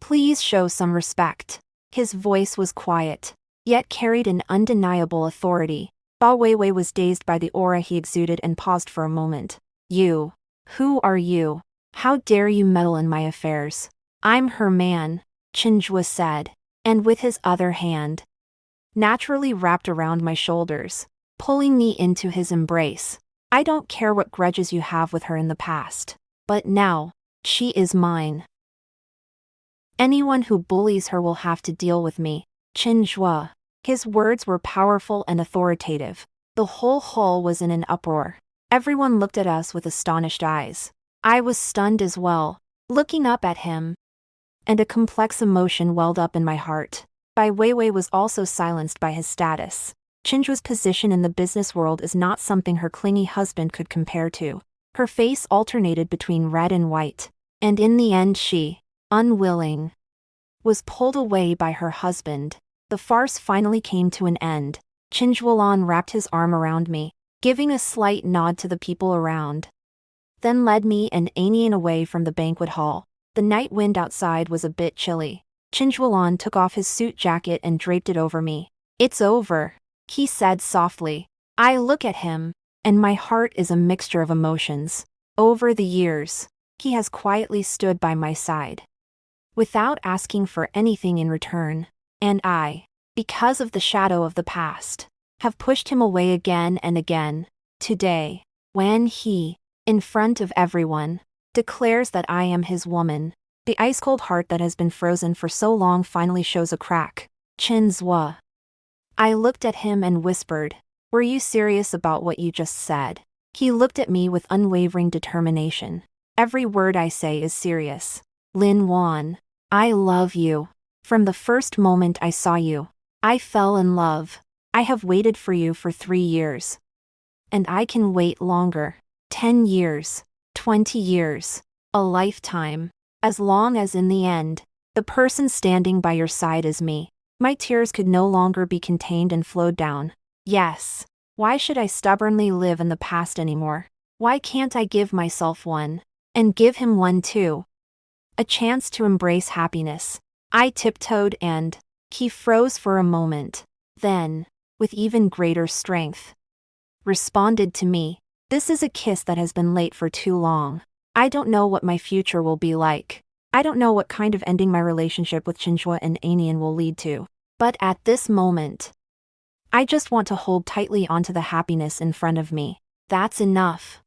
Please show some respect. His voice was quiet, yet carried an undeniable authority. Ba Weiwei was dazed by the aura he exuded and paused for a moment. You. Who are you? How dare you meddle in my affairs? I'm her man, Chinjua said, and with his other hand naturally wrapped around my shoulders, pulling me into his embrace. I don't care what grudges you have with her in the past, but now, she is mine. Anyone who bullies her will have to deal with me, Chinjua. His words were powerful and authoritative. The whole hall was in an uproar. Everyone looked at us with astonished eyes. I was stunned as well, looking up at him, and a complex emotion welled up in my heart. Bai Weiwei was also silenced by his status. Chinjua's position in the business world is not something her clingy husband could compare to. Her face alternated between red and white, and in the end she, unwilling, was pulled away by her husband. The farce finally came to an end. Chinjualan wrapped his arm around me, giving a slight nod to the people around, then led me and Anian away from the banquet hall. The night wind outside was a bit chilly. Chinjualan took off his suit jacket and draped it over me. It's over, he said softly. I look at him, and my heart is a mixture of emotions. Over the years, he has quietly stood by my side, without asking for anything in return, and I, because of the shadow of the past, have pushed him away again and again. Today, when he, in front of everyone, declares that I am his woman, the ice-cold heart that has been frozen for so long finally shows a crack. Chinzua. I looked at him and whispered, were you serious about what you just said? He looked at me with unwavering determination. Every word I say is serious. Lin Wan, I love you. From the first moment I saw you, I fell in love. I have waited for you for 3 years. And I can wait longer. 10 years. 20 years. A lifetime. As long as in the end, the person standing by your side is me. My tears could no longer be contained and flowed down. Yes. Why should I stubbornly live in the past anymore? Why can't I give myself one? And give him one too? A chance to embrace happiness. I tiptoed and he froze for a moment. Then, with even greater strength, responded to me. This is a kiss that has been late for too long. I don't know what my future will be like. I don't know what kind of ending my relationship with Chinjua and Anian will lead to. But at this moment, I just want to hold tightly onto the happiness in front of me. That's enough.